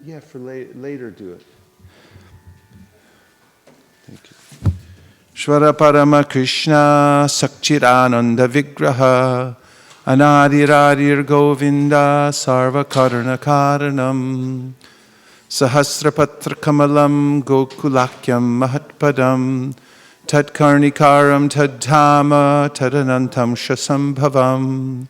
Yeah, for later do it. Thank you. Shvara Parama Krishna Sakchirananda Vigraha Anadiradir Govinda Sarva Karana Karanam Sahasrapatra Kamalam Gokulakyam Mahatpadam Tadkarnikaram Tadhama Tadanantam Shasambhavam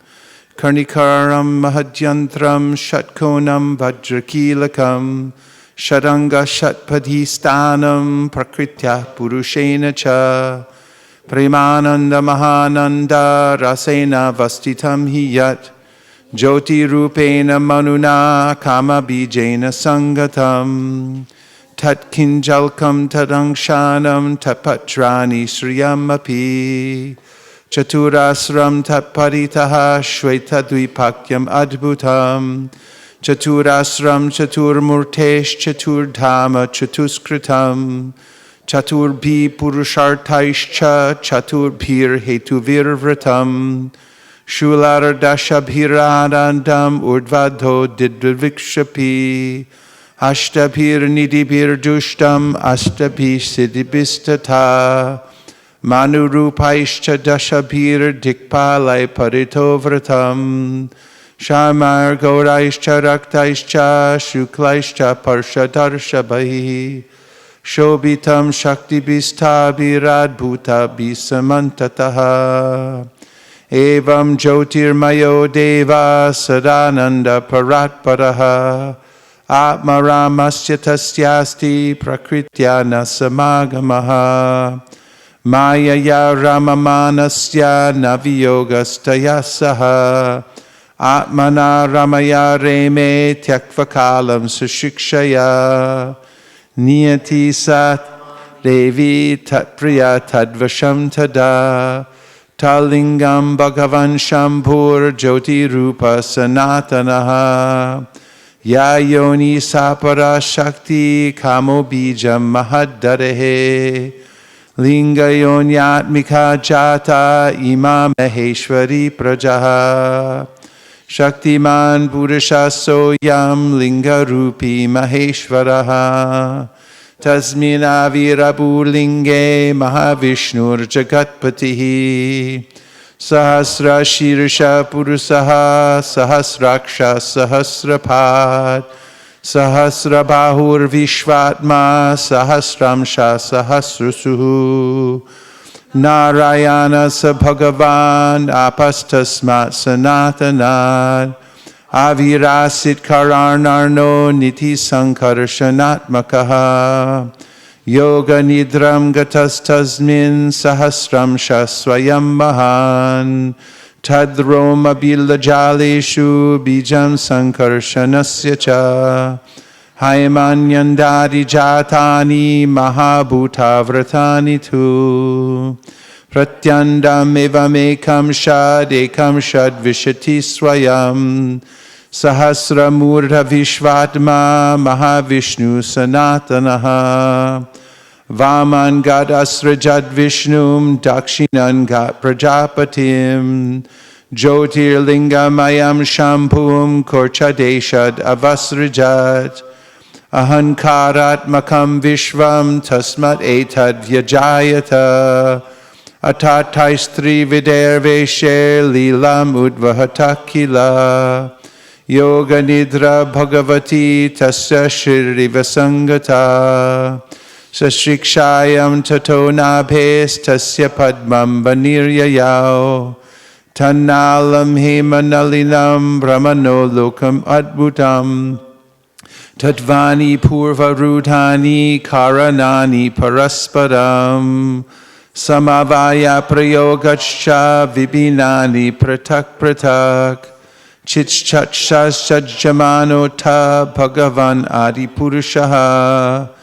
Karnikaram Mahadyantram Shatkonam Vajrakilakam Sharanga Shatpadhistanam Prakritya Purushena Cha Premananda Mahananda Rasena Vastitam Hiyat Jyoti Rupena Manuna Kama Bijena Sangatam Tat Kinjalkam Tadangshanam Tapatrani Sriyamapi Chaturasram Taparitaha Shweta Dvipakyam Adbhutam Chaturasram Chaturmurtesh Chaturdhama Chatuskritam Chaturbhi Purushartaischa Chaturbhir Hetuvir Shular Dashabhiradandam Urdvadho Didvikshapi Ashtabhir Nidibhir Dushtam Ashtabhi Siddhibhistata Manurupaischa Dashabhir Dikpalai Paritovratam Shamar Gauraischa Raktaischa Shuklaischa Parshadarshabhahi Shobhitam Shaktibhistabhirad Bhuta Bisamantataha Evam Jyotirmayo Deva Sadananda Paratparaha Atmaramasya Tasyasti Prakrityana Samagamaha Mayaya Ramamanasya Naviyogastaya Saha Atmana Ramaya Reme Tyakvakalam Sushikshaya Niyati Sat Devi Tatpriya Tadvasham Tada Talingam Bhagavan Shambhur Jyoti Rupa Sanatanaha Ya Yoni Sapara Shakti Kamo Bijam Mahaddarehe Linga Yonyatmika Jata Ima Maheshwari Prajaha Shaktiman Purusha Soyam Linga Rupi Maheshwaraha Tasmin Avirabu Linge Mahavishnur Jagatpatihi Sahasra Shirsha Purusaha Sahasraksha Sahasrapad Sahasra Bahur Vishvatma Sahasramsha Sahasrasuhu Narayana Sabhagavan Apastasmat Sanatanad Avirasit Kararnarno Niti Sankarshanatmakaha Yoga Nidram Gatastasmin Sahasramsha Swayam Mahan Tadroma Bilajaleshu Bijam Sankarshanasya Cha Haimanyandari Jatani Mahabhutavratani Tu Pratyandam Evamekam Shad Ekam Shad Vishati Swayam Sahasra Murtha Vishvatma Mahavishnu Sanatanaha Vaman Gad Asrajad Vishnum Dakshinan Gat Prajapatim Jyotirlinga Mayam Shampum Korchadeshad Avasrajat Ahankarat Makam Vishvam Tasmat Etad Vyajayata Atataistri Viderveshe Lilam Udvahatakila Yoga Nidra Bhagavati Tasya Shirivasangata Sashikshayam Tato Nabhes Tasya Padmam Vaniryayao Tannalam Hemanalinam Brahmano Lokam Adbhutam Tatvani Purva Rudhani Karanani Parasparam Samavaya Prayogacha Vibinani Pratak Pratak Chichachashajamano Ta Bhagavan Adi Purushaha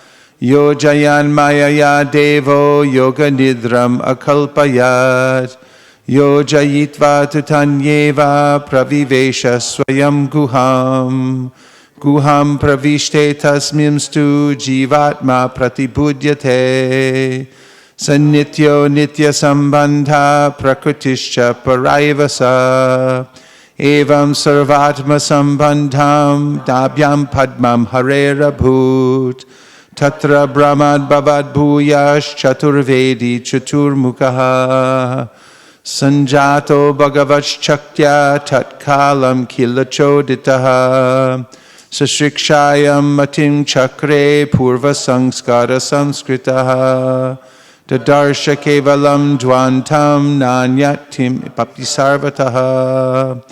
Yojayan Mayaya Devo Yoga Nidram Akalpayat Yojayitva Tutanyeva Pravivesha Swayam Guham Guham Pravishte Tasmimstu Jivatma Pratibhudyate Sanityo Nitya Sambandha Prakritischa Paraivasa evam sarvatma sambandham dabhyam padmam harerabhut tatra brahmad bhavad bhuyash chaturvedi chaturmukha sanjato bhagavash chaktya tatkalam kilachoditaha sashrikshayam matim chakre purva samskara samskritaha Dadarsha kevalam dvantam nanyatim paptisarvataha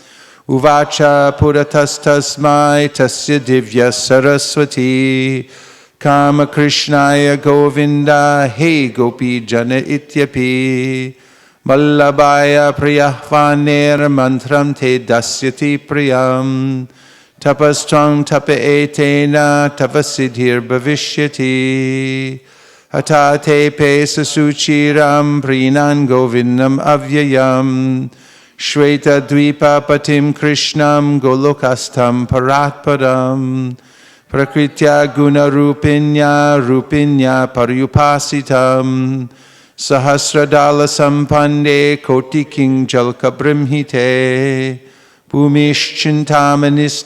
Uvacha puratastasmai tasya divya saraswati Kama krishnaya govinda he gopi jana ityapi Vallabhaya priyahvaner mantram te dasyati priyam Tapastvam tapa etena tapasiddhir bhavishyati Atate pe sasuchiram prinan govindam avyayam Shweta dvipa patim krishnam golokastam paratparam Prakritya guna rupinya paryupasitam Sahasradala sampande koti king jalka brimhite Bhumishchintamanis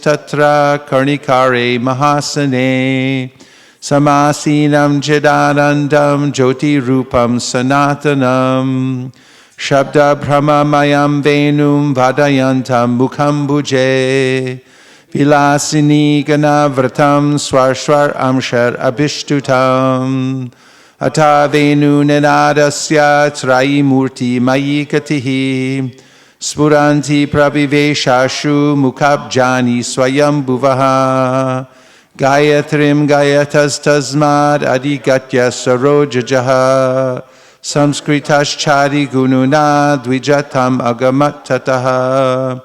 karnikare mahasane Samasinam Chidanandam Jyoti Rupam Sanatanam Shabda Brahmamayam Venum Vadayantam Mukham Bhuje Vilasini Ganavratam Swarshwar Amshar Abhishtutam Ata Venu Nenadasya Trayi Murti Mayikatihi Spuranti Praviveshashu Mukhabjani Swayam Bhuvaha Gayatrim gayatas tasmad adigatya sarojajaha Samskritaschari gununa dvijatam agamattataha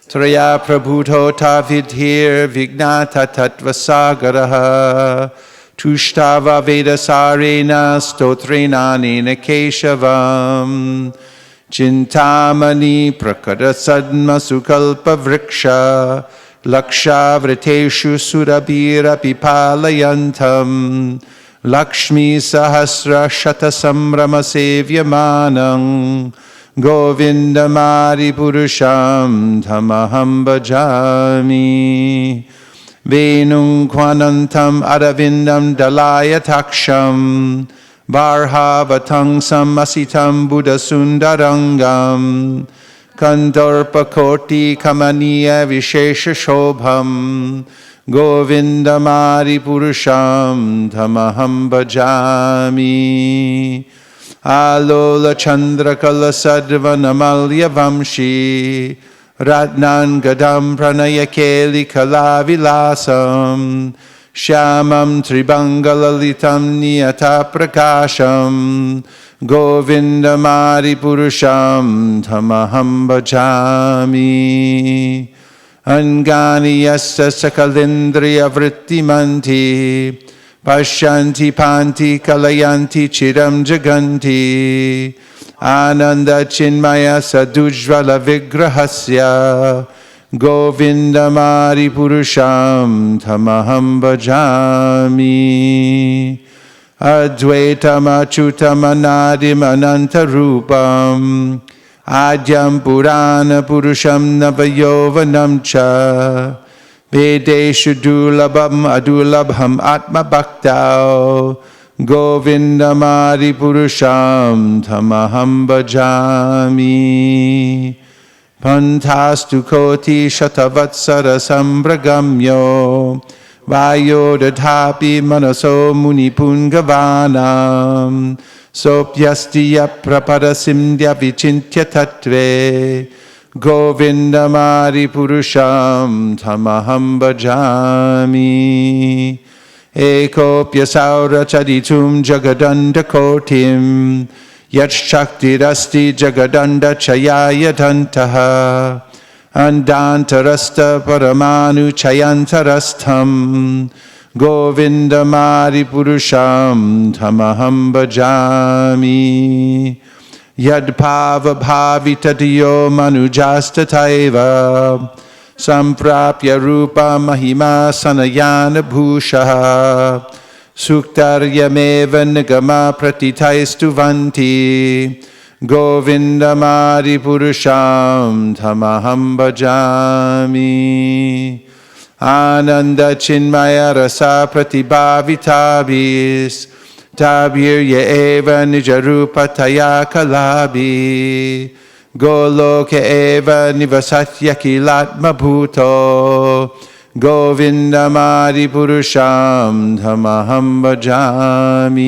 Traya prabhuto tavidhir vignata tatvasagaraha Tushtava vedasarena stotrenanena keshavam Chintamani prakarasadma sukalpa vriksha Laksha vriteshu surabhira pipalayantam Lakshmi sahasra shata samrama sevyamanam Govindamari purusham tamaham bhajami Venum kwanantam aravindam dalayataksham Varhavatang samasitam buddhasundarangam Kandorpa koti kamaniya vishesha shobham Govindamari purusham tamaham bhajami Alola chandrakala sadvanamalya vamshi Ratnan gadam pranaya keli kalavilasam Shyamam tribangalalitam niyata prakasham Govindamari purusham tamaham bhajami Angani yassa sakalindriya vrittimanti Pashyanti panti kalayanti chiram jaganti Ananda chinmaya sadujvala vigrahasya Govindamari purusham tamaham bhajami Advaitam achutam anadim anantarupam Adyam purana purusham navayovanam cha Vedeshu dulabham adulabham atma bhaktao Govindamari purusham tamaham bhajami Pantastu koti shatavatsara sambragamyo Vayo dadhapi manaso munipungavanam Sopyastiya prapadasimdya vichintya tatve Govindamari purusham tamaham bhajami Ekopya saura chaditum jagadanda kotim Yatshaktirasti jagadanda chayaya dantaha Andantarasta paramanu chayantarastham Govindamari purusham tamaham bhajami Yadbhava bhavitadiyo manujastataiva Samprapya rupa mahima sanayana bhushaha Suktaryameva nigama pratitaistuvanti Govindamari Purusham Tamaham Bhajami. Ananda Chinmaya Rasa Pratibhavitabis Tabhirya Eva Nijarupa Taya Kalabi Goloka Eva Nivasatya Kilatma Bhuto Govindamari Purusham Dhamaham Bhajami.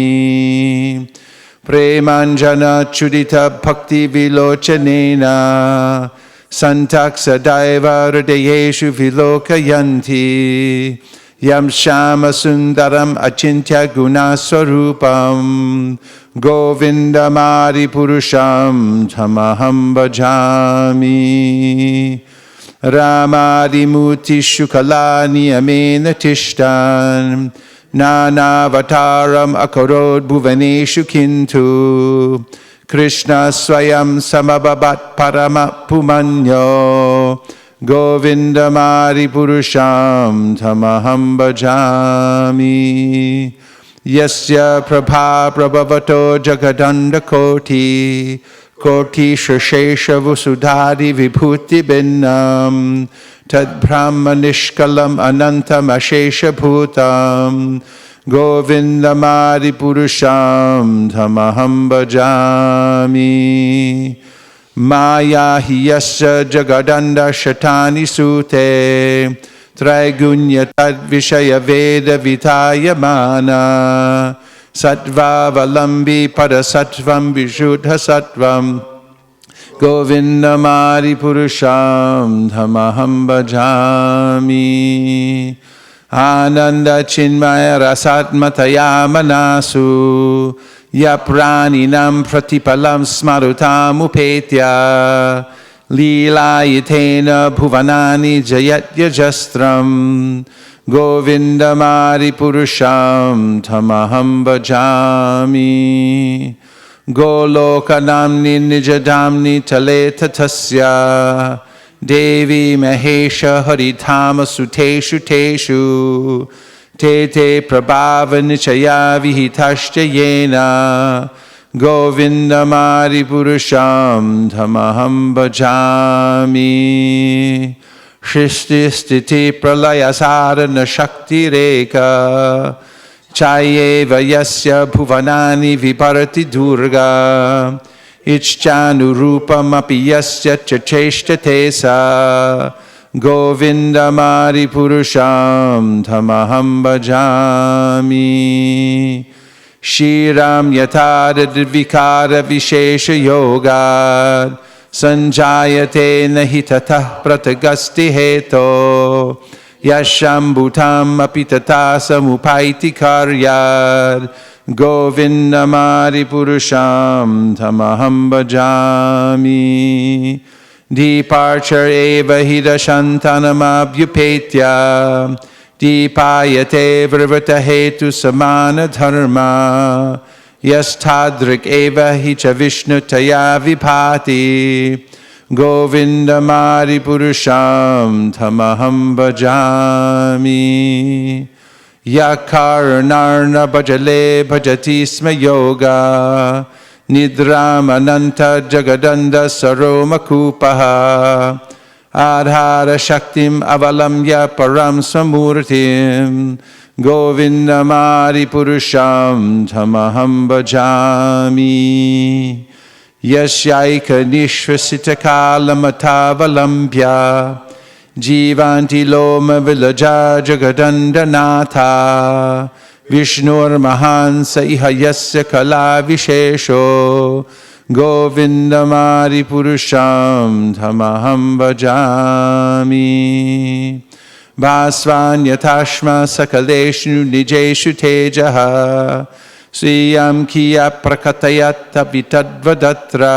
Premanjana Chudita Bhakti Vilochanena Santak Sadaiva Hridayeshu Vilokayanti Yam Shama Sundaram Achintya Gunaswarupam Govindamari Purusham Tamaham Bhajami. Ramadi Muti Shukalani Amena Tishtan Nanavataram Akarod Bhuvaneshu Kintu Krishna Swayam Samababat Parama Pumanyo Govindamari Purusham Tamaham Bhajami. Yasya Prabha Prabhavato Jagadanda Koti Koti Shashesha Vusudhari Vibhuti Binnam Tad Brahma Nishkalam Anantam Ashesha Bhutam Govindamari Purusham Tamaham Bhajami. Maya Hiyasya Jagadanda Shatani Sute Traigunya Tad Vishaya Veda Vitaya Mana Sattva Valambi Padasatvam Vishuddha Sattvam Govindamari Purusham Dhamaham Bhajami. Ananda Chinmaya Rasatmataya Manasu Yapraninam Pratipalam Smarutam Upetya Lila Yitena Bhuvanani Jayat Yajastram Govindamari Purusham Tamaham Bhajami. Golokanamni Nijadamni Taletatasya Devi Mahesha Haritama Suteshu Teshu Tete Prabhava Nichaya Vihitashya Yena Govindamari Purusham Tamaham Bhajami. Shristi Stiti Pralaya Sadhana Shakti Reka Chayeva Yasya Bhuvanani Viparati Durga Ichchanurupam Api Yasya Chacheshtate Sa Govindamari Purusham Tamaham Bhajami. Shiram Yatad Vikara Vishesha Yoga Sanjayate Nahitatah Pratagasti Heto Yashambhutam Apitata Samupaiti Karyad Govindamari Purusham Tamaham Bhajami. Departure Eva Hida Shantanam Abhyupetya Dipayate Vrivata Hetu Samana Dharma Yastadrik Eva Hicha Vishnu Taya Vipati Govindamari Purusham Tamaham Bhajami. Yakarnarna Bhajale Bhajati Sma Yoga Nidram Ananta Jagadanda Saroma Kupaha Adhara Shaktim Avalamya Param Samurtim Govindamari Purusham Tamaham Bhajami. Yasyaika Nishvasita Kalamatavalamphya Jivanti Loma Vilaja Jagadandanatha Vishnur Mahansa Ihayasya Kala Vishesho Govindamari Purusham Tamaham Bhajami. Vasvanyatashma Sakaleshu Nijeshu Tejaha Sriyam Kiya Prakatayata Vitadvadatra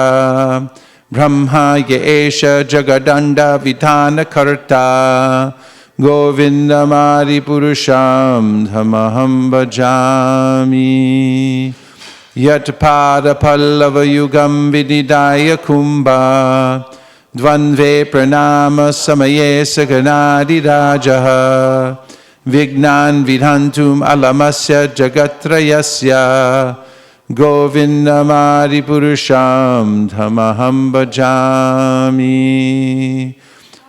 Brahma Yesha Jagadanda Vitana Karta Govindamari Purusham Tamaham Bhajami. Yatpada Pallava Yugam Vididaya Kumbha Dvanve Pranama Samaye Saganadi Rajaha Vignan Vidhantum Alamasya Jagatrayasya Govindam Adipurusham Tamaham bhajami.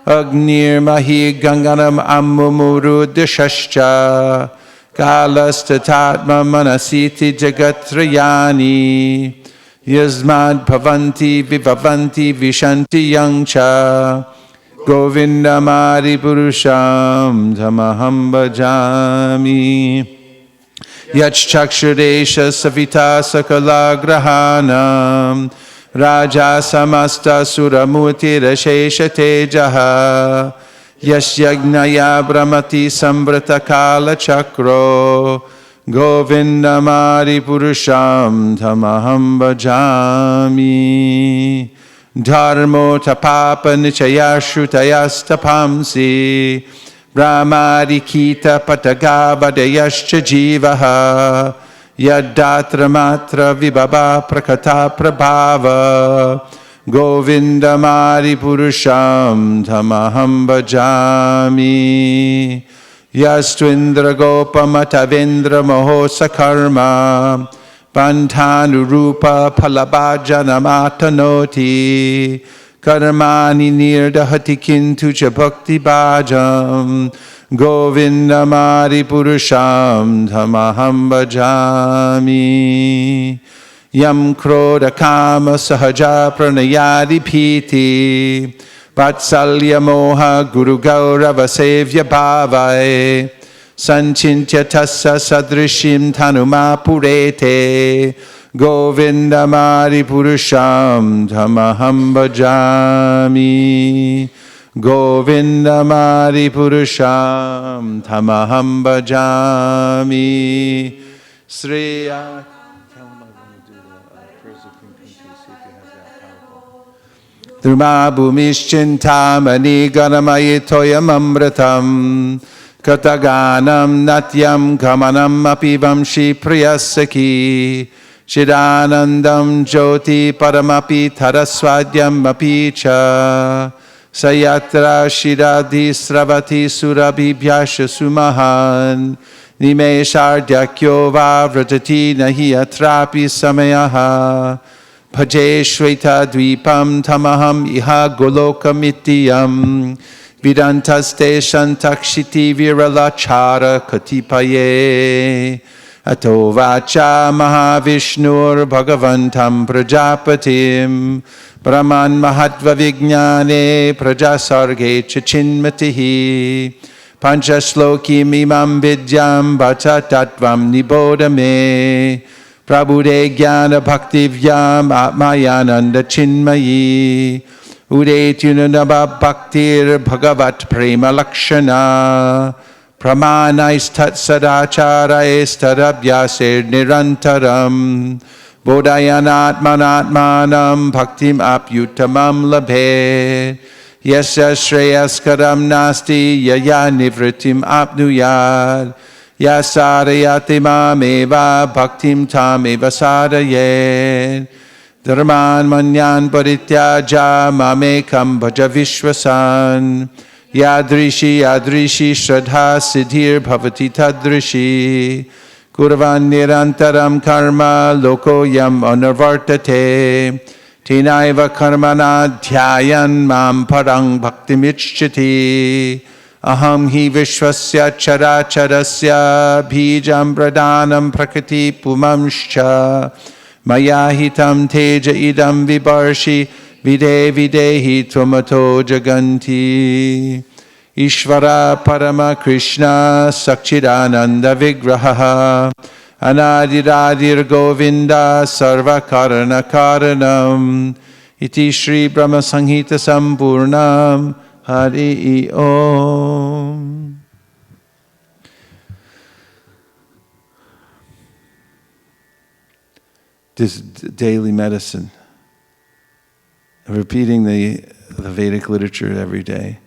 Agnir Mahi Ganganam Amumuru Dishascha Kalastatatma Manasiti Jagatrayani Yasmad Bhavanti Vivavanti Vishanti Yangcha Govindamari Purusham Tamaham bhajami. Yachchakshudesha Savita Sakala Grahanam Raja Samasta Suramuti Rashesha Tejaha Yasyagnaya Brahmati Sambrata Kala Chakro Govindamari Purusham Tamaham bhajami. Dharmo tapapa nichaya shrutayastapamsi Brahmadikita patagavadayascha jivaha Yadatra matra vibhava prakata prabhava Govindamari purusham tamaham bhajami. Yastvindra gopamatavendra mohosa karma Panthanurupa palabhajanamathanoti Karmani nirdahati kintu cha bhakti bhajam Govindamari purusham tamaham bhajami. Yam krodha kama sahaja pranayadi piti Vatsalya moha guru gaurava sevya bhavai Sanchintya tassa sadrishim tanuma purete Govindamari purusham tamaham bhajami. Govindamari purusham tamaham bhajami. Sriya. Tell him I want to do the prayers of Kunti, see if he has that powerful. Dhruma bhumischintamani ganamayi toyam amritam Kataganam natyam kamanam apivamshi priyasaki Chidanandam jyoti paramapi taraswadyam apicha Sayatra shiradi sravati surabhibhyasha sumahan Nimeshardhyakyo vavrajati nahi atrapi samayaha Bhaje shveta dvipam tamaham iha golokamityam Vidantaste shantakshiti viralachara katipaye Ato vacha mahavishnur bhagavantam prajapatim Brahman mahatva vijnane prajasarge chachinmatihi Panchashloki mimam vidyam bhacha tattvam nibodame Prabhude jnana bhaktivyam atmayananda chinmayi Udetunanabha bhaktir bhagavat prema lakshana Pramanais tat sadacharais tadabhyasir nirantaram Bodhayanatmanatmanam bhaktim apyutamam labhe Yasya shreyaskaram nasti yaya nivritim apnuyad Yasarayati mameva bhaktim tameva sadayed Dharman manyan parityaja mamekam bhaja vishwasan Yadrishi yadrishi shraddha siddhir bhavati tadrishi Kurvan nirantaram karma loko yam anarvartate Tinaiva karmana dhyayan mam parang bhaktimicchati Aham hi vishwasya characharasya bhijam pradanam prakriti pumamscha Maya hitam teja idam vibarshi vide videhi tvamato jaganti Ishvara parama Krishna sakchidananda vigraha Anadiradir govinda sarva karana karanam Iti Shri Brahma Sanghita Sampurnam Hari Om. This daily medicine, repeating the Vedic literature every day.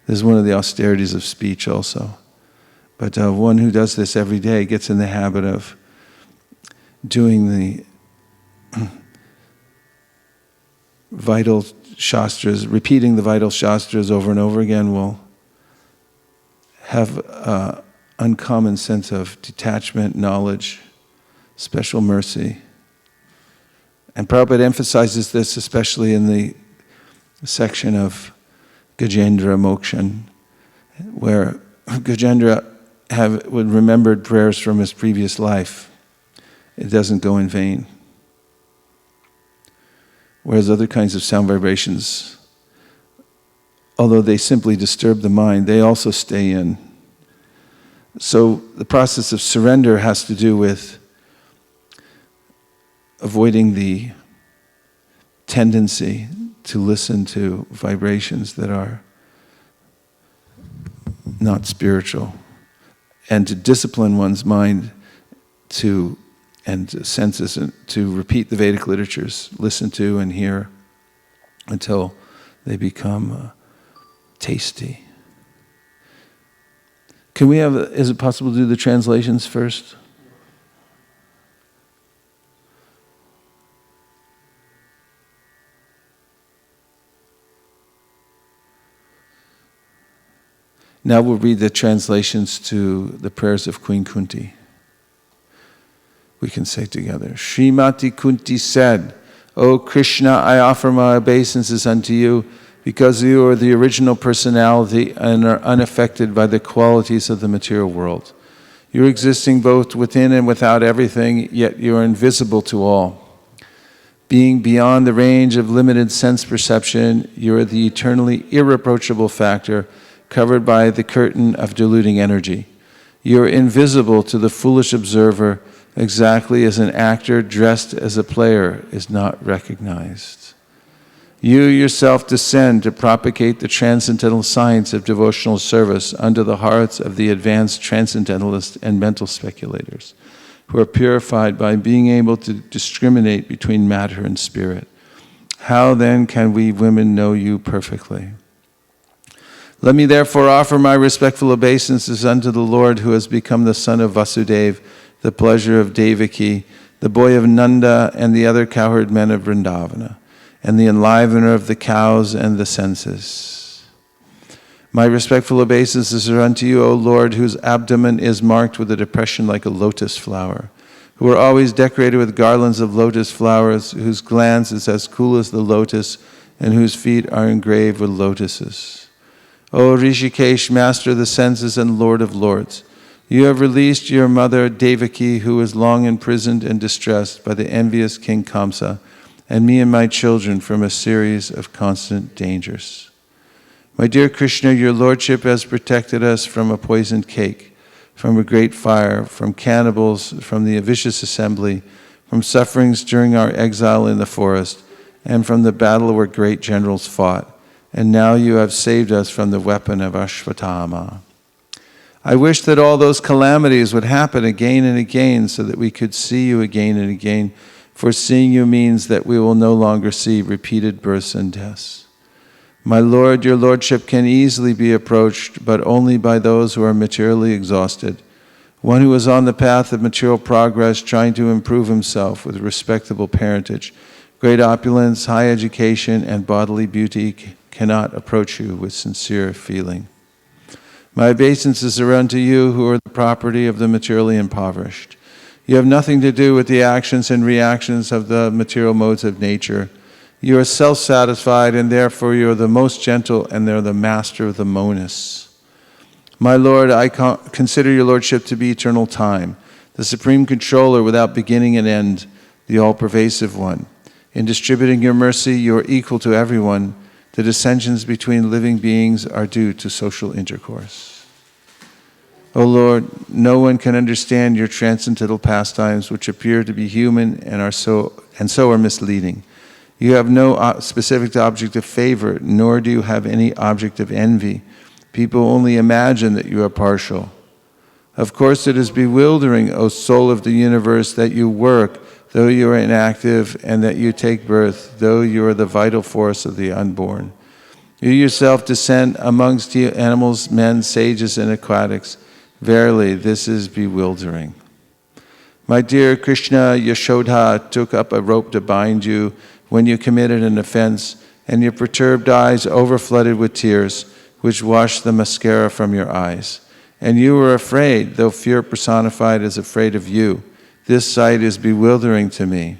This is one of the austerities of speech also. But one who does this every day gets in the habit of doing the vital shastras, repeating the vital shastras over and over again will have an uncommon sense of detachment, knowledge, special mercy. And Prabhupada emphasizes this especially in the section of Gajendra Mokshan, where Gajendra would remembered prayers from his previous life. It doesn't go in vain. Whereas other kinds of sound vibrations, although they simply disturb the mind, they also stay in. So the process of surrender has to do with avoiding the tendency to listen to vibrations that are not spiritual, and to discipline one's mind and senses to repeat the Vedic literatures, listen to and hear until they become tasty. Is it possible to do the translations first? Now we'll read the translations to the prayers of Queen Kunti. We can say together, Srimati Kunti said, O Krishna, I offer my obeisances unto you because you are the original personality and are unaffected by the qualities of the material world. You are existing both within and without everything, yet you are invisible to all. Being beyond the range of limited sense perception, you are the eternally irreproachable factor covered by the curtain of diluting energy. You are invisible to the foolish observer, exactly as an actor dressed as a player is not recognized. You yourself descend to propagate the transcendental science of devotional service under the hearts of the advanced transcendentalists and mental speculators, who are purified by being able to discriminate between matter and spirit. How then can we women know you perfectly? Let me therefore offer my respectful obeisances unto the Lord, who has become the son of Vasudeva, the pleasure of Devaki, the boy of Nanda, and the other cowherd men of Vrindavana, and the enlivener of the cows and the senses. My respectful obeisances are unto you, O Lord, whose abdomen is marked with a depression like a lotus flower, who are always decorated with garlands of lotus flowers, whose glance is as cool as the lotus, and whose feet are engraved with lotuses. O Rishikesh, master of the senses and Lord of lords, you have released your mother Devaki, who was long imprisoned and distressed by the envious King Kamsa, and me and my children from a series of constant dangers. My dear Krishna, your lordship has protected us from a poisoned cake, from a great fire, from cannibals, from the vicious assembly, from sufferings during our exile in the forest, and from the battle where great generals fought. And now you have saved us from the weapon of Ashvatthama. I wish that all those calamities would happen again and again so that we could see you again and again, for seeing you means that we will no longer see repeated births and deaths. My Lord, your lordship can easily be approached, but only by those who are materially exhausted. One who is on the path of material progress, trying to improve himself with respectable parentage, great opulence, high education, and bodily beauty cannot approach you with sincere feeling. My obeisances are unto you, who are the property of the materially impoverished. You have nothing to do with the actions and reactions of the material modes of nature. You are self-satisfied, and therefore you are the most gentle, and they are the master of the monists. My Lord, I consider your lordship to be eternal time, the supreme controller without beginning and end, the all-pervasive one. In distributing your mercy, you are equal to everyone. The dissensions between living beings are due to social intercourse. O Lord, no one can understand your transcendental pastimes, which appear to be human and so are misleading. You have no specific object of favor, nor do you have any object of envy. People only imagine that you are partial. Of course, it is bewildering, O soul of the universe, that you work, though you are inactive, and that you take birth, though you are the vital force of the unborn. You yourself descend amongst animals, men, sages, and aquatics. Verily, this is bewildering. My dear Krishna, Yashodha took up a rope to bind you when you committed an offense, and your perturbed eyes overflooded with tears, which washed the mascara from your eyes. And you were afraid, though fear personified is afraid of you. This sight is bewildering to me.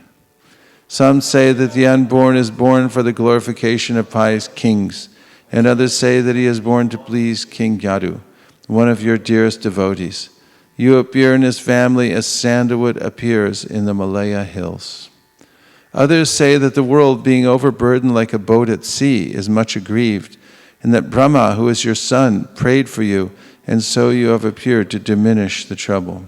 Some say that the unborn is born for the glorification of pious kings, and others say that he is born to please King Yadu, one of your dearest devotees. You appear in his family as sandalwood appears in the Malaya hills. Others say that the world, being overburdened like a boat at sea, is much aggrieved, and that Brahma, who is your son, prayed for you, and so you have appeared to diminish the trouble.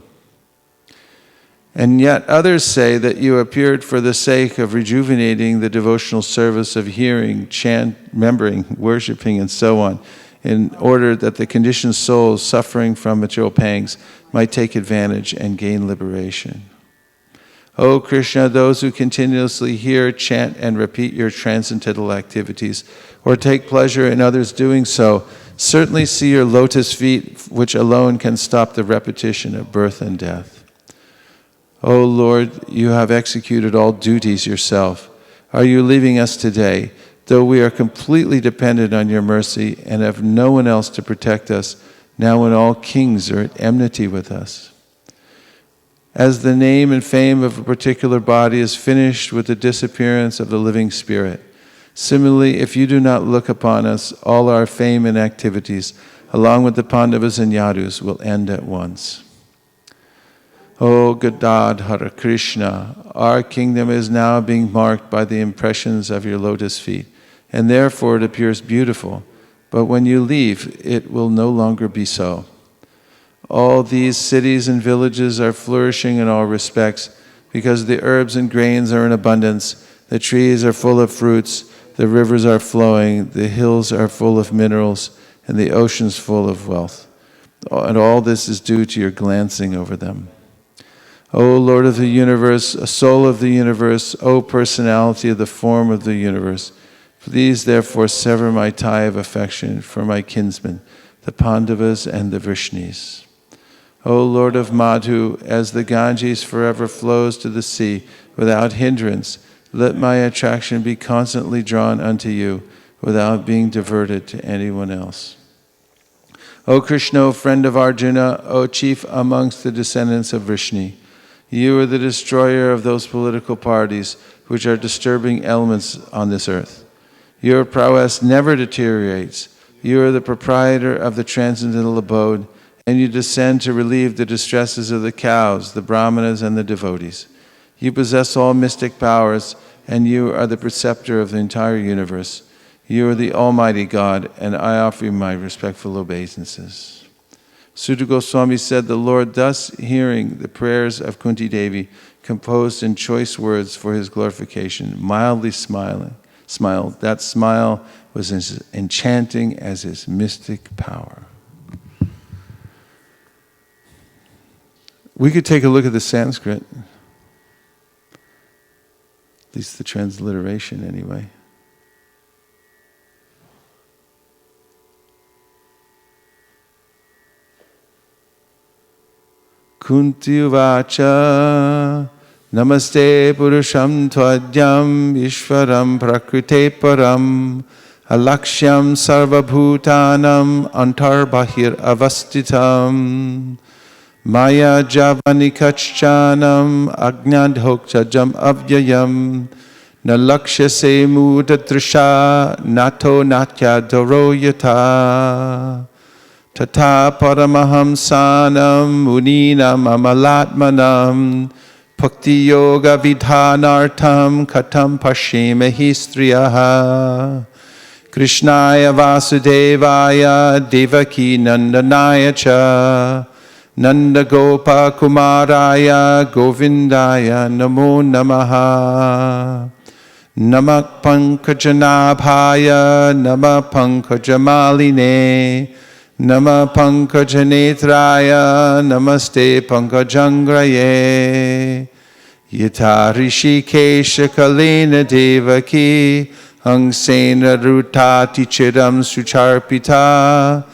And yet others say that you appeared for the sake of rejuvenating the devotional service of hearing, chant, remembering, worshiping, and so on, in order that the conditioned souls suffering from material pangs might take advantage and gain liberation. O Krishna, those who continuously hear, chant, and repeat your transcendental activities, or take pleasure in others doing so, certainly see your lotus feet, which alone can stop the repetition of birth and death. O Lord, you have executed all duties yourself. Are you leaving us today, though we are completely dependent on your mercy and have no one else to protect us, now when all kings are at enmity with us? As the name and fame of a particular body is finished with the disappearance of the living spirit, similarly, if you do not look upon us, all our fame and activities, along with the Pandavas and Yadus, will end at once. O Gadadhara Krishna, our kingdom is now being marked by the impressions of your lotus feet, and therefore it appears beautiful, but when you leave, it will no longer be so. All these cities and villages are flourishing in all respects, because the herbs and grains are in abundance, the trees are full of fruits, the rivers are flowing, the hills are full of minerals, and the oceans full of wealth. And all this is due to your glancing over them. O Lord of the universe, soul of the universe, O personality of the form of the universe, please therefore sever my tie of affection for my kinsmen, the Pandavas and the Vrishnis. O Lord of Madhu, as the Ganges forever flows to the sea without hindrance, let my attraction be constantly drawn unto you without being diverted to anyone else. O Krishna, O friend of Arjuna, O chief amongst the descendants of Vrishni, you are the destroyer of those political parties which are disturbing elements on this earth. Your prowess never deteriorates. You are the proprietor of the transcendental abode, and you descend to relieve the distresses of the cows, the brahmanas, and the devotees. You possess all mystic powers, and you are the preceptor of the entire universe. You are the Almighty God, and I offer you my respectful obeisances. Sutta Goswami said, the Lord, thus hearing the prayers of Kunti Devi, composed in choice words for his glorification, mildly smiled. That smile was as enchanting as his mystic power. We could take a look at the Sanskrit, at least the transliteration anyway. Kunti uvacha namaste purusham tvadyam ishvaram prakrite param alakshyam sarvabhutanam antarbahir avastitam Maya javani kachchanam agnadhokchajam avyayam nalakshase mudatrisha nato natya doroyata tata paramahamsanam muninam amalatmanam bhakti yoga vidhanartam katam pashimahi striyaha krishnaya vasudevaya devaki nandanaya cha Nanda Gopa Kumaraya Govindaya Namo Namaha Namak Pankajanabhaya Nama Pankajamaline Nama Pankajanetraya Namaste Pankajangraye Yata Rishikesha Kalena Devaki Hangsena Rutati Chidam Sucharpita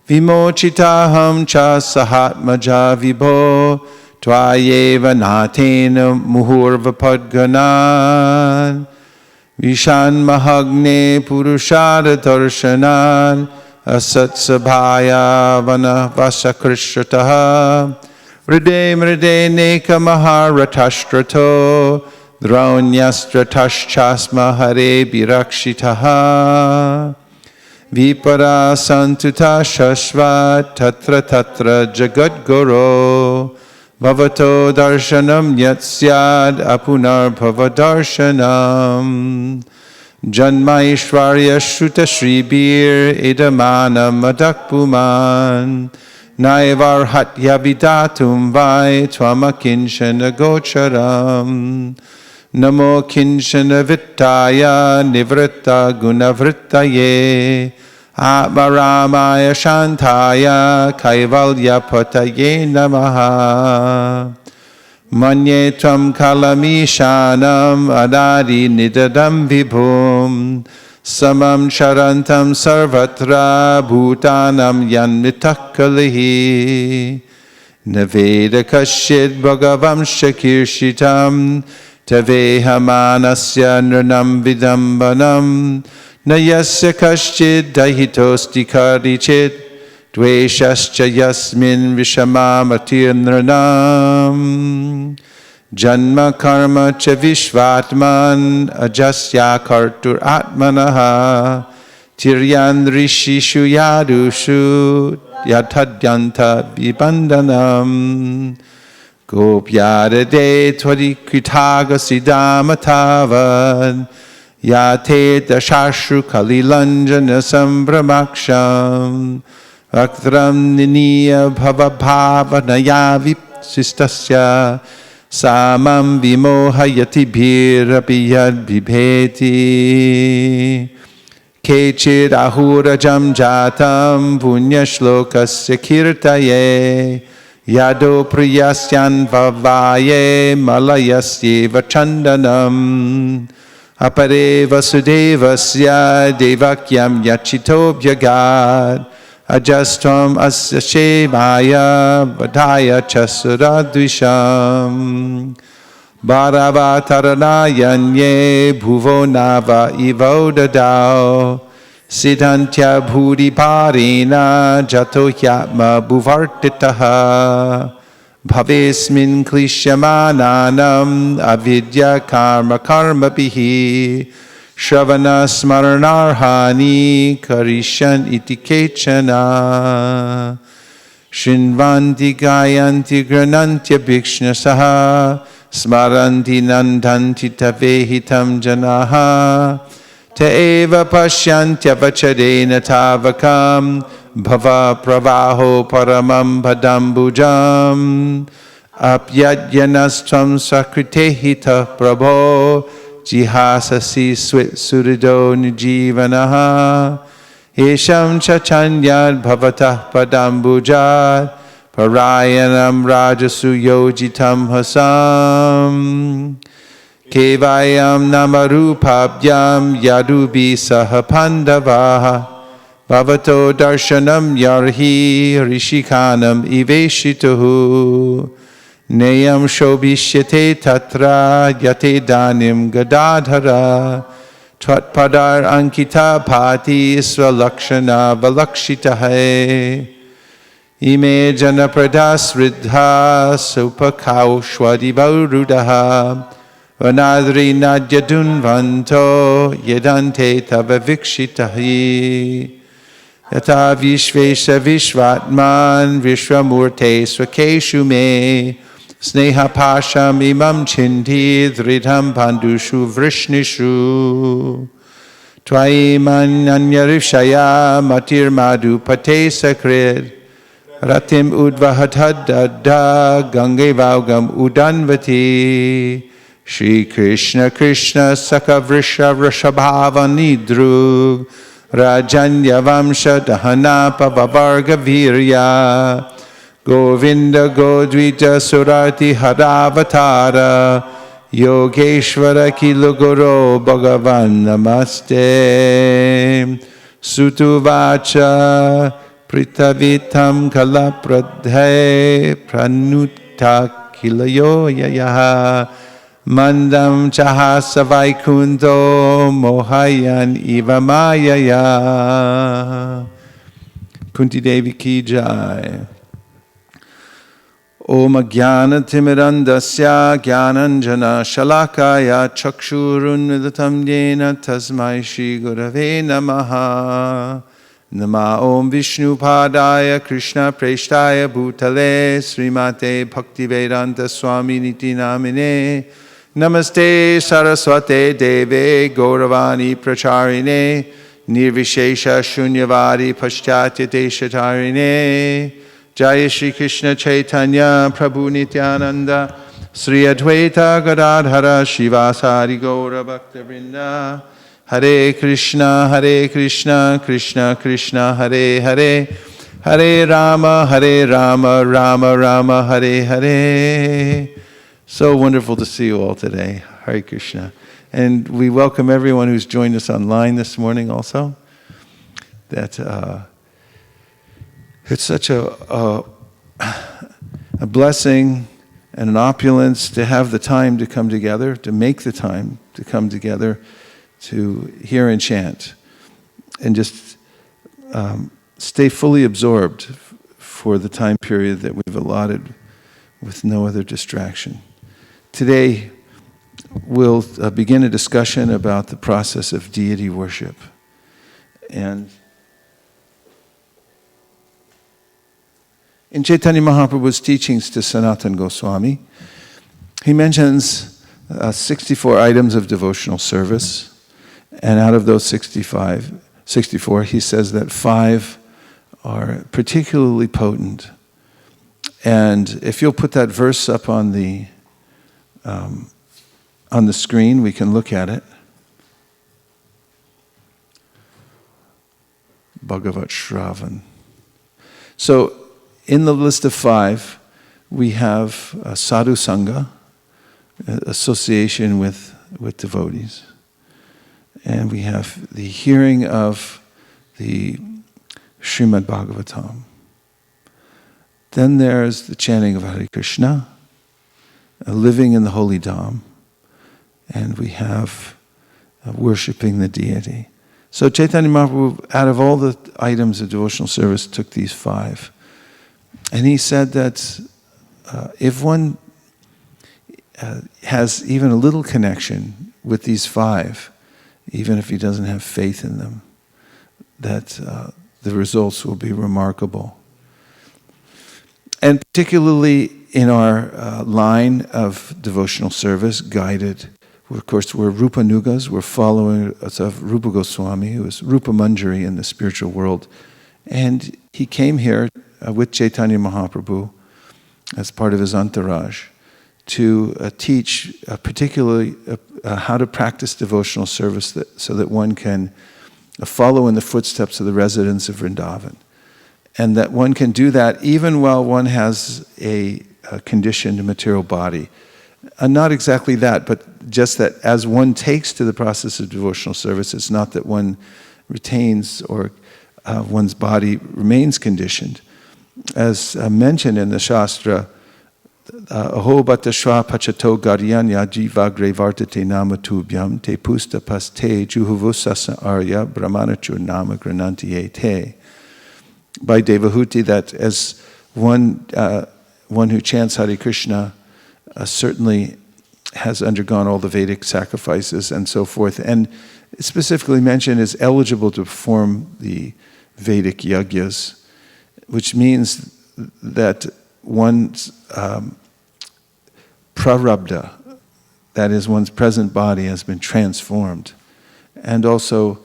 Vimochitaham cha sahatmaja vibho tvayeva natena muhurvapadganan Vishan mahagne purushara darshanan asatsabhaya vana vasakrishrataha Vride mride neka maharatashtrato Draunyastra tashchasma hare birakshitaha. Vipara santuta shashvat tatra tatra jagadguru. Bhavato darshanam yatsyad apunar bhavadarshanam. Janmaishvarya shruta shribir idamana madakpuman. Naivarhatya vidatum vai twamakinshana gocharam. Namo kinshana vittaya nivritta gunavrittaye. Atmaramaya shantaya kaivalya pataye namaha. Manye tvam kalamishanam adadi nidadam vibhum. Samam charantam sarvatra bhutanam yanmitakalihi. Naveda kashid bhagavam shakirshitam. Tavehamanasya nranam vidambanam. Nayasya kashid dahitosti karichit. Dveshascha yasmin vishamamatir nranam. Janma karma cha vishvatman ajasya kartur atmanaha. Tiryan rishishu yadushu yathadyanta vibandhanam. Gopyadade tvarikrithaga siddhamatavad. Yate dashashru kalilanjana sambраmaksham. Aktram niniya bhavabhavanaya vipsistasya. Samam vimohayati bhirapi yad vibheti. Kechid ahurajam jatam punyashlokasya kirtaye. Yado priyasyan vavaye malayasye vachandanam. Apare vasudevasya devakyam yachitobhyagad. Ajastvam asya shemaya vadaya chasuradvisham. Bharavataranayanye bhuvo nava ivo dadao. Siddhantya bhudi parina jato hyatma bhuvartitaha. Bhavesmin klishyamananam avidya karma karma bihi. Shravana smaranarhani karishan itikechana. Shinvanti gayanti granantya bhikshnasaha. Smaranti nandanti tavehitam janaha. Taeva pashyantya vachadena tavakam. Bhava pravaho paramam padambujam. Apyadyanastram sakritehita prabho. Jihasasi swit surido nijivanaha. Esham chachanyad bhavatah padambujad. Parayanam rajasu yojitam hasam. Kevayam namarupabhyam yadubi sahapandavaha. Bhavato darshanam yarhi rishikanam iveshituhu. Neyam shobhishyate tatra yate danim gadadhara. Tvatpadar ankita pati swalakshana valakshitahe. Ime janapradas riddha supakaushwadi vaurudaha. Vanadri nadyadunvanto yedante tava vikshitahi. Yata vishvesha vishvatman vishvamurte swakeshu me. Sneha pasham imam chinti dhridham pandushu vrishnishu. Tvaiman anyarishaya matir madhu pate sakrid. Ratim udvahatadada gange vaugam udanvati. Shri Krishna Krishna Sakavrisha Vrishabhava Nidrug. Rajanya Vamsha Dahana Pavavarga Virya. Govinda Godvita Surati Haravatara. Yogeshwara Kiluguru Bhagavan Namaste. Sutuvacha Pritavitam Kalapradhe Pranutta Kilayo Yayaha. Mandam chahasa vaikundo mohayan iva mayaya. Kunti Devi ki jai. Om Jnana-timirandasya Jnananjana Shalakaya Chakshurunmidatam Yena Tasmai Shri Gurave Namaha. Nama Om Vishnu Padaya Krishna Preshtaya Bhutale Srimate Bhaktivedanta Swami Niti Namine. Namaste Saraswate Deve Gauravani Pracharine Nirvishesha Shunyavadi Paschatya Deshatarine. Jaya Shri Krishna Chaitanya Prabhu Nityananda Sri Advaita Gadadhara Shivasari Gaura Bhakta Vrinda. Hare Krishna Krishna Krishna Hare Hare Hare Rama Rama Rama Hare Hare. So wonderful to see you all today. Hare Krishna. And we welcome everyone who's joined us online this morning also. That it's such a blessing and an opulence to have the time to come together, to make the time to come together, to hear and chant, and just stay fully absorbed for the time period that we've allotted with no other distraction. Today, we'll begin a discussion about the process of deity worship. And in Chaitanya Mahaprabhu's teachings to Sanatana Goswami, he mentions 64 items of devotional service. And out of those 64, he says that 5 are particularly potent. And if you'll put that verse up on the screen, we can look at it. Bhagavat Shravan. So, in the list of 5, we have sadhu sangha, association with devotees. And we have the hearing of the Srimad Bhagavatam. Then there's the chanting of Hare Krishna, living in the holy Dham, and we have worshiping the deity. So Chaitanya Mahaprabhu, out of all the items of devotional service, took these 5. And he said that if one has even a little connection with these 5, even if he doesn't have faith in them, that the results will be remarkable. And particularly in our line of devotional service, guided, of course, we're Rupa Nugas, we're followers of Rupa Goswami, who is Rupa Manjari in the spiritual world. And he came here with Chaitanya Mahaprabhu as part of his entourage to teach particularly how to practice devotional service so that one can follow in the footsteps of the residents of Vrindavan. And that one can do that even while one has a conditioned material body. Not exactly that, but just that as one takes to the process of devotional service, it's not that one retains or one's body remains conditioned. As mentioned in the Shastra, Aho bata shva pachato garyanya jiva grevartate nama tubhyam te pusta paste juhuvusasa arya brahmanachur nama grananti te. By Devahuti, that as one who chants Hare Krishna certainly has undergone all the Vedic sacrifices and so forth, and specifically mentioned is eligible to perform the Vedic yagyas, which means that one's prarabdha, that is one's present body, has been transformed. And also,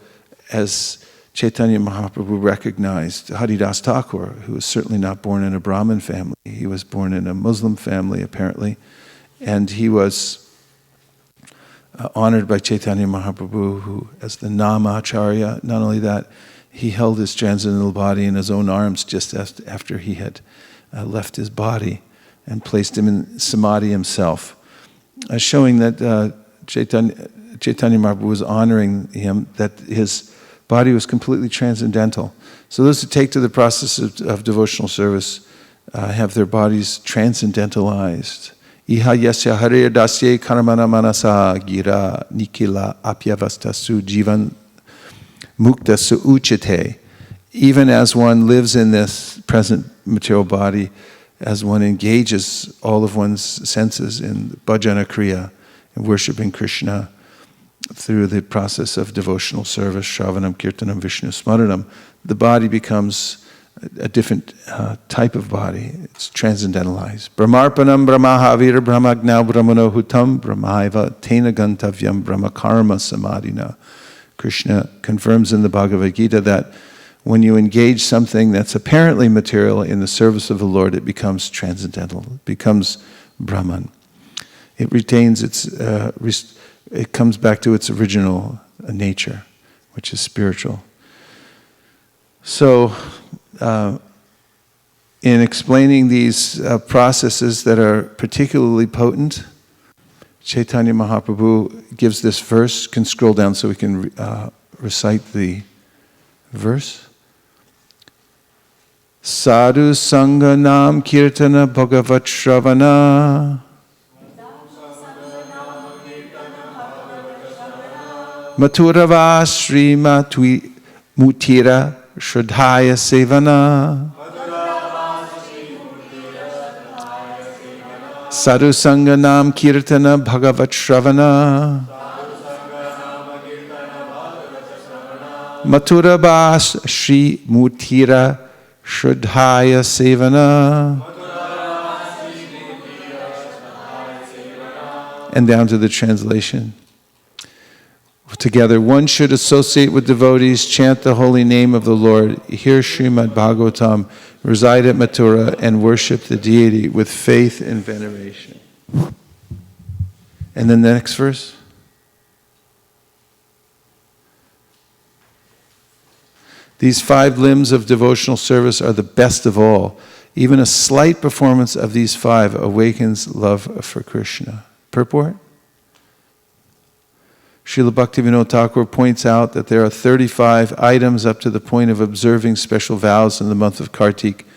as Chaitanya Mahaprabhu recognized, Haridas Thakur, who was certainly not born in a Brahmin family, he was born in a Muslim family apparently, and he was honored by Chaitanya Mahaprabhu, who, as the Namacharya, not only that, he held his transcendental body in his own arms just after he had left his body and placed him in samadhi himself, showing that Chaitanya Mahaprabhu was honoring him, that his body was completely transcendental. So those who take to the process of devotional service have their bodies transcendentalized. Iha yasya hare dasye karmana manasa gira nikila apyavastasu jivan mukta suuchite. Even as one lives in this present material body, as one engages all of one's senses in bhajana kriya, and worshiping Krishna through the process of devotional service, shravanam, kirtanam, Vishnu smaranam, the body becomes a different type of body. It's transcendentalized. Brahmarpanam brahmahavir brahmagnau brahmanohutam brahmaiva tena gantavyam brahmakarma samadhina. Krishna confirms in the Bhagavad Gita that when you engage something that's apparently material in the service of the Lord, it becomes transcendental, it becomes Brahman. It retains its, it comes back to its original nature, which is spiritual. So, in explaining these processes that are particularly potent, Chaitanya Mahaprabhu gives this verse. You can scroll down so we can recite the verse. Sadhu Sangha Nam Kirtana Bhagavat Shravana Maturava Sri Mutira Shraddhaya Sevana Sadhu Sangha Nam Kirtana Bhagavat Shravana Maturava Sri Mutira Shraddhaya Sevana. And down to the translation. Together, one should associate with devotees, chant the holy name of the Lord, hear Srimad Bhagavatam, reside at Mathura, and worship the deity with faith and veneration. And then the next verse. These 5 limbs of devotional service are the best of all. Even a slight performance of these 5 awakens love for Krishna. Purport? Srila Bhaktivinoda Thakur points out that there are 35 items up to the point of observing special vows in the month of Kartik.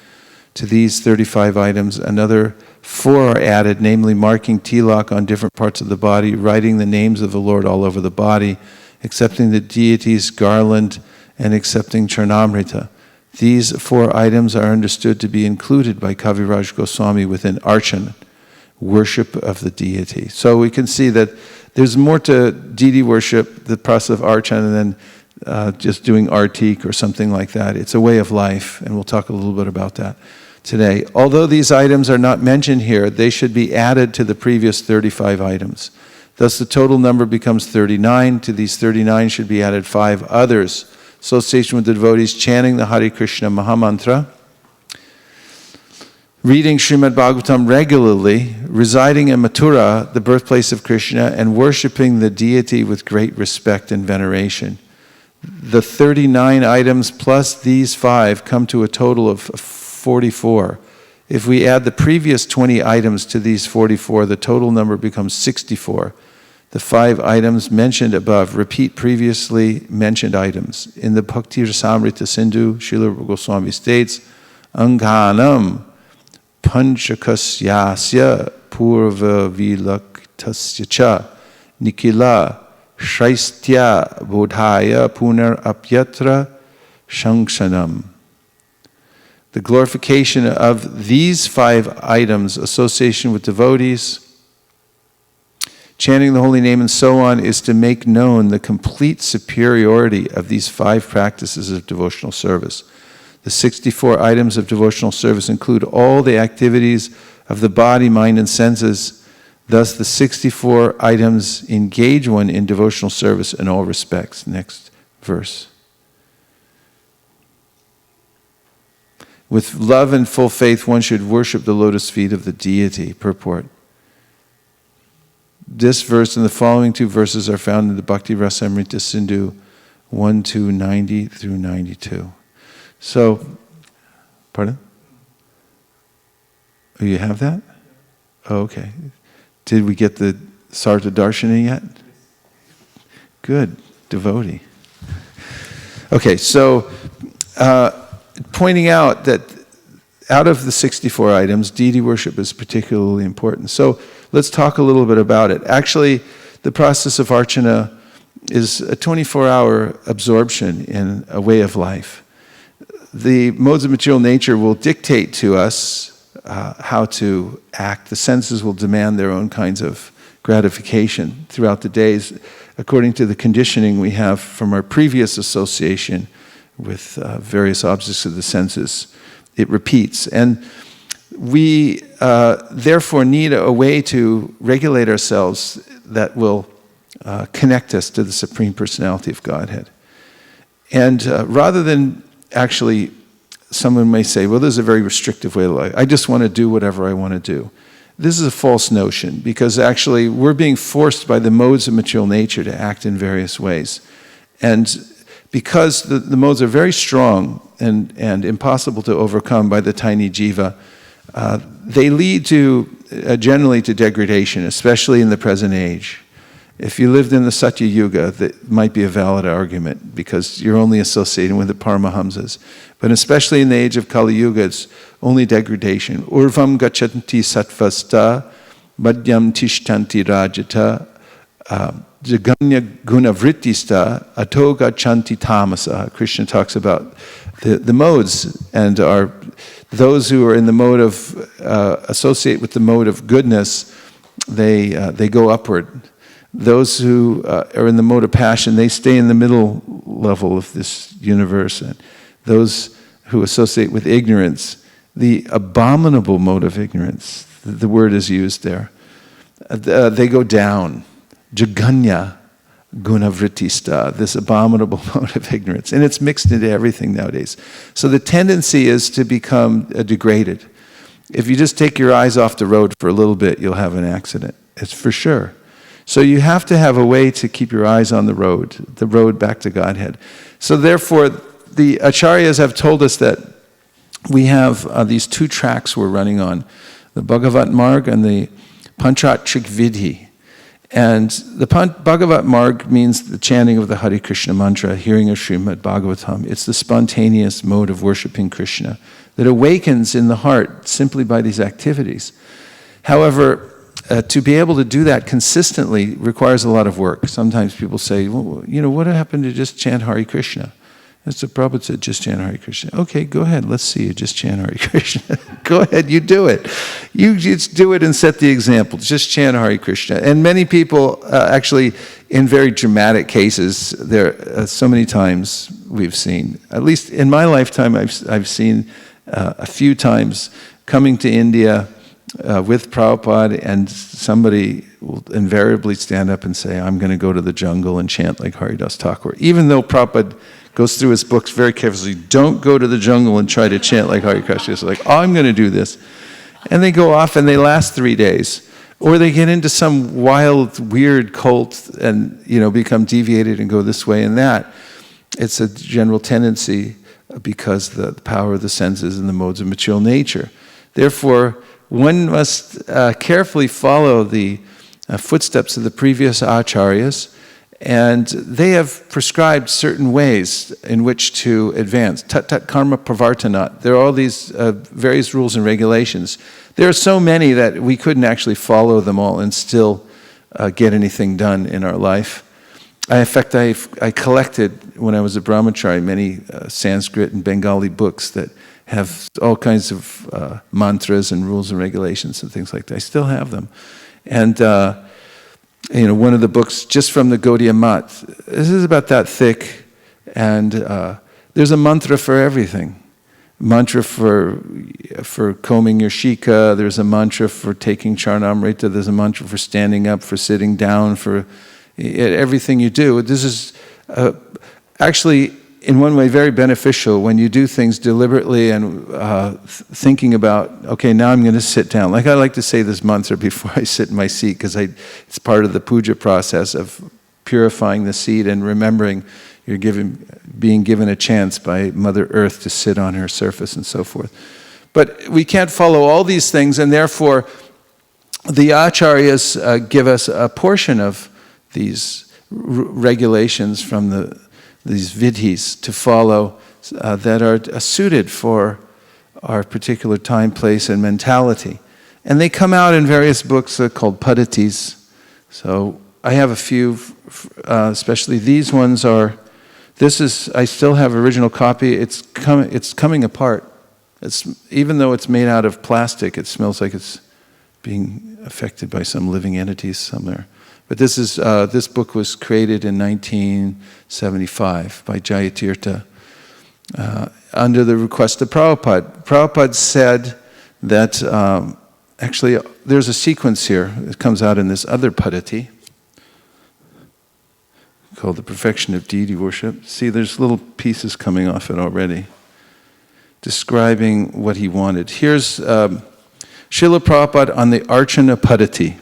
To these 35 items, another 4 are added, namely marking tilak on different parts of the body, writing the names of the Lord all over the body, accepting the deity's garland, and accepting Charnamrita. These 4 items are understood to be included by Kaviraj Goswami within Archana, worship of the deity. So we can see that there's more to deity worship, the process of Archana, than just doing Artik or something like that. It's a way of life, and we'll talk a little bit about that today. Although these items are not mentioned here, they should be added to the previous 35 items. Thus the total number becomes 39. To these 39 should be added 5 others. Association with the devotees, chanting the Hare Krishna Mahamantra, reading Srimad Bhagavatam regularly, residing in Mathura, the birthplace of Krishna, and worshipping the deity with great respect and veneration. The 39 items plus these 5 come to a total of 44. If we add the previous 20 items to these 44, the total number becomes 64. The 5 items mentioned above repeat previously mentioned items. In the Bhakti Rasamrita Sindhu, Srila Goswami states, Anghanam Panchakasyasya Purva Vilaktasya Cha Nikila Shraistya Bodhaya Punar Apyatra Shangshanam. The glorification of these 5 items, association with devotees, chanting the holy name and so on, is to make known the complete superiority of these 5 practices of devotional service. The 64 items of devotional service include all the activities of the body, mind, and senses. Thus, the 64 items engage one in devotional service in all respects. Next verse. With love and full faith, one should worship the lotus feet of the deity. Purport. This verse and the following 2 verses are found in the Bhakti Rasamrita Sindhu 1-90 through 92. So, pardon? Oh, you have that? Oh, okay. Did we get the Sarta Darshana yet? Good. Devotee. Okay, so pointing out that out of the 64 items, deity worship is particularly important. So let's talk a little bit about it. Actually, the process of Archana is a 24-hour absorption in a way of life. The modes of material nature will dictate to us how to act. The senses will demand their own kinds of gratification throughout the days, according to the conditioning we have from our previous association with various objects of the senses. It repeats. And we therefore need a way to regulate ourselves that will connect us to the Supreme Personality of Godhead. And rather than actually, someone may say, well, this is a very restrictive way of life. I just want to do whatever I want to do. This is a false notion, because actually we're being forced by the modes of material nature to act in various ways. And because the modes are very strong and impossible to overcome by the tiny jiva, they lead to, generally to degradation, especially in the present age. If you lived in the Satya Yuga, that might be a valid argument, because you're only associating with the Paramahamsas. But especially in the age of Kali Yuga, it's only degradation. Urvam gachanti sattvasta, madhyam tishtanti rajata, jaganya gunavrittista, ato gachanti tamasa. Krishna talks about the modes, and those who are in the mode of, associate with the mode of goodness, they go upward. Those who are in the mode of passion, they stay in the middle level of this universe. And those who associate with ignorance, the abominable mode of ignorance, the word is used there, they go down. Jaganya gunavrittista, this abominable mode of ignorance. And it's mixed into everything nowadays. So the tendency is to become degraded. If you just take your eyes off the road for a little bit, you'll have an accident. It's for sure. So you have to have a way to keep your eyes on the road back to Godhead. So therefore, the acharyas have told us that we have these two tracks we're running on, the Bhagavat Marg and the Panchratrik Vidhi. And the Bhagavat Marg means the chanting of the Hare Krishna mantra, hearing of Srimad Bhagavatam. It's the spontaneous mode of worshiping Krishna that awakens in the heart simply by these activities. However, to be able to do that consistently requires a lot of work. Sometimes people say, well, what happened to just chant Hare Krishna? And so Prabhupada said, just chant Hare Krishna. Okay, go ahead, let's see you just chant Hare Krishna. Go ahead, you do it. You just do it and set the example. Just chant Hare Krishna. And many people, actually, in very dramatic cases, there so many times we've seen, at least in my lifetime, I've seen a few times coming to India with Prabhupada, and somebody will invariably stand up and say, I'm going to go to the jungle and chant like Haridas Thakur. Even though Prabhupada goes through his books very carefully, don't go to the jungle and try to chant like Hare Krishna. It's like, I'm going to do this. And they go off and they last 3 days. Or they get into some wild, weird cult and become deviated and go this way and that. It's a general tendency because the power of the senses and the modes of material nature. Therefore, one must carefully follow the footsteps of the previous acharyas, and they have prescribed certain ways in which to advance. Tat tat karma pravartanat. There are all these various rules and regulations. There are so many that we couldn't actually follow them all and still get anything done in our life. In fact, I collected, when I was a brahmachari, many Sanskrit and Bengali books that have all kinds of mantras and rules and regulations and things like that. I still have them. And one of the books just from the Gaudiya Mat, this is about that thick, and there's a mantra for everything. Mantra for combing your shika, there's a mantra for taking charnamrita, there's a mantra for standing up, for sitting down, for everything you do. This is actually, in one way, very beneficial when you do things deliberately and thinking about, okay, now I'm going to sit down. Like I like to say this mantra before I sit in my seat, because it's part of the puja process of purifying the seat and remembering you're being given a chance by Mother Earth to sit on her surface and so forth. But we can't follow all these things, and therefore the acharyas give us a portion of these regulations from these vidhis to follow that are suited for our particular time, place, and mentality. And they come out in various books called padhatis. So I have a few, especially these ones are, I still have original copy. It's coming apart. Even though it's made out of plastic, it smells like it's being affected by some living entities somewhere. But this book was created in 1975 by Jayatirtha under the request of Prabhupada. Prabhupada said that, actually, there's a sequence here. It comes out in this other padati called The Perfection of Deity Worship. See, there's little pieces coming off it already, describing what he wanted. Here's Srila Prabhupada on the Archana Padati.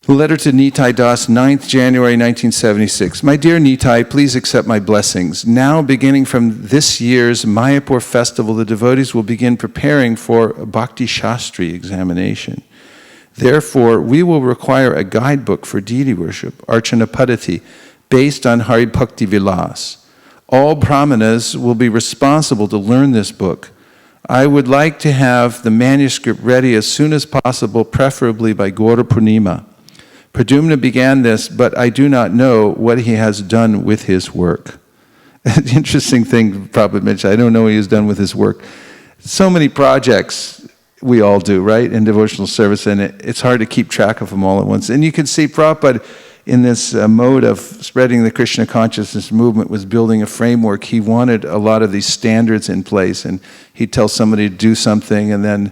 Letter to Nitai Das, 9th January 1976. My dear Nitai, please accept my blessings. Now, beginning from this year's Mayapur festival, the devotees will begin preparing for a Bhakti Shastri examination. Therefore, we will require a guidebook for deity worship, Archana Padati, based on Hari Bhakti Vilas. All brahmanas will be responsible to learn this book. I would like to have the manuscript ready as soon as possible, preferably by Gaura Purnima. Pradyumna began this, but I do not know what he has done with his work. The interesting thing Prabhupada mentioned, I don't know what he has done with his work. So many projects we all do, right, in devotional service, and it's hard to keep track of them all at once. And you can see Prabhupada in this mode of spreading the Krishna consciousness movement was building a framework. He wanted a lot of these standards in place, and he'd tell somebody to do something, and then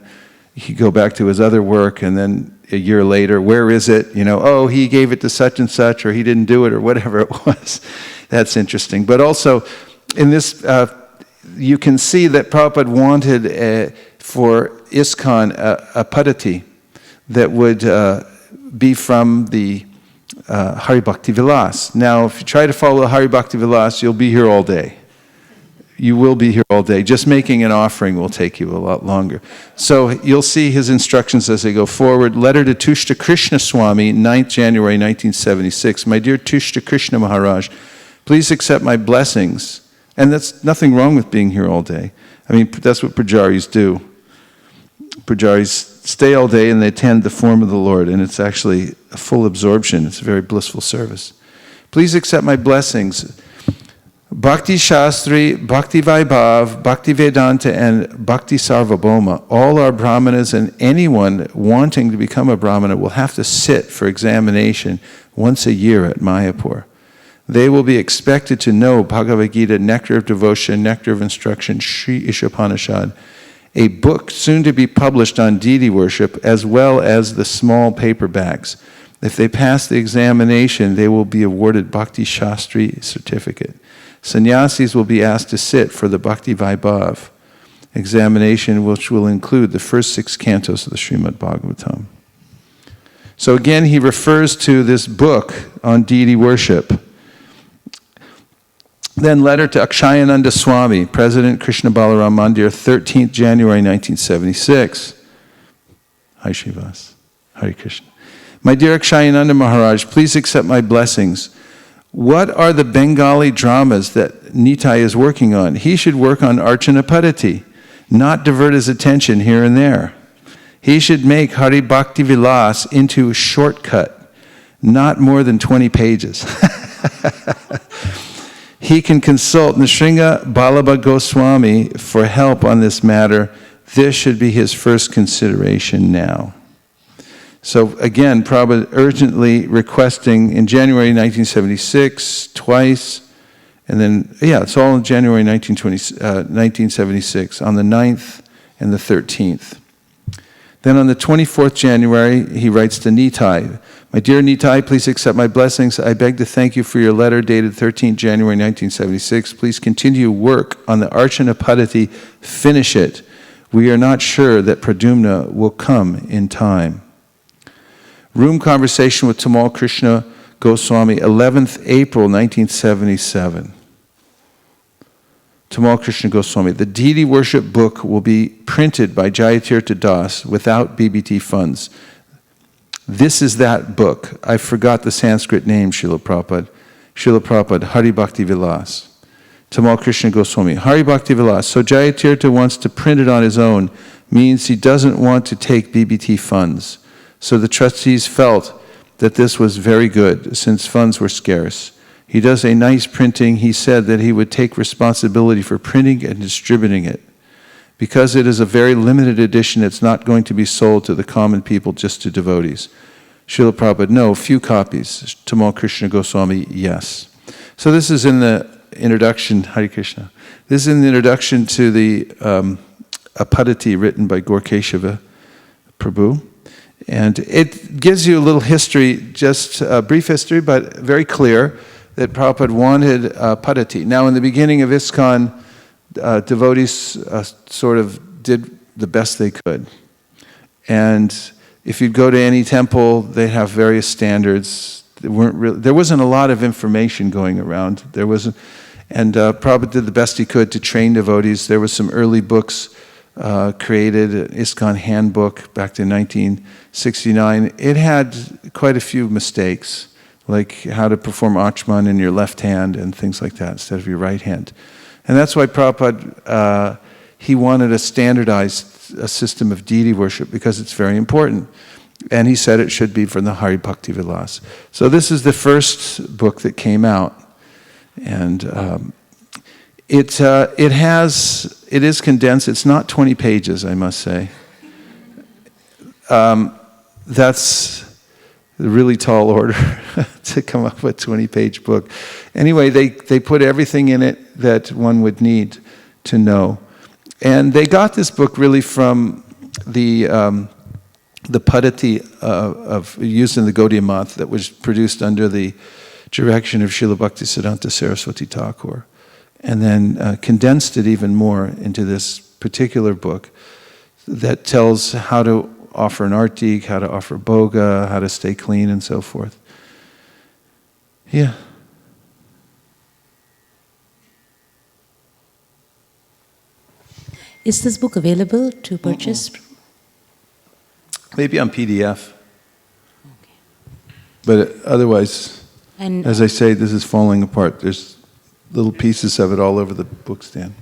he'd go back to his other work, and then a year later, where is it? Oh, he gave it to such and such, or he didn't do it, or whatever it was. That's interesting. But also, in this, you can see that Prabhupada wanted for ISKCON a padati that would be from the Hari Bhakti Vilas. Now, if you try to follow the Hari Bhakti Vilas, you'll be here all day. You will be here all day. Just making an offering will take you a lot longer. So you'll see his instructions as they go forward. Letter to Tushta Krishna Swami, 9th January 1976. My dear Tushta Krishna Maharaj, please accept my blessings. And that's nothing wrong with being here all day. I mean, that's what pujaris do. Pujaris stay all day and they attend the form of the Lord. And it's actually a full absorption. It's a very blissful service. Please accept my blessings. Bhakti Shastri, Bhakti Vaibhav, Bhakti Vedanta, and Bhakti Sarvabhauma, all our brahmanas and anyone wanting to become a brahmana will have to sit for examination once a year at Mayapur. They will be expected to know Bhagavad Gita, Nectar of Devotion, Nectar of Instruction, Sri Ishopanishad, a book soon to be published on deity worship, as well as the small paperbacks. If they pass the examination, they will be awarded Bhakti Shastri certificate. Sannyasis will be asked to sit for the Bhakti Vaibhav examination, which will include the first 6 cantos of the Srimad Bhagavatam. So again, he refers to this book on deity worship. Then letter to Akshayananda Swami, President Krishna Balaram Mandir, 13th January 1976. Hi Srivas. Hare Krishna. My dear Akshayananda Maharaj, please accept my blessings. What are the Bengali dramas that Nitai is working on? He should work on Archana Padati, not divert his attention here and there. He should make Hari Bhakti Vilas into a shortcut, not more than 20 pages. He can consult Nrsinga Balaba Goswami for help on this matter. This should be his first consideration now. So again, Prabhupada urgently requesting in January 1976, twice, and then, it's all in January 1976, on the 9th and the 13th. Then on the 24th January, he writes to Nitai, my dear Nitai, please accept my blessings. I beg to thank you for your letter dated 13th January 1976. Please continue work on the Archana Padati. Finish it. We are not sure that Pradyumna will come in time. Room conversation with Tamal Krishna Goswami, 11th April 1977. Tamal Krishna Goswami, the deity worship book will be printed by Jayatirtha Das without BBT funds. This is that book. I forgot the Sanskrit name, Srila Prabhupada. Srila Prabhupada, Hari Bhakti Vilas. Tamal Krishna Goswami, Hari Bhakti Vilas. So Jayatirtha wants to print it on his own, means he doesn't want to take BBT funds. So the trustees felt that this was very good, since funds were scarce. He does a nice printing. He said that he would take responsibility for printing and distributing it. Because it is a very limited edition, it's not going to be sold to the common people, just to devotees. Srila Prabhupada, no, few copies. Tamal Krishna Goswami, yes. So this is in the introduction, Hare Krishna. This is in the introduction to the Padati written by Gaura Prabhu. And it gives you a little history, just a brief history, but very clear, that Prabhupada wanted Padati. Now in the beginning of ISKCON, devotees sort of did the best they could. And if you'd go to any temple, they have various standards. There wasn't a lot of information going around. And Prabhupada did the best he could to train devotees. There was some early books created, an ISKCON handbook back in 1969. It had quite a few mistakes, like how to perform Achman in your left hand and things like that instead of your right hand. And that's why Prabhupada, he wanted a standardized system of deity worship because it's very important. And he said it should be from the Hari Bhakti Vilas. So this is the first book that came out. And it is condensed. It's not 20 pages, I must say. That's a really tall order to come up with a 20-page book. Anyway, they put everything in it that one would need to know. And they got this book really from the Padati used in the Gaudiya Math that was produced under the direction of Srila Bhaktisiddhanta Saraswati Thakur, and then condensed it even more into this particular book that tells how to offer an artik, how to offer bhoga, how to stay clean, and so forth. Yeah. Is this book available to purchase? Maybe on PDF. Okay. But otherwise, as I say, this is falling apart. There's little pieces of it all over the book stand.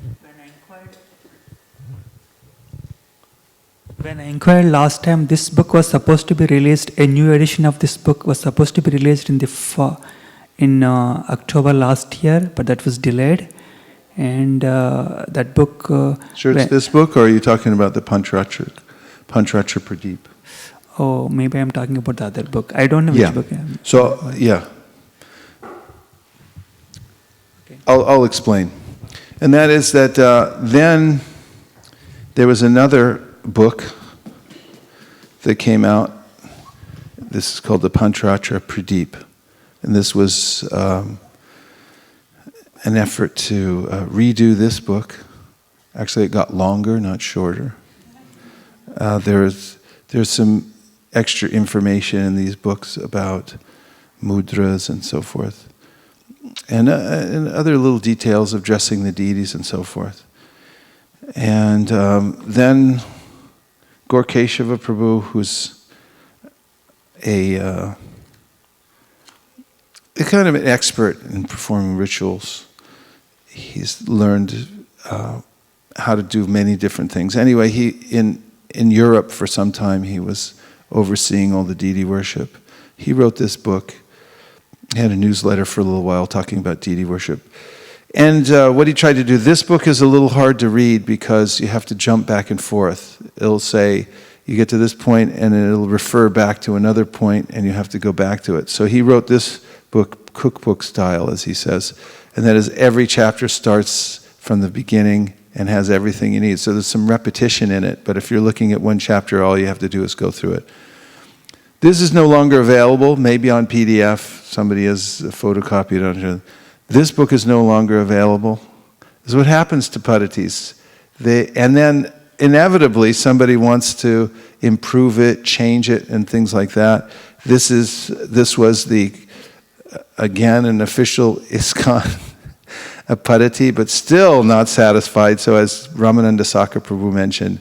When I inquired last time, this book was supposed to be released, a new edition of this book was supposed to be released in October last year, but that was delayed. And that book... Sure it's this book, or are you talking about the Pancharatra Pradeep? Oh, maybe I'm talking about the other book. I don't know which book. So, yeah. Okay. I'll explain. And that is that then there was another book that came out. This is called the Pancharatra Pradeep. And this was an effort to redo this book. Actually, it got longer, not shorter. There's some extra information in these books about mudras and so forth. And other little details of dressing the deities and so forth. And then Gaura Prabhu, who's a kind of an expert in performing rituals. He's learned how to do many different things. Anyway, in Europe for some time, he was overseeing all the deity worship. He wrote this book. He had a newsletter for a little while talking about deity worship. And what he tried to do, this book is a little hard to read because you have to jump back and forth. It'll say, you get to this point and it'll refer back to another point and you have to go back to it. So he wrote this book, cookbook style, as he says. And that is every chapter starts from the beginning and has everything you need. So there's some repetition in it, but if you're looking at one chapter, all you have to do is go through it. This is no longer available, maybe on PDF. Somebody has photocopied it. This book is no longer available. This is what happens to Padatis. And then inevitably somebody wants to improve it, change it, and things like that. This was again an official ISKCON Padati, but still not satisfied. So as Ramananda Saka Prabhu mentioned,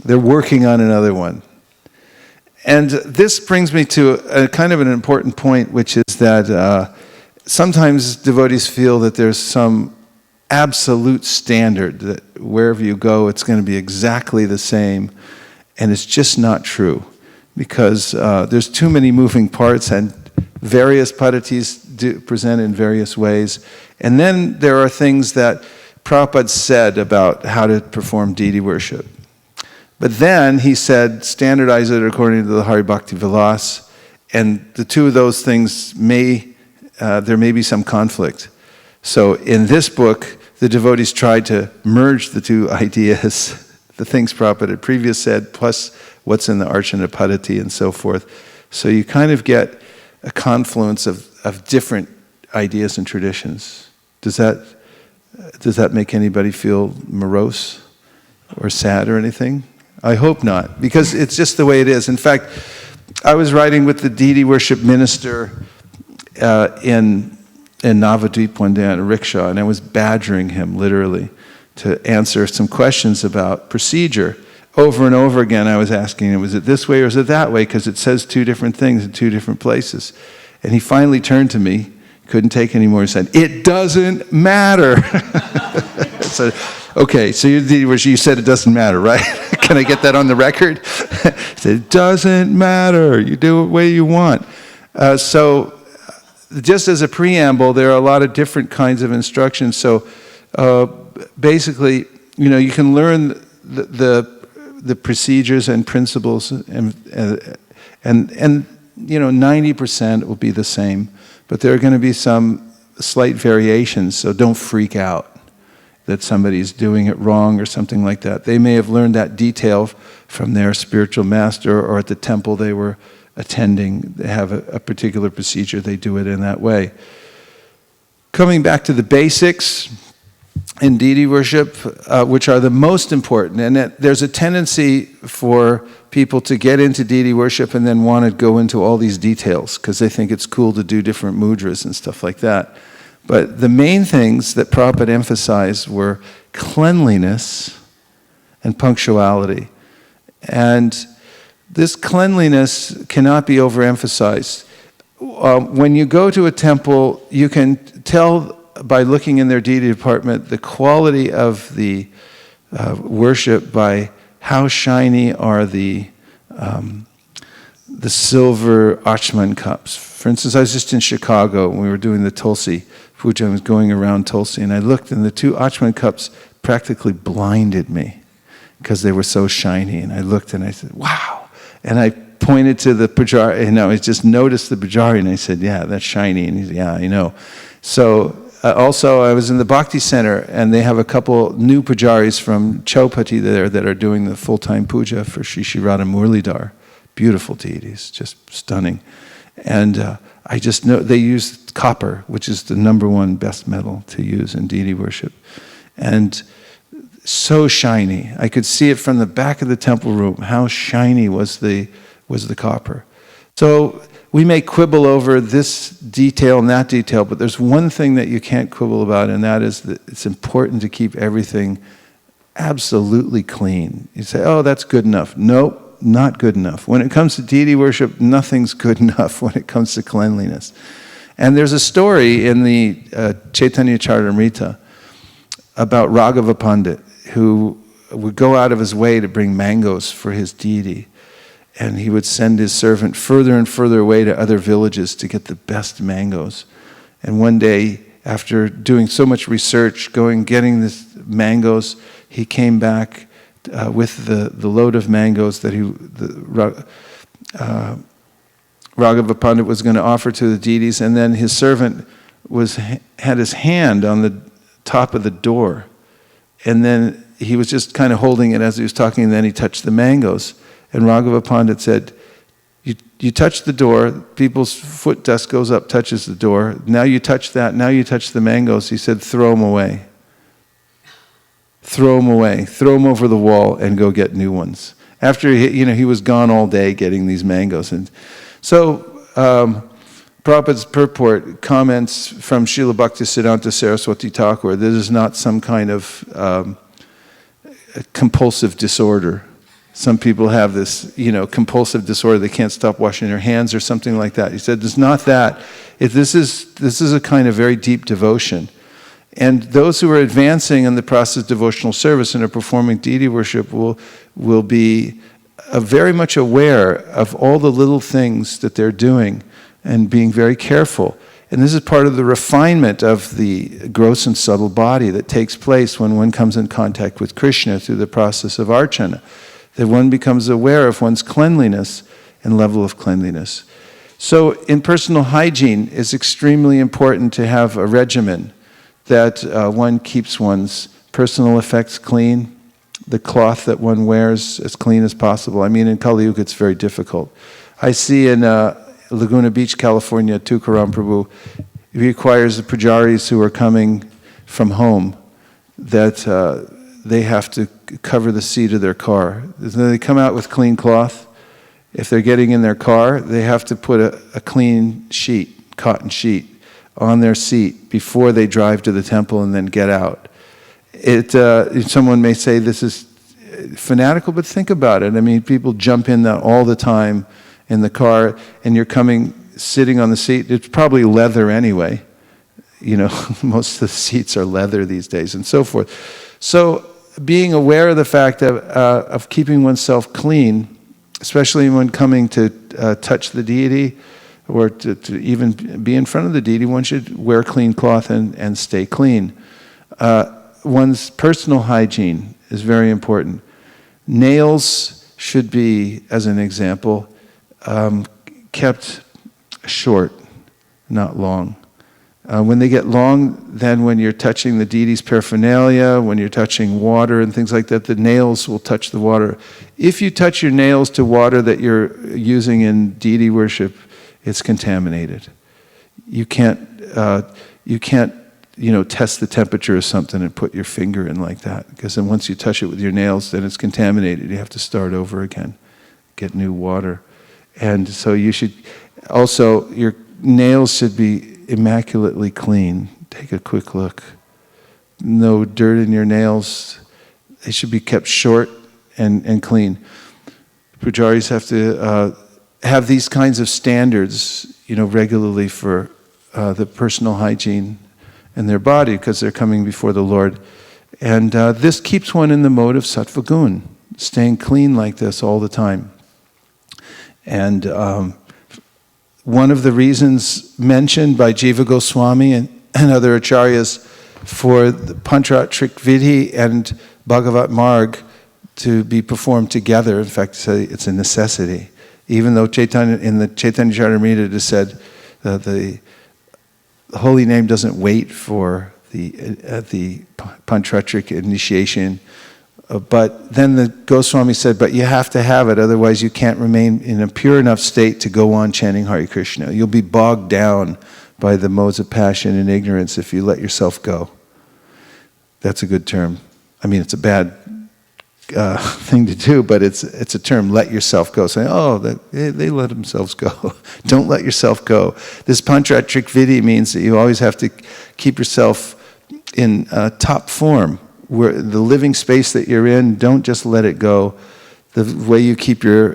they're working on another one. And this brings me to a kind of an important point, which is that sometimes devotees feel that there's some absolute standard, that wherever you go, it's going to be exactly the same. And it's just not true, because there's too many moving parts, and various Padatis present in various ways. And then there are things that Prabhupada said about how to perform deity worship. But then he said, standardize it according to the Hari Bhakti Vilas, and the two of those things there may be some conflict. So in this book, the devotees tried to merge the two ideas, the things Prabhupada had previously said, plus what's in the Archana Paddhati and so forth. So you kind of get a confluence of different ideas and traditions. Does that make anybody feel morose or sad or anything? I hope not, because it's just the way it is. In fact, I was riding with the deity worship minister in Navadvip one day on a rickshaw, and I was badgering him literally to answer some questions about procedure. Over and over again, I was asking him, was it this way or is it that way? Because it says two different things in two different places. And he finally turned to me, couldn't take anymore, and said, it doesn't matter. I said, okay, so you said it doesn't matter, right? Can I get that on the record? He said, it doesn't matter. You do it the way you want. So just as a preamble, there are a lot of different kinds of instructions. So basically, you can learn the procedures and principles, and 90% will be the same, but there are going to be some slight variations. So don't freak out that somebody's doing it wrong or something like that. They may have learned that detail from their spiritual master, or at the temple they were attending. They have a particular procedure, they do it in that way. Coming back to the basics in deity worship, which are the most important, and there's a tendency for people to get into deity worship and then want to go into all these details because they think it's cool to do different mudras and stuff like that. But the main things that Prabhupada emphasized were cleanliness and punctuality. And this cleanliness cannot be overemphasized. When you go to a temple, you can tell by looking in their deity department the quality of the worship by how shiny are the silver Achman cups. For instance, I was just in Chicago when we were doing the Tulsi puja. I was going around Tulsi, and I looked, and the two Achman cups practically blinded me because they were so shiny. And I looked, and I said, wow. And I pointed to the pujari, I just noticed the pujari, and I said, yeah, that's shiny. And he said, yeah, I know. So also, I was in the Bhakti Center, and they have a couple new pujaris from Chaupati there that are doing the full-time puja for Sri Sri Radha Murlidhar. Beautiful deities, just stunning. And I just know they use copper, which is the #1 best metal to use in deity worship. And so shiny. I could see it from the back of the temple room, how shiny was the copper. So we may quibble over this detail and that detail, but there's one thing that you can't quibble about, and that is that it's important to keep everything absolutely clean. You say, oh, that's good enough. Nope, not good enough. When it comes to deity worship, nothing's good enough when it comes to cleanliness. And there's a story in the Chaitanya Charitamrita about Raghava Pandit, who would go out of his way to bring mangoes for his deity. And he would send his servant further and further away to other villages to get the best mangoes. And one day, after doing so much research, getting the mangoes, he came back with the load of mangoes that Raghava Pandit was going to offer to the deities. And then his servant had his hand on the top of the door. And then he was just kind of holding it as he was talking, and then he touched the mangoes. And Raghava Pandit said, you touch the door, people's foot dust goes up, touches the door. Now you touch that, now you touch the mangoes. He said, throw them away. Throw them away. Throw them over the wall and go get new ones. After he was gone all day getting these mangoes. And so Prabhupada's purport comments from Srila Bhaktisiddhanta Saraswati Thakur, this is not some kind of compulsive disorder. Some people have this, compulsive disorder. They can't stop washing their hands or something like that. He said, it's not that. This is a kind of very deep devotion. And those who are advancing in the process of devotional service and are performing deity worship will be very much aware of all the little things that they're doing and being very careful. And this is part of the refinement of the gross and subtle body that takes place when one comes in contact with Krishna through the process of archana, that one becomes aware of one's cleanliness and level of cleanliness. So in personal hygiene, it's extremely important to have a regimen that one keeps one's personal effects clean, the cloth that one wears as clean as possible. I mean, in Kali Yuga, it's very difficult. I see in Laguna Beach, California, Tukaram Prabhu, it requires the pujaris who are coming from home that they have to cover the seat of their car. They come out with clean cloth. If they're getting in their car, they have to put a clean sheet, cotton sheet, on their seat before they drive to the temple and then get out. Someone may say this is fanatical, but think about it. I mean, people jump in that all the time in the car, and you're sitting on the seat. It's probably leather anyway. You know, most of the seats are leather these days, and so forth. So, being aware of the fact of keeping oneself clean, especially when coming to touch the deity, or to even be in front of the deity, one should wear clean cloth and stay clean. One's personal hygiene is very important. Nails should be, as an example, kept short, not long. When they get long, then when you're touching the deity's paraphernalia, when you're touching water and things like that, the nails will touch the water. If you touch your nails to water that you're using in deity worship, it's contaminated. You can't test the temperature of something and put your finger in like that, because then once you touch it with your nails, then it's contaminated. You have to start over again, get new water. And so you should, also, your nails should be immaculately clean. Take a quick look. No dirt in your nails. They should be kept short and clean. Pujaris have to have these kinds of standards, regularly for the personal hygiene in their body, because they're coming before the Lord. And this keeps one in the mode of sattva gun, staying clean like this all the time. And one of the reasons mentioned by Jiva Goswami and other acharyas for the Pancharatrik Vidhi and Bhagavat Marg to be performed together, in fact, it's a necessity. Even though in the Chaitanya Charitamrita it is said that the holy name doesn't wait for the Pancharatrik initiation, but then the Goswami said, but you have to have it, otherwise you can't remain in a pure enough state to go on chanting Hare Krishna. You'll be bogged down by the modes of passion and ignorance if you let yourself go. That's a good term. I mean, it's a bad thing to do, but it's a term, let yourself go. Saying, they let themselves go. Don't let yourself go. This Pancharatrik Vidhi means that you always have to keep yourself in top form. Where the living space that you're in, don't just let it go. The way you keep your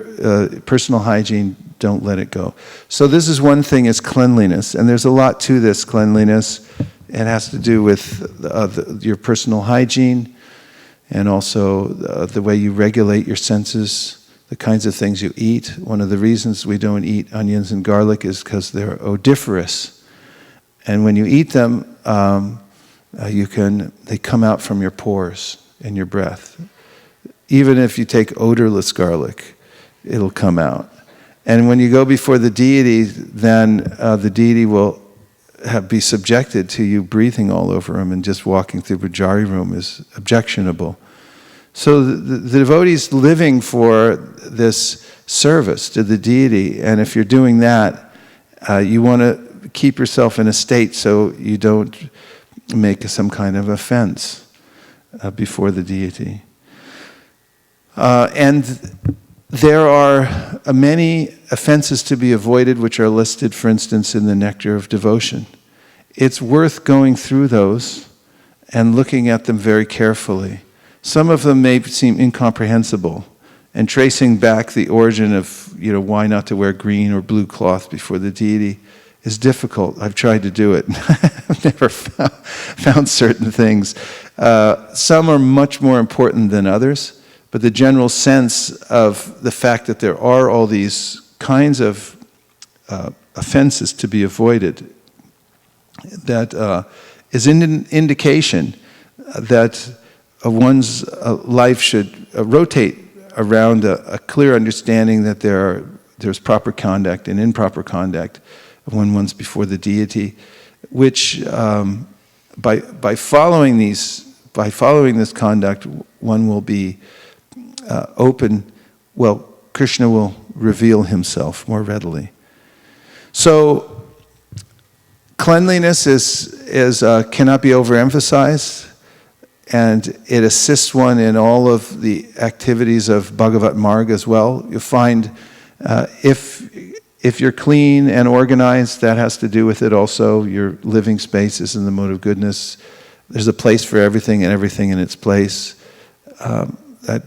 personal hygiene, don't let it go. So this is one thing, is cleanliness. And there's a lot to this cleanliness. It has to do with your personal hygiene, and also the way you regulate your senses, the kinds of things you eat. One of the reasons we don't eat onions and garlic is because they're odoriferous. And when you eat them, they come out from your pores in your breath. Even if you take odorless garlic, it'll come out. And when you go before the deity, then the deity will be subjected to you breathing all over him, and just walking through Pujari room is objectionable. So the devotee's living for this service to the deity, and if you're doing that, you want to keep yourself in a state so you don't make some kind of offense before the deity. And there are many offenses to be avoided, which are listed, for instance, in the Nectar of Devotion. It's worth going through those and looking at them very carefully. Some of them may seem incomprehensible, and tracing back the origin of, why not to wear green or blue cloth before the deity is difficult. I've tried to do it. I've never found certain things. Some are much more important than others, but the general sense of the fact that there are all these kinds of offenses to be avoided that is an indication that one's life should rotate around a clear understanding that there's proper conduct and improper conduct when one's before the deity, which by following this conduct, one will be open. Well, Krishna will reveal himself more readily. So cleanliness is cannot be overemphasized, and it assists one in all of the activities of Bhagavat Marg as well. You'll find if you're clean and organized, that has to do with it also. Your living space is in the mode of goodness. There's a place for everything and everything in its place. That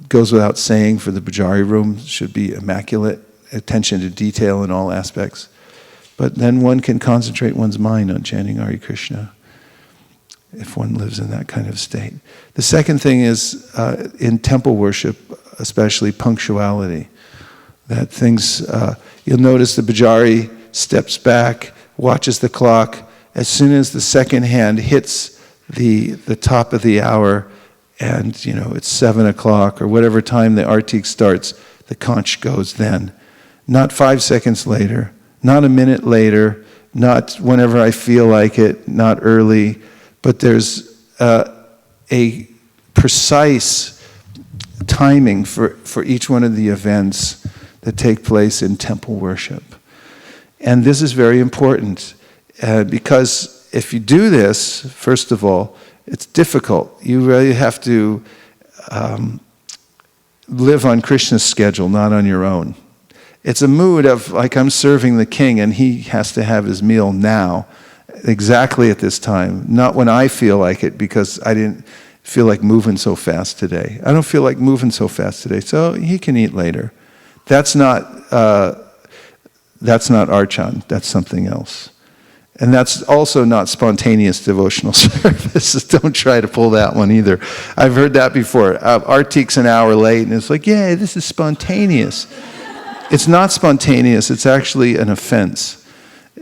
goes without saying. For the Pujari room, should be immaculate, attention to detail in all aspects. But then one can concentrate one's mind on chanting Hare Krishna if one lives in that kind of state. The second thing is in temple worship, especially punctuality. That things, you'll notice the Pujari steps back, watches the clock. As soon as the second hand hits the top of the hour, and it's 7 o'clock or whatever time the artik starts, the conch goes then. Not 5 seconds later, not a minute later, not whenever I feel like it, not early, but there's a precise timing for each one of the events that take place in temple worship. And this is very important because if you do this, first of all, it's difficult. You really have to live on Krishna's schedule, not on your own. It's a mood of like I'm serving the king and he has to have his meal now, exactly at this time, not when I feel like it because I didn't feel like moving so fast today. I don't feel like moving so fast today, so he can eat later. That's not archan, that's something else. And that's also not spontaneous devotional service. Don't try to pull that one either. I've heard that before. Artik's an hour late, and it's like, yeah, this is spontaneous. It's not spontaneous, it's actually an offense.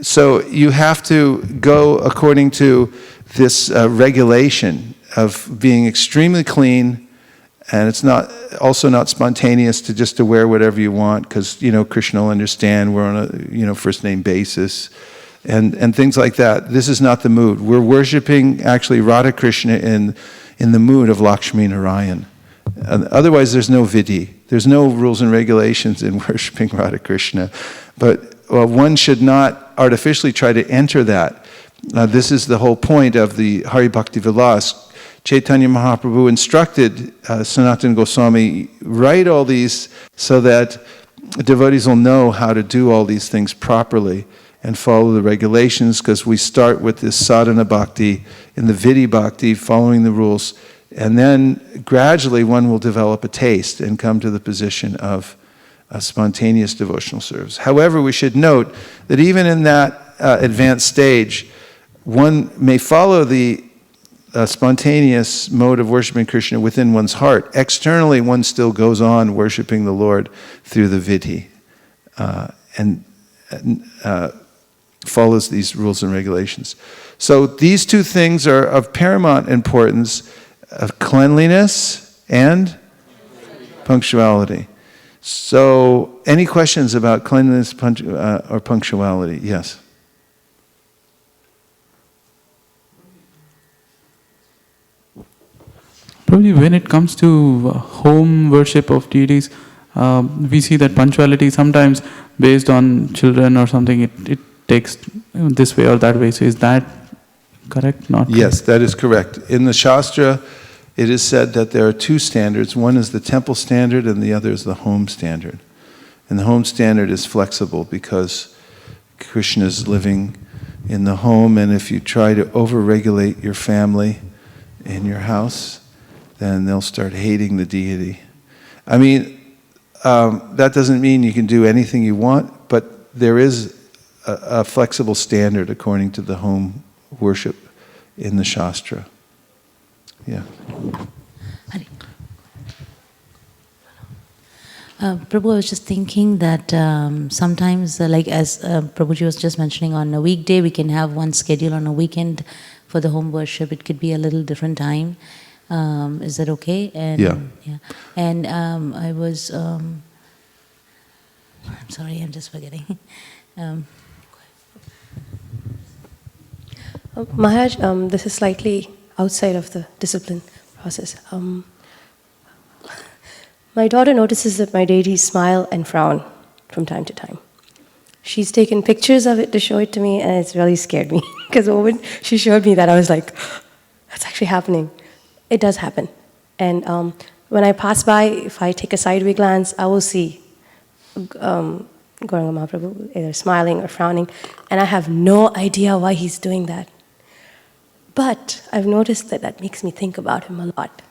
So you have to go according to this regulation of being extremely clean, and it's also not spontaneous to wear whatever you want, because Krishna will understand we're on a first name basis, and things like that. This is not the mood. We're worshiping actually Radha Krishna in the mood of Lakshmi Narayan. Otherwise, there's no vidhi. There's no rules and regulations in worshiping Radha Krishna. But one should not artificially try to enter that. This is the whole point of the Hari Bhakti Vilas. Chaitanya Mahaprabhu instructed Sanatana Goswami, write all these so that devotees will know how to do all these things properly and follow the regulations, because we start with this sadhana bhakti and the vidhi bhakti, following the rules, and then gradually one will develop a taste and come to the position of a spontaneous devotional service. However, we should note that even in that advanced stage, one may follow the spontaneous mode of worshiping Krishna within one's heart. Externally, one still goes on worshiping the Lord through the vidhi and follows these rules and regulations. So these two things are of paramount importance, of cleanliness and punctuality. So any questions about cleanliness or punctuality? Yes. Probably when it comes to home worship of deities, we see that punctuality sometimes based on children or something, it takes this way or that way. So is that correct? Not correct? Yes, that is correct. In the Shastra, it is said that there are two standards. One is the temple standard and the other is the home standard. And the home standard is flexible because Krishna is living in the home, and if you try to over-regulate your family in your house, then they'll start hating the deity. I mean, that doesn't mean you can do anything you want, but there is a flexible standard according to the home worship in the Shastra. Yeah. Prabhu, I was just thinking that sometimes, like as Prabhuji was just mentioning, on a weekday we can have one schedule, on a weekend for the home worship it could be a little different time. Is that okay? And, Yeah. And I was, I'm sorry, I'm just forgetting. Maharaj, this is slightly outside of the discipline process. My daughter notices that my deities smile and frown from time to time. She's taken pictures of it to show it to me, and it's really scared me. Because the moment she showed me that, I was like, that's actually happening. It does happen. And when I pass by, if I take a sideway glance, I will see Gauranga Mahaprabhu either smiling or frowning, and I have no idea why he's doing that. But I've noticed that that makes me think about him a lot.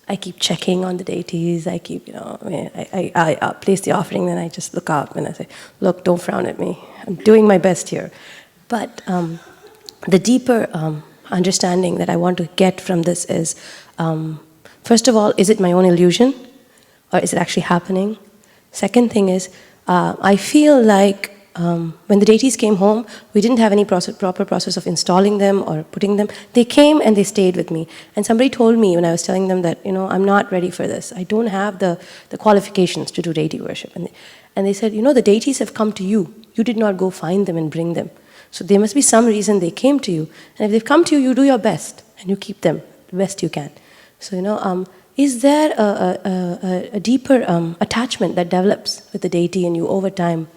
I keep checking on the deities. I keep, I place the offering, then I just look up and I say, look, don't frown at me. I'm doing my best here. But the deeper understanding that I want to get from this is, first of all, is it my own illusion? Or is it actually happening? Second thing is, I feel like when the deities came home, we didn't have any proper process of installing them or putting them. They came and they stayed with me. And somebody told me when I was telling them that, I'm not ready for this. I don't have the qualifications to do deity worship. And they said, the deities have come to you. You did not go find them and bring them. So there must be some reason they came to you. And if they've come to you, you do your best and you keep them the best you can. So, is there a deeper attachment that develops with the deity and you over time?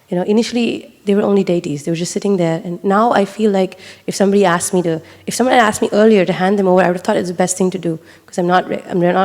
Initially they were only deities; they were just sitting there. And now I feel like if someone had asked me earlier to hand them over, I would have thought it's the best thing to do because I'm not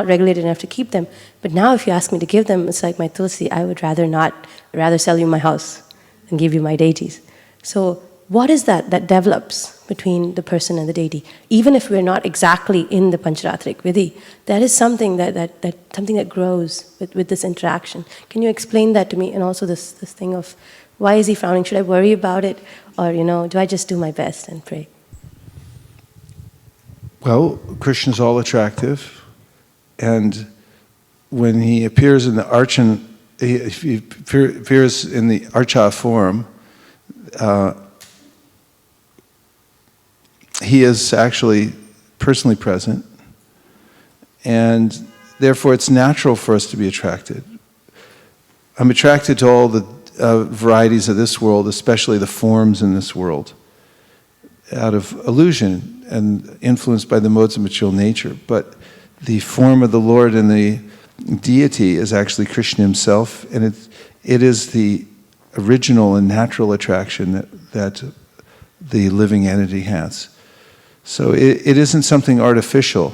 regulated enough to keep them. But now, if you ask me to give them, it's like my tulsi. I would rather not. I'd rather sell you my house and give you my deities. So, what is that develops between the person and the deity? Even if we're not exactly in the Pancharatric Vidhi, that is something that grows with this interaction. Can you explain that to me? And also this thing of why is he frowning? Should I worry about it? Or, do I just do my best and pray? Well, Krishna's all attractive, and when he appears in the he appears in the archa form, he is actually personally present, and therefore it's natural for us to be attracted. I'm attracted to all the varieties of this world, especially the forms in this world, out of illusion and influenced by the modes of material nature. But the form of the Lord and the deity is actually Krishna himself, and it is the original and natural attraction that the living entity has. So it isn't something artificial,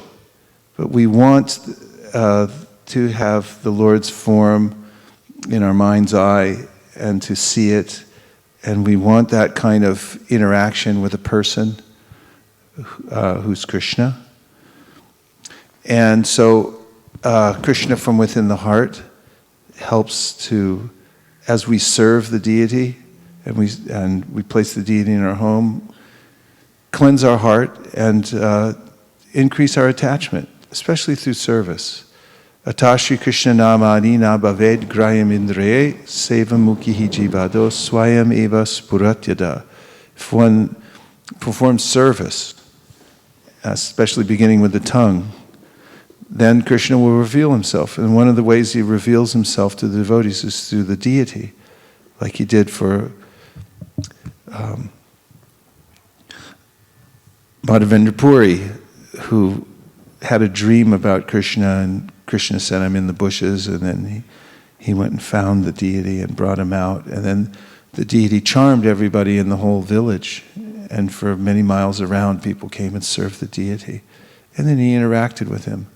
but we want to have the Lord's form in our mind's eye and to see it, and we want that kind of interaction with a person who's Krishna. And so Krishna from within the heart helps to, as we serve the deity and we place the deity in our home, cleanse our heart and increase our attachment, especially through service. Atashri Krishna namani na bhaved grayam indraye seva mukhihi jivado swayam eva spuratyada. If one performs service, especially beginning with the tongue, then Krishna will reveal himself. And one of the ways he reveals himself to the devotees is through the deity, like he did for Madhavendra Puri, who had a dream about Krishna, and Krishna sent him in the bushes, and then he went and found the deity and brought him out. And then the deity charmed everybody in the whole village, and for many miles around, people came and served the deity. And then he interacted with him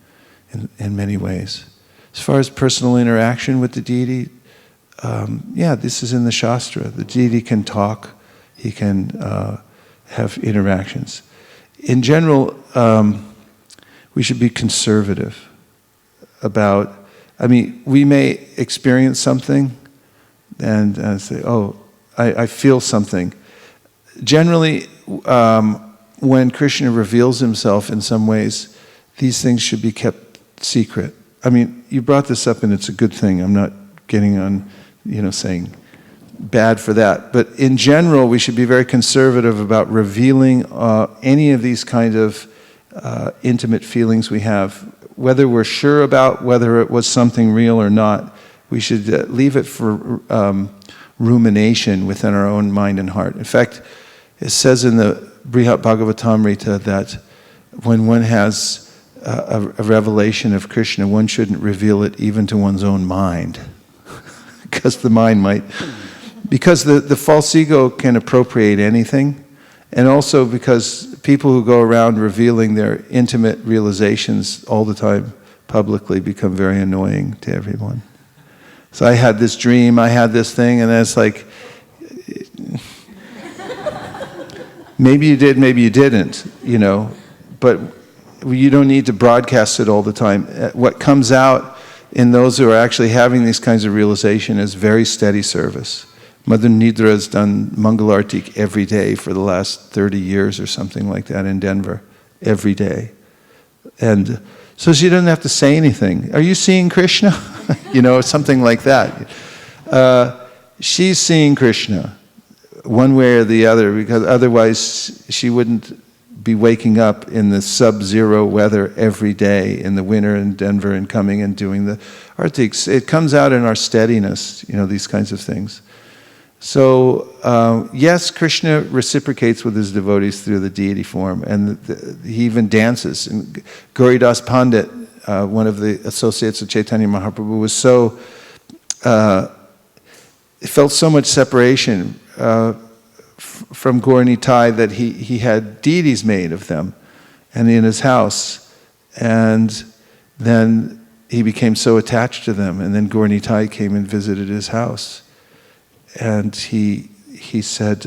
in many ways. As far as personal interaction with the deity, this is in the Shastra. The deity can talk, he can have interactions. In general, we should be conservative about, we may experience something and say, I feel something. Generally, when Krishna reveals himself in some ways, these things should be kept secret. You brought this up and it's a good thing. I'm not getting on, saying bad for that. But in general, we should be very conservative about revealing any of these kind of intimate feelings we have. Whether we're sure about whether it was something real or not, we should leave it for rumination within our own mind and heart. In fact, it says in the Brihat Bhagavatamrita that when one has a revelation of Krishna, one shouldn't reveal it even to one's own mind. Because the mind might... Because the false ego can appropriate anything, and also because people who go around revealing their intimate realizations all the time publicly become very annoying to everyone. So I had this dream, I had this thing, and it's like, maybe you did, maybe you didn't, but you don't need to broadcast it all the time. What comes out in those who are actually having these kinds of realization is very steady service. Mother Nidra has done Mangalartik every day for the last 30 years or something like that in Denver, every day. And so she doesn't have to say anything. Are you seeing Krishna? Something like that. She's seeing Krishna one way or the other, because otherwise she wouldn't be waking up in the sub-zero weather every day in the winter in Denver and coming and doing the artiks. It comes out in our steadiness, these kinds of things. So, yes, Krishna reciprocates with his devotees through the deity form, and he even dances. And Gauridas Pandit, one of the associates of Chaitanya Mahaprabhu, was felt so much separation from Gaur Nitai that he had deities made of them, and in his house, and then he became so attached to them, and then Gaur Nitai came and visited his house. And he said,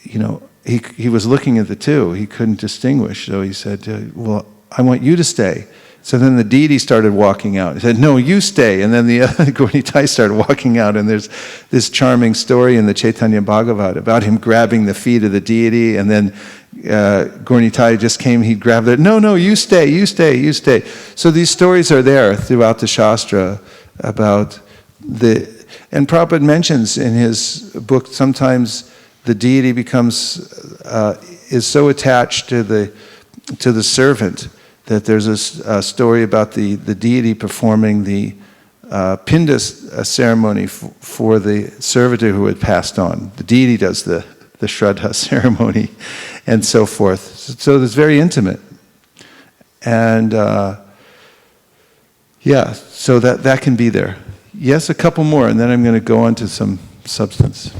he was looking at the two. He couldn't distinguish. So he said, well, I want you to stay. So then the deity started walking out. He said, no, you stay. And then the other Gaur Nitai started walking out. And there's this charming story in the Chaitanya Bhagavat about him grabbing the feet of the deity. And then Gaur Nitai just came, he grabbed it. No, you stay, you stay, you stay. So these stories are there throughout the Shastra about and Prabhupada mentions in his book, sometimes the deity is so attached to the servant that there's a story about the deity performing the pinda ceremony for the servitor who had passed on. The deity does the Shraddha ceremony and so forth. So it's very intimate. And so that can be there. Yes, a couple more, and then I'm going to go on to some substance.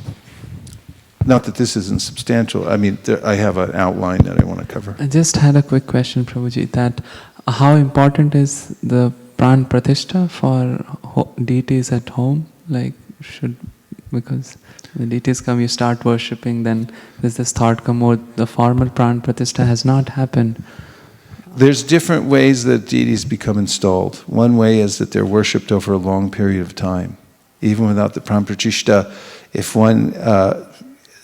Not that this isn't substantial. I mean, I have an outline that I want to cover. I just had a quick question, Prabhuji, that how important is the pran pratishtha for deities at home? Because the deities come, you start worshipping, then there's this thought come, the formal pran pratishtha has not happened. There's different ways that deities become installed. One way is that they're worshipped over a long period of time. Even without the pran pratishtha, if one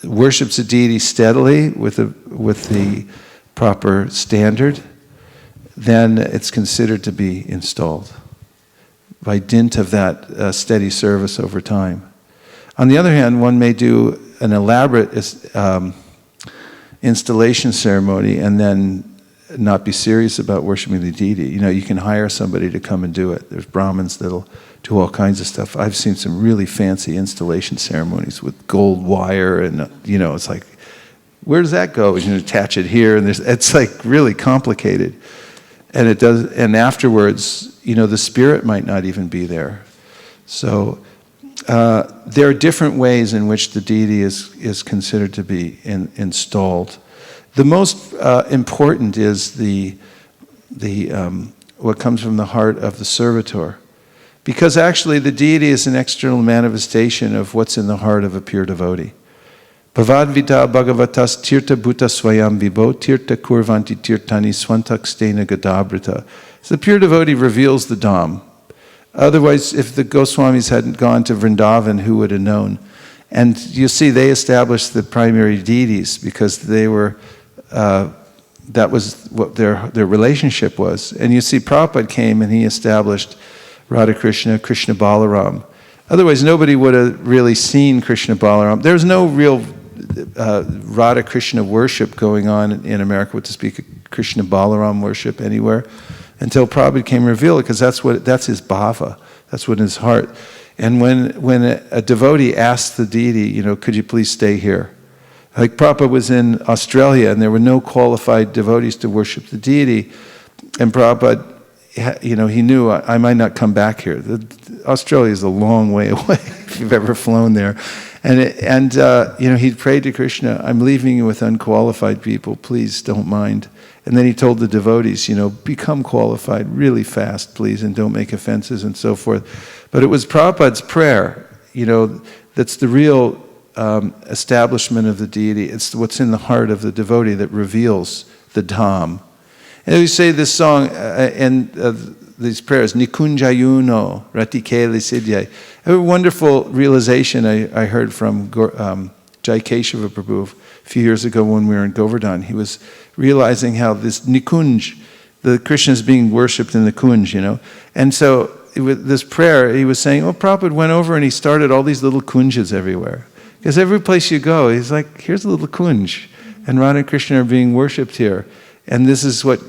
worships a deity steadily with the proper standard, then it's considered to be installed by dint of that steady service over time. On the other hand, one may do an elaborate installation ceremony and then not be serious about worshiping the deity. You can hire somebody to come and do it. There's Brahmins that'll do all kinds of stuff. I've seen some really fancy installation ceremonies with gold wire and, it's like, where does that go? You attach it here, and it's like really complicated. And it does. And afterwards, the spirit might not even be there. So there are different ways in which the deity is considered to be installed. The most important is the what comes from the heart of the servitor, because actually the deity is an external manifestation of what's in the heart of a pure devotee. Bhavadvita bhagavatas tirta bhuta swayam vibho tirta kurvanti tirtani swantak stena gadabrita. So the pure devotee reveals the Dham. Otherwise, if the Goswamis hadn't gone to Vrindavan, who would have known? And you see, they established the primary deities because they were that was what their relationship was. And you see, Prabhupada came and he established Radha Krishna, Krishna Balaram. Otherwise, nobody would have really seen Krishna Balaram. There's no real Radha Krishna worship going on in America, with to speak of Krishna Balaram worship anywhere, until Prabhupada became revealed, because that's his bhava, that's what in his heart. And when a devotee asked the deity, could you please stay here? Like Prabhupada was in Australia and there were no qualified devotees to worship the deity, and Prabhupada, he knew I might not come back here. Australia is a long way away if you've ever flown there. And he prayed to Krishna, I'm leaving you with unqualified people, please don't mind. And then he told the devotees, become qualified really fast, please, and don't make offenses and so forth. But it was Prabhupada's prayer, that's the real establishment of the deity. It's what's in the heart of the devotee that reveals the Dham. And we say this song and these prayers, Nikunjayuno, Ratikeli Siddhya. A wonderful realization I heard from Jai Keshava Prabhu a few years ago when we were in Govardhan. He was realizing how this Nikunj, the Krishna is being worshipped in the Kunj, And so with this prayer, he was saying, Prabhupada went over and he started all these little kunjas everywhere. Because every place you go, he's like, here's a little kunj. And Radha and Krishna are being worshipped here. And this is what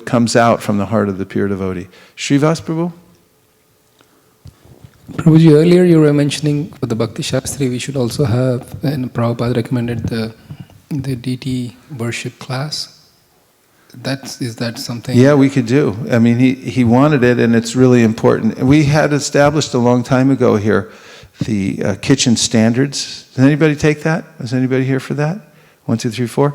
comes out from the heart of the pure devotee. Srivas Prabhu? Prabhuji, earlier you were mentioning for the Bhakti Shastri, we should also have, and Prabhupada recommended the deity worship class. Is that something? Yeah, we could do. I mean, he wanted it, and it's really important. We had established a long time ago here the kitchen standards. Did anybody take that? Was anybody here for that? 1, 2, 3, 4?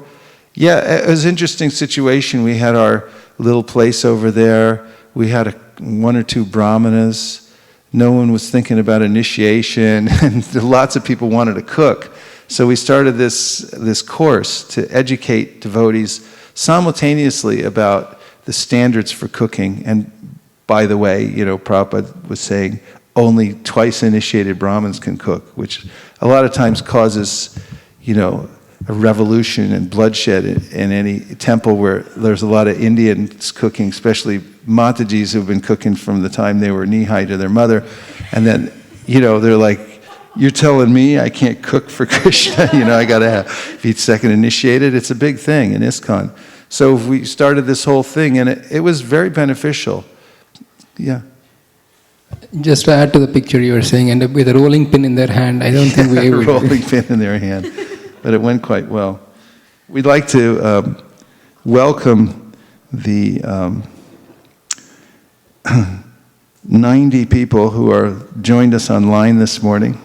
Yeah, it was an interesting situation. We had our little place over there. We had 1 or 2 brahmanas. No one was thinking about initiation, and lots of people wanted to cook. So we started this course to educate devotees simultaneously about the standards for cooking. And by the way, Prabhupada was saying only twice initiated Brahmins can cook, which a lot of times causes, a revolution and bloodshed in any temple where there's a lot of Indians cooking, especially Matajis who've been cooking from the time they were knee-high to their mother. And then, they're like, you're telling me I can't cook for Krishna? I got to be second initiated. It's a big thing in ISKCON. So we started this whole thing, and it was very beneficial. Yeah. Just to add to the picture you were saying, and with a rolling pin in their hand, I don't think we would. Rolling pin in their hand. But it went quite well. We'd like to welcome the 90 people who are joined us online this morning.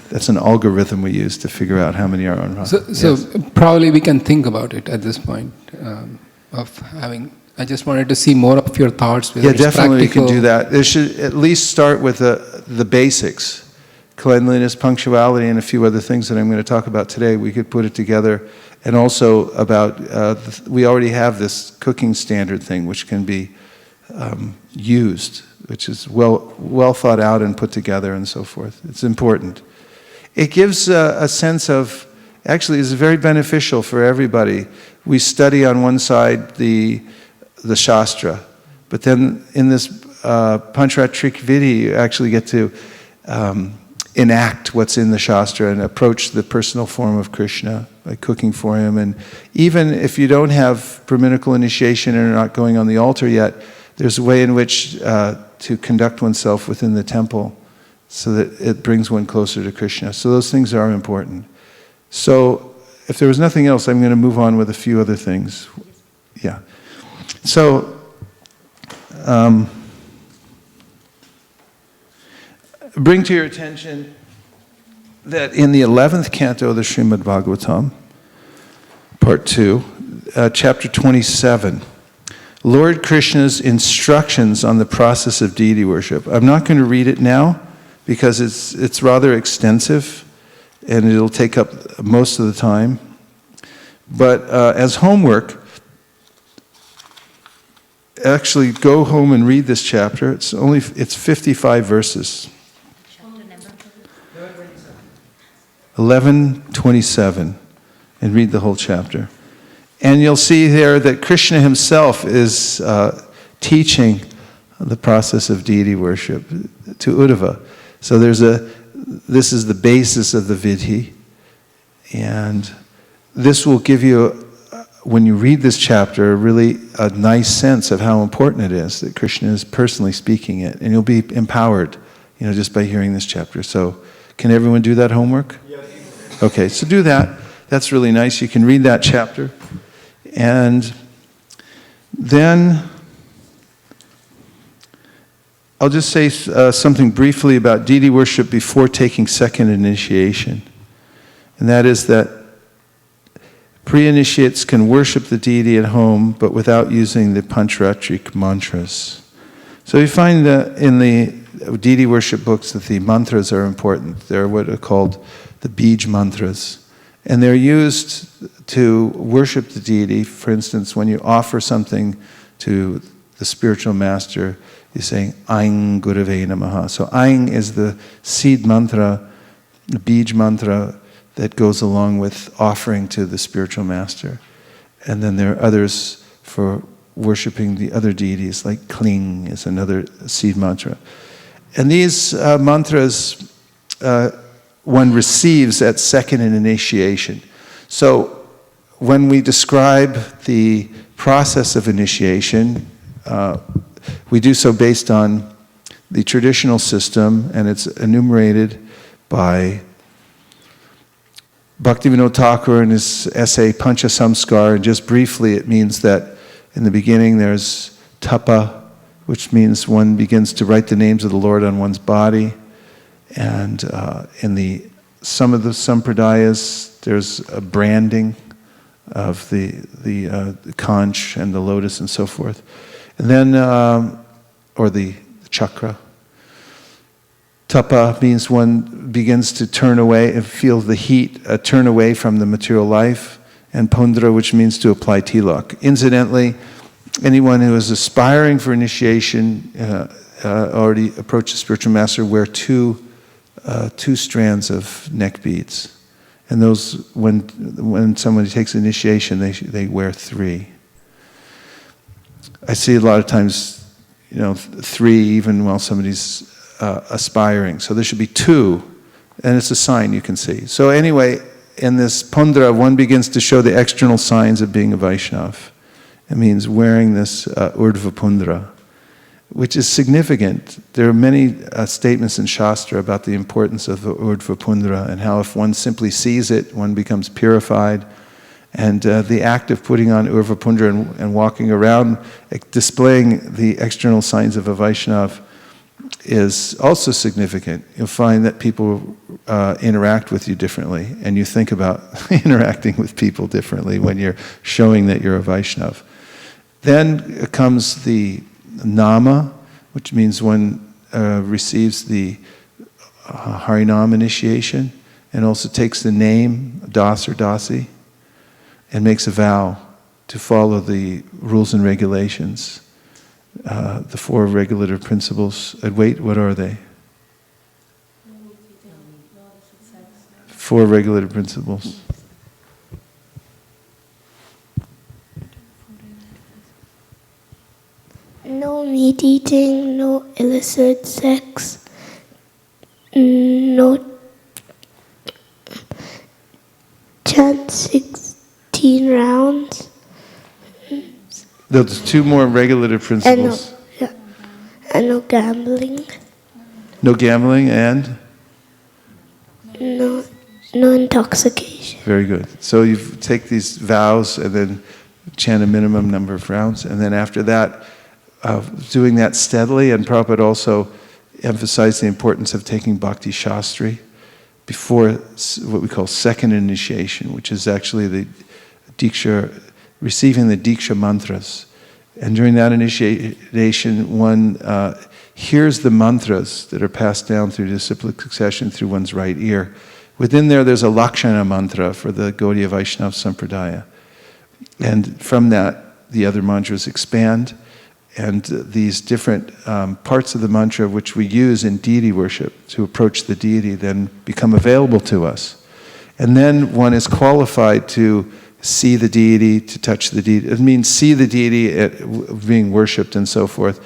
That's an algorithm we use to figure out how many are on. So yes. Probably we can think about it at this point of having. I just wanted to see more of your thoughts. Yeah, definitely we can do that. It should at least start with the basics. Cleanliness, punctuality, and a few other things that I'm going to talk about today. We could put it together. And also about, we already have this cooking standard thing which can be used, which is well thought out and put together and so forth. It's important. It gives a sense of, actually is very beneficial for everybody. We study on one side the Shastra, but then in this Panchratrik Vidhi, you actually get to enact what's in the Shastra and approach the personal form of Krishna by cooking for him. And even if you don't have brahminical initiation and are not going on the altar yet, there's a way in which to conduct oneself within the temple so that it brings one closer to Krishna. So those things are important. So if there was nothing else, I'm going to move on with a few other things. Yeah. So, bring to your attention that in the 11th canto of the Srimad Bhagavatam, part 2, chapter 27, Lord Krishna's instructions on the process of deity worship. I'm not going to read it now because it's rather extensive and it'll take up most of the time. But as homework, actually go home and read this chapter. It's 55 verses. 11:27, and read the whole chapter. And you'll see there that Krishna himself is teaching the process of deity worship to Uddhava. So this is the basis of the vidhi, and this will give you, when you read this chapter, really a nice sense of how important it is that Krishna is personally speaking it, and you'll be empowered, just by hearing this chapter. So, can everyone do that homework? Yes. Okay, so do that. That's really nice. You can read that chapter, and then I'll just say something briefly about deity worship before taking second initiation, and that is that pre-initiates can worship the deity at home, but without using the Pancharatric mantras. So you find that in the deity worship books that the mantras are important. They're what are called the Bij mantras. And they're used to worship the deity. For instance, when you offer something to the spiritual master, you're saying, Aing Gurave Namaha. So Aing is the seed mantra, the Bij mantra, that goes along with offering to the spiritual master. And then there are others for worshipping the other deities, like Kling is another seed mantra. And these mantras one receives at second initiation. So when we describe the process of initiation, we do so based on the traditional system, and it's enumerated by Bhaktivinoda Thakur in his essay Pancha Samskar. And just briefly, it means that in the beginning there's tapa, which means one begins to write the names of the Lord on one's body. And in some of the sampradayas, there's a branding of the conch and the lotus and so forth. And then, or the chakra. Tapa means one begins to turn away and feel the heat, turn away from the material life. And pondra, which means to apply tilak. Incidentally, anyone who is aspiring for initiation, already approached the spiritual master, wear two strands of neck beads. And those, when somebody takes initiation, they wear 3. I see a lot of times, 3 even while somebody's aspiring. So there should be 2, and it's a sign you can see. So anyway, in this pondra, one begins to show the external signs of being a Vaishnava. It means wearing this urdhva pundra, which is significant. There are many statements in Shastra about the importance of the urdhva pundra and how if one simply sees it, one becomes purified. And the act of putting on urdhva pundra and walking around, displaying the external signs of a Vaishnava, is also significant. You'll find that people interact with you differently, and you think about interacting with people differently when you're showing that you're a Vaishnava. Then comes the nama, which means one receives the Harinam initiation, and also takes the name, Das or Dasi, and makes a vow to follow the rules and regulations. The 4 regulative principles. Wait, what are they? 4 regulative principles. No meat eating, no illicit sex, no chant 16 rounds. There's 2 more regulative principles. And no gambling. No gambling and? No intoxication. Very good. So you take these vows and then chant a minimum number of rounds, and then after that, doing that steadily, and Prabhupada also emphasized the importance of taking Bhakti Shastri before what we call second initiation, which is actually the Diksha, receiving the Diksha mantras. And during that initiation, one hears the mantras that are passed down through disciplic succession through one's right ear. Within there's a Lakshana mantra for the Gaudiya Vaishnava Sampradaya. And from that, the other mantras expand. And these different parts of the mantra which we use in deity worship to approach the deity then become available to us. And then one is qualified to see the deity, to touch the deity. It means see the deity being worshipped and so forth,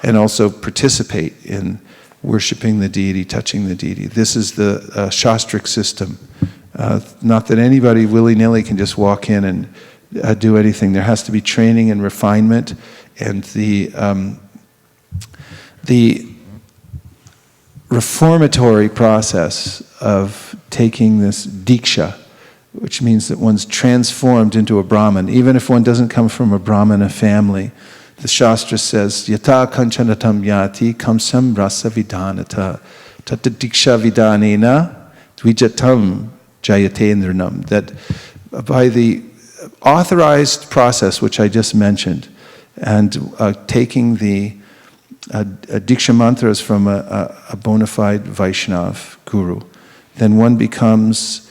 and also participate in worshiping the deity, touching the deity. This is the shastric system. Not that anybody willy-nilly can just walk in and do anything. There has to be training and refinement, and the reformatory process of taking this diksha, which means that one's transformed into a Brahmin, even if one doesn't come from a Brahmana family. The Shastra says, Yata kanchanatam yati kamsam rasa vidanata tata diksha vidanena dvijatam jayatendranam. That by the authorized process, which I just mentioned, and taking the diksha mantras from a bona fide Vaishnav guru, then one becomes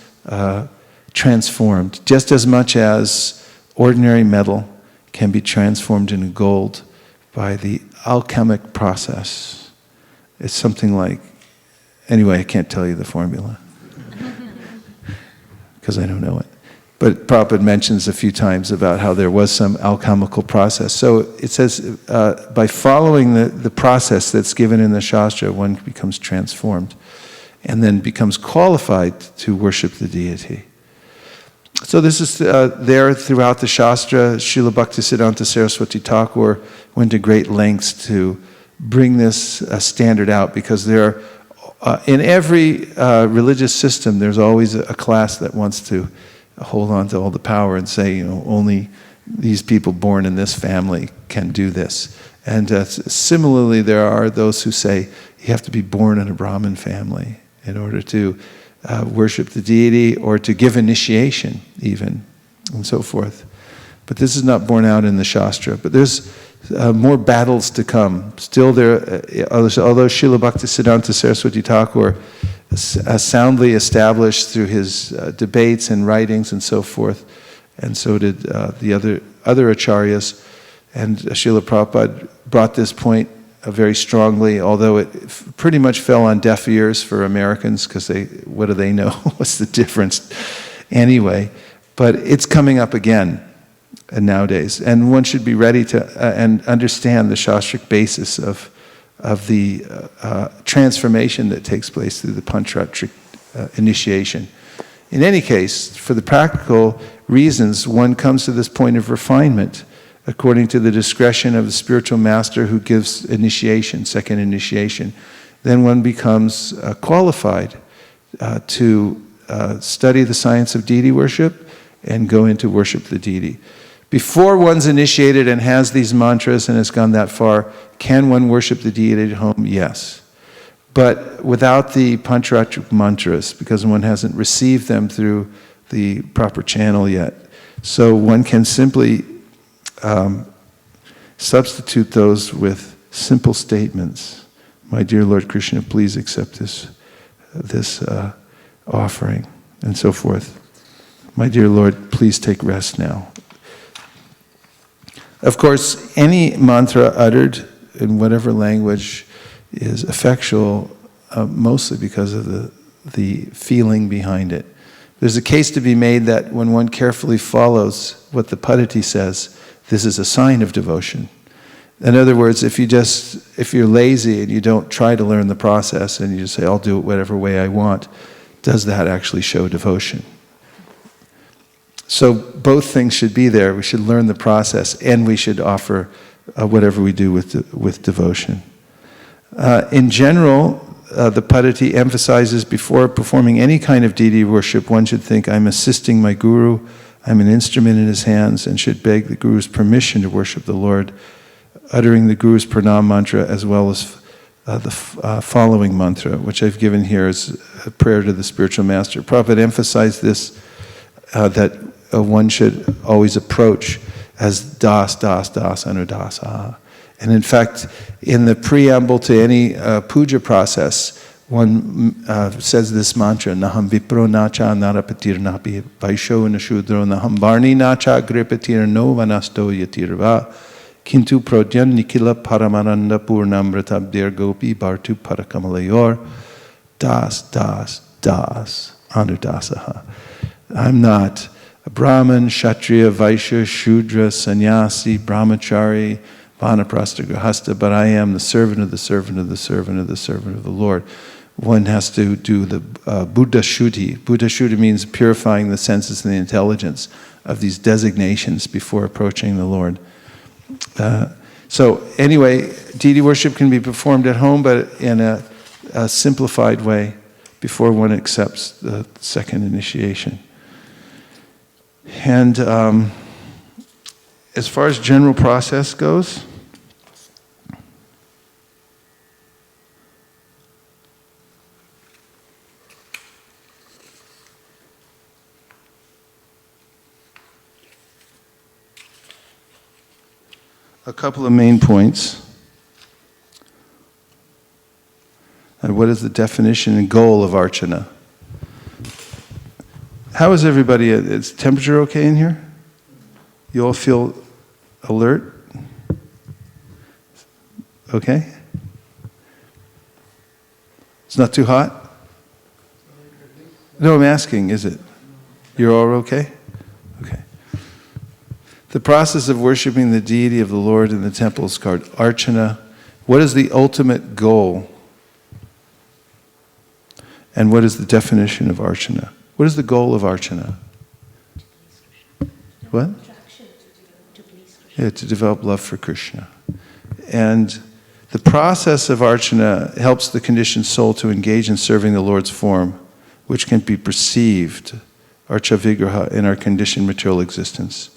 transformed, just as much as ordinary metal can be transformed into gold by the alchemic process. It's something like, anyway, I can't tell you the formula because I don't know it. But Prabhupada mentions a few times about how there was some alchemical process. So it says, by following the process that's given in the Shastra, one becomes transformed and then becomes qualified to worship the deity. So this is there throughout the Shastra. Srila Bhaktisiddhanta Saraswati Thakur went to great lengths to bring this standard out, because there are, in every religious system, there's always a class that wants to hold on to all the power and say, only these people born in this family can do this. And similarly, there are those who say you have to be born in a Brahmin family in order to worship the deity, or to give initiation even, and so forth. But this is not borne out in the Shastra. But there's more battles to come. Still there, although Srila Bhaktisiddhanta Saraswati Thakur soundly established through his debates and writings and so forth, and so did the other acharyas, and Srila Prabhupada brought this point very strongly, although it pretty much fell on deaf ears for Americans, because what do they know? What's the difference? Anyway, but it's coming up again nowadays, and one should be ready to and understand the Shastric basis of the transformation that takes place through the Pancharatric initiation. In any case, for the practical reasons, one comes to this point of refinement according to the discretion of the spiritual master who gives initiation, second initiation. Then one becomes qualified to study the science of deity worship and go into worship the deity. Before one's initiated and has these mantras and has gone that far, can one worship the deity at home? Yes. But without the Pancharatric mantras, because one hasn't received them through the proper channel yet. So one can simply substitute those with simple statements. My dear Lord Krishna, please accept this offering, and so forth. My dear Lord, please take rest now. Of course, any mantra uttered in whatever language is effectual, mostly because of the feeling behind it. There's a case to be made that when one carefully follows what the Padati says, this is a sign of devotion. In other words, if you're lazy and you don't try to learn the process and you just say, I'll do it whatever way I want, does that actually show devotion? So both things should be there. We should learn the process, and we should offer whatever we do with devotion. In general, the Padati emphasizes before performing any kind of deity worship, one should think, I'm assisting my guru, I'm an instrument in his hands, and should beg the guru's permission to worship the Lord, uttering the guru's pranam mantra as well as the following mantra, which I've given here as a prayer to the spiritual master. Prabhupada emphasized this, that one should always approach as das, das, das, anudasa. And in fact, in the preamble to any puja process, one says this mantra, Naham vipro nacha narapatir napi vaisho nashudro naham varni nacha gripatir no vanasto yatirva kintu prodyan nikila paramananda purnamratabdir gopi bartu parakamalayor das, das, das, anudasaha. I'm not Brahman, Kshatriya, Vaishya, Shudra, Sannyasi, Brahmachari, Vanaprastha, Grahastha, but I am the servant of the servant of the servant of the servant of the Lord. One has to do the Buddha Shuddhi. Buddha Shuddhi means purifying the senses and the intelligence of these designations before approaching the Lord. So anyway, deity worship can be performed at home, but in a simplified way before one accepts the second initiation. And as far as general process goes, a couple of main points. And what is the definition and goal of archana? How is everybody? Is temperature okay in here? You all feel alert? Okay? It's not too hot? No, I'm asking, is it? You're all okay? Okay. The process of worshiping the deity of the Lord in the temple is called archana. What is the ultimate goal? And what is the definition of archana? What is the goal of archana? What? Yeah, to develop love for Krishna. And the process of archana helps the conditioned soul to engage in serving the Lord's form, which can be perceived, archa vigraha, in our conditioned material existence.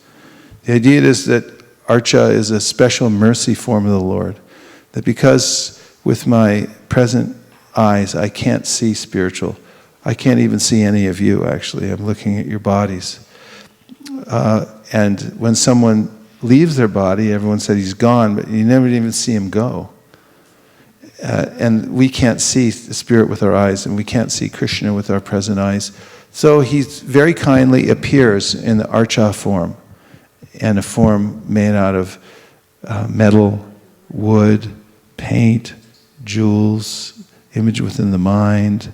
The idea is that archa is a special mercy form of the Lord, that because with my present eyes I can't see spiritual, I can't even see any of you actually, I'm looking at your bodies. And when someone leaves their body, everyone said he's gone, but you never even see him go. And we can't see the spirit with our eyes, and we can't see Krishna with our present eyes. So he very kindly appears in the archa form, and a form made out of metal, wood, paint, jewels, image within the mind,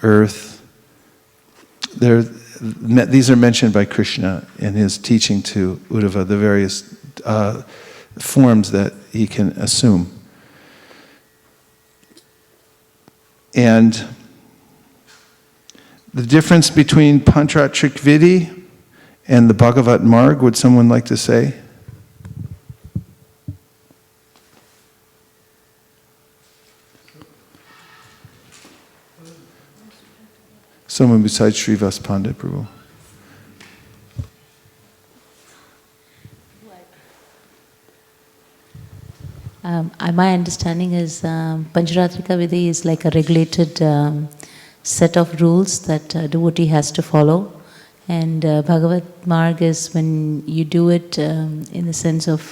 earth. These are mentioned by Krishna in his teaching to Uddhava, the various forms that he can assume. And the difference between Panchratrik Vidhi and the Bhagavat Marg, would someone like to say? Someone besides Srivas Pandit Prabhu. My understanding is Pancharatrika Vidhi is like a regulated set of rules that a devotee has to follow. And Bhagavat Marg is when you do it in the sense of,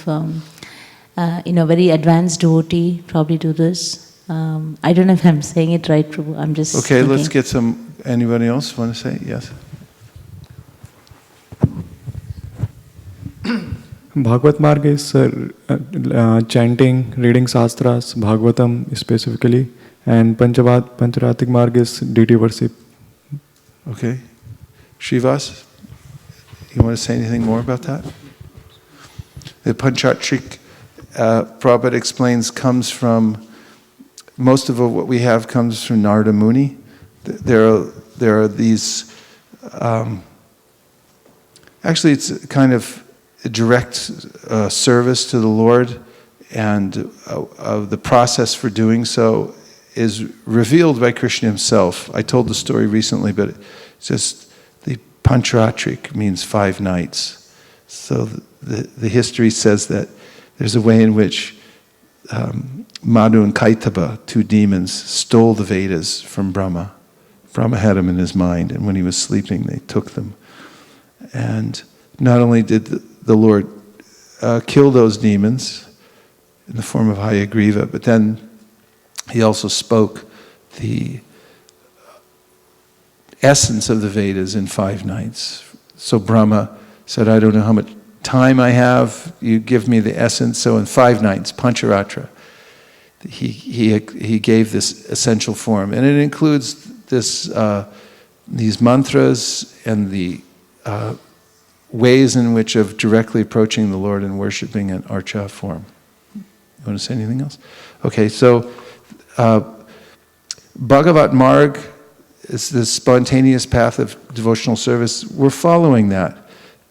very advanced devotee probably do this. I don't know if I'm saying it right, Prabhu. I'm just Okay, thinking. let's get some. Anybody else want to say? Yes. Bhagavad Marg is chanting, reading Shastras, Bhagavatam specifically, and Pancharatik Marg is deity worship. Okay. Srivas, you want to say anything more about that? The Panchratrik, Prabhupada explains, comes from, most of what we have comes from Narada Muni. There are these, actually it's kind of a direct service to the Lord, and the process for doing so is revealed by Krishna himself. I told the story recently, but it's just the Pancharatrik means 5 nights. So the history says that there's a way in which Madhu and Kaitaba, 2 demons, stole the Vedas from Brahma. Brahma had them in his mind, and when he was sleeping, they took them. And not only did the Lord kill those demons in the form of Hayagriva, but then he also spoke the essence of the Vedas in 5 nights. So Brahma said, I don't know how much time I have, you give me the essence. So in 5 nights, Pancharatra, he gave this essential form. And it includes these mantras and the ways in which of directly approaching the Lord and worshiping in archa form. You want to say anything else? Okay, so Bhagavat Marg is the spontaneous path of devotional service. We're following that,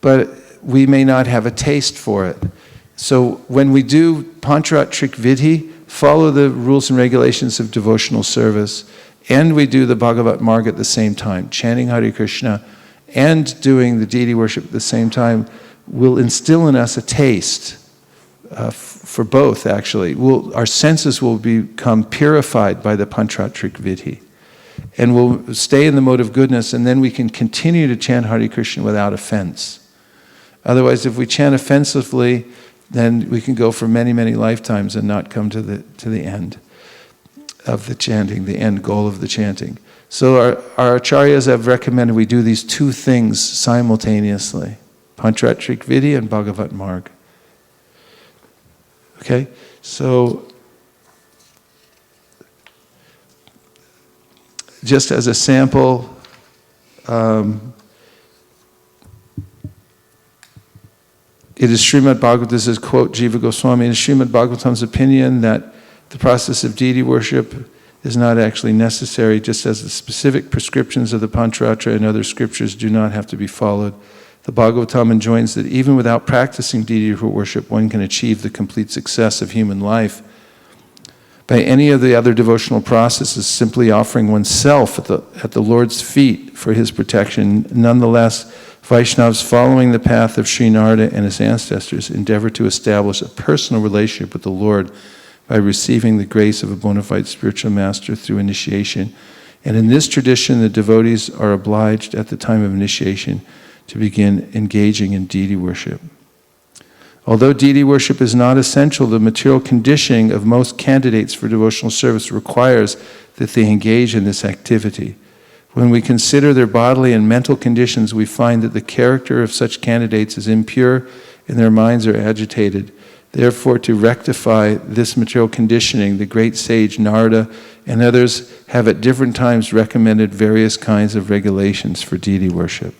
but we may not have a taste for it. So when we do Pancharat Trik Vidhi, follow the rules and regulations of devotional service, and we do the Bhagavat Marg at the same time, chanting Hare Krishna and doing the deity worship at the same time, will instill in us a taste for both, actually. Our senses will become purified by the Pancharat Trik Vidhi. And we'll stay in the mode of goodness, and then we can continue to chant Hare Krishna without offense. Otherwise, if we chant offensively, then we can go for many, many lifetimes and not come to the end of the chanting, the end goal of the chanting. So our acharyas have recommended we do these two things simultaneously, Pancharat Trik Vidhi and Bhagavat Marg. Okay, so just as a sample, it is Srimad Bhagavatam, this is quote Jiva Goswami, it is Srimad Bhagavatam's opinion that the process of deity worship is not actually necessary, just as the specific prescriptions of the Pancharatra and other scriptures do not have to be followed. The Bhagavatam enjoins that even without practicing deity worship, one can achieve the complete success of human life by any of the other devotional processes, simply offering oneself at the Lord's feet for his protection. Nonetheless, Vaishnavas following the path of Sri Narada and his ancestors endeavor to establish a personal relationship with the Lord by receiving the grace of a bona fide spiritual master through initiation. And in this tradition, the devotees are obliged at the time of initiation to begin engaging in deity worship. Although deity worship is not essential, the material conditioning of most candidates for devotional service requires that they engage in this activity. When we consider their bodily and mental conditions, we find that the character of such candidates is impure and their minds are agitated. Therefore, to rectify this material conditioning, the great sage Narada and others have at different times recommended various kinds of regulations for deity worship.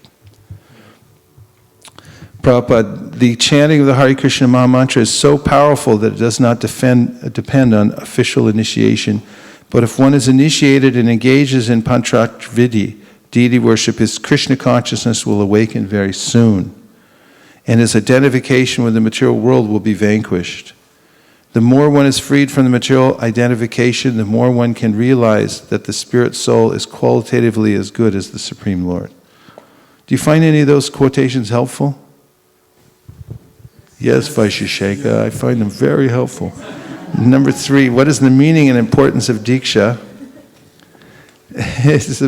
Prabhupada, the chanting of the Hare Krishna Mahamantra is so powerful that it does not depend on official initiation. But if one is initiated and engages in Pancharat Vidhi, deity worship, his Krishna consciousness will awaken very soon, and his identification with the material world will be vanquished. The more one is freed from the material identification, the more one can realize that the spirit soul is qualitatively as good as the Supreme Lord. Do you find any of those quotations helpful? Yes, Vaisesika, I find them very helpful. Number 3, what is the meaning and importance of Diksha? It's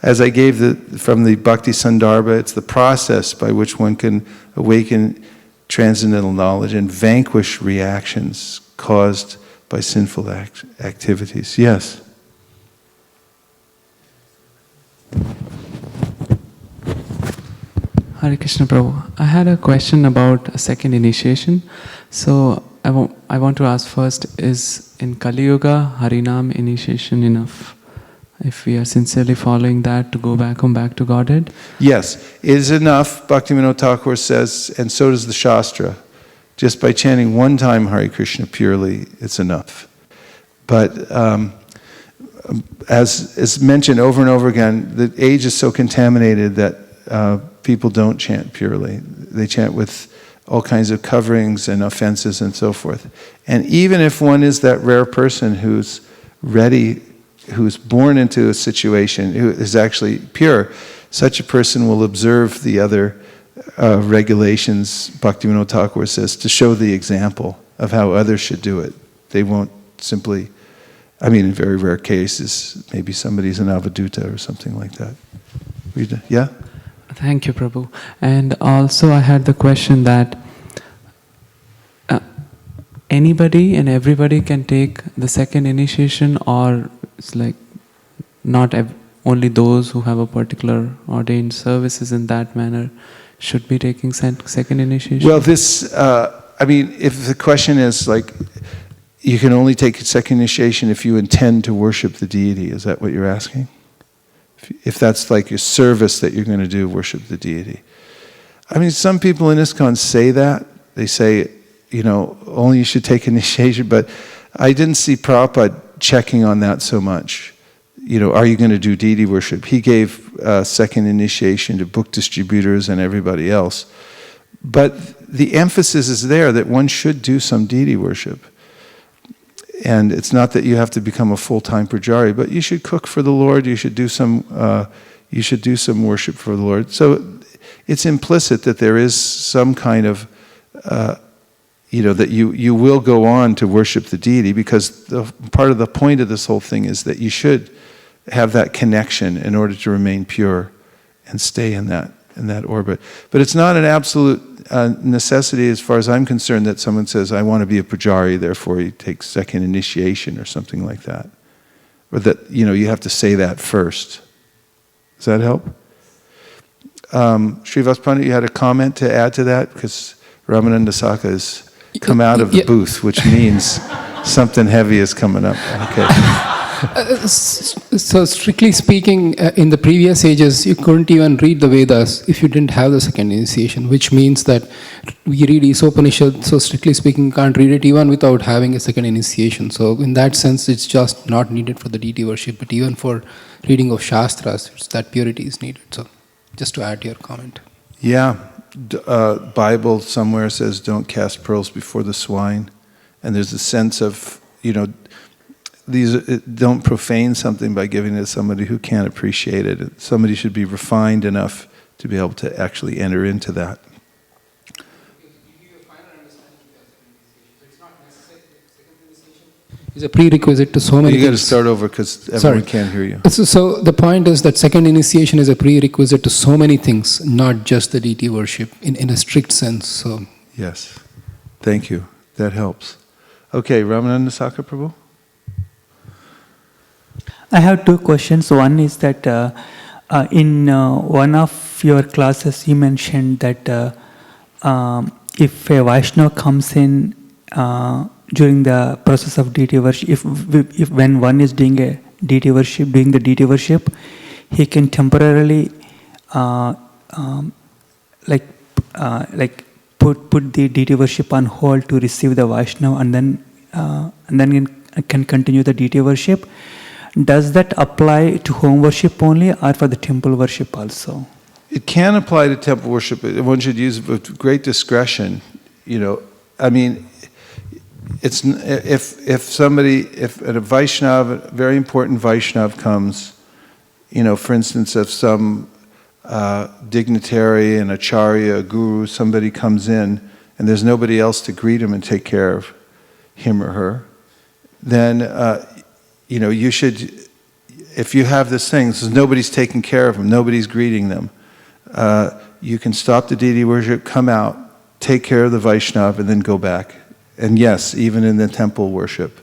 as I gave from the Bhakti Sandarbha, it's the process by which one can awaken transcendental knowledge and vanquish reactions caused by sinful activities. Yes? Hare Krishna Prabhu. I had a question about a second initiation. So I want to ask first, is in Kali Yuga Harinam initiation enough? If we are sincerely following that to go back to Godhead? Yes, it is enough. Bhaktivinoda Thakur says, and so does the Shastra. Just by chanting one time Hare Krishna purely, it's enough. But as is mentioned over and over again, the age is so contaminated that people don't chant purely. They chant with all kinds of coverings and offenses and so forth. And even if one is that rare person who's ready, who's born into a situation, who is actually pure, such a person will observe the other regulations, Bhaktivinoda Thakur says, to show the example of how others should do it. They won't simply, in very rare cases, maybe somebody's an avaduta or something like that. Yeah? Thank you, Prabhu. And also I had the question that anybody and everybody can take the second initiation, or it's like not only those who have a particular ordained services in that manner should be taking second initiation? Well, this, if the question is like, you can only take second initiation if you intend to worship the deity, is that what you're asking? If that's like your service that you're going to do, worship the deity. I mean, some people in ISKCON say that. They say, only you should take initiation, but I didn't see Prabhupada checking on that so much. Are you going to do deity worship? He gave second initiation to book distributors and everybody else. But the emphasis is there that one should do some deity worship. And it's not that you have to become a full-time pujari, but you should cook for the Lord. You should do some worship for the Lord. So it's implicit that there is some kind of, that you will go on to worship the deity, because part of the point of this whole thing is that you should have that connection in order to remain pure and stay in that orbit. But it's not an absolute necessity, as far as I'm concerned, that someone says, I want to be a pujari, therefore you take second initiation or something like that. Or that, you have to say that first. Does that help? Srivas Pandit, you had a comment to add to that? Because Ramananda Saka has come out of the booth, which means something heavy is coming up. Okay. So strictly speaking, in the previous ages, you couldn't even read the Vedas if you didn't have the second initiation, which means that we read Upanishad, so strictly speaking, can't read it even without having a second initiation. So in that sense, it's just not needed for the deity worship, but even for reading of Shastras, that purity is needed. So just to add to your comment. Yeah. Bible somewhere says, don't cast pearls before the swine. And there's a sense of, don't profane something by giving it to somebody who can't appreciate it. Somebody should be refined enough to be able to actually enter into that. Is a prerequisite to so many things. You got to things. start over because everyone can't hear you. So the point is that second initiation is a prerequisite to so many things, not just the deity worship in a strict sense. So yes, thank you. That helps. Okay, Ramananda Saka Prabhu. I have two questions. One is that in one of your classes you mentioned that if a Vaishnava comes in during the process of deity worship, if when one is doing a deity worship, doing the deity worship, he can temporarily put the deity worship on hold to receive the Vaishnava, and then can continue the deity worship. Does that apply to home worship only, or for the temple worship also? It can apply to temple worship, but one should use it with great discretion. I mean, it's if a Vaishnava, a very important Vaishnava comes, for instance, if some dignitary, an acharya, a guru, somebody comes in, and there's nobody else to greet him and take care of him or her, then you should, if you have this thing, so nobody's taking care of them, nobody's greeting them, you can stop the deity worship, come out, take care of the Vaishnava, and then go back. And yes, even in the temple worship,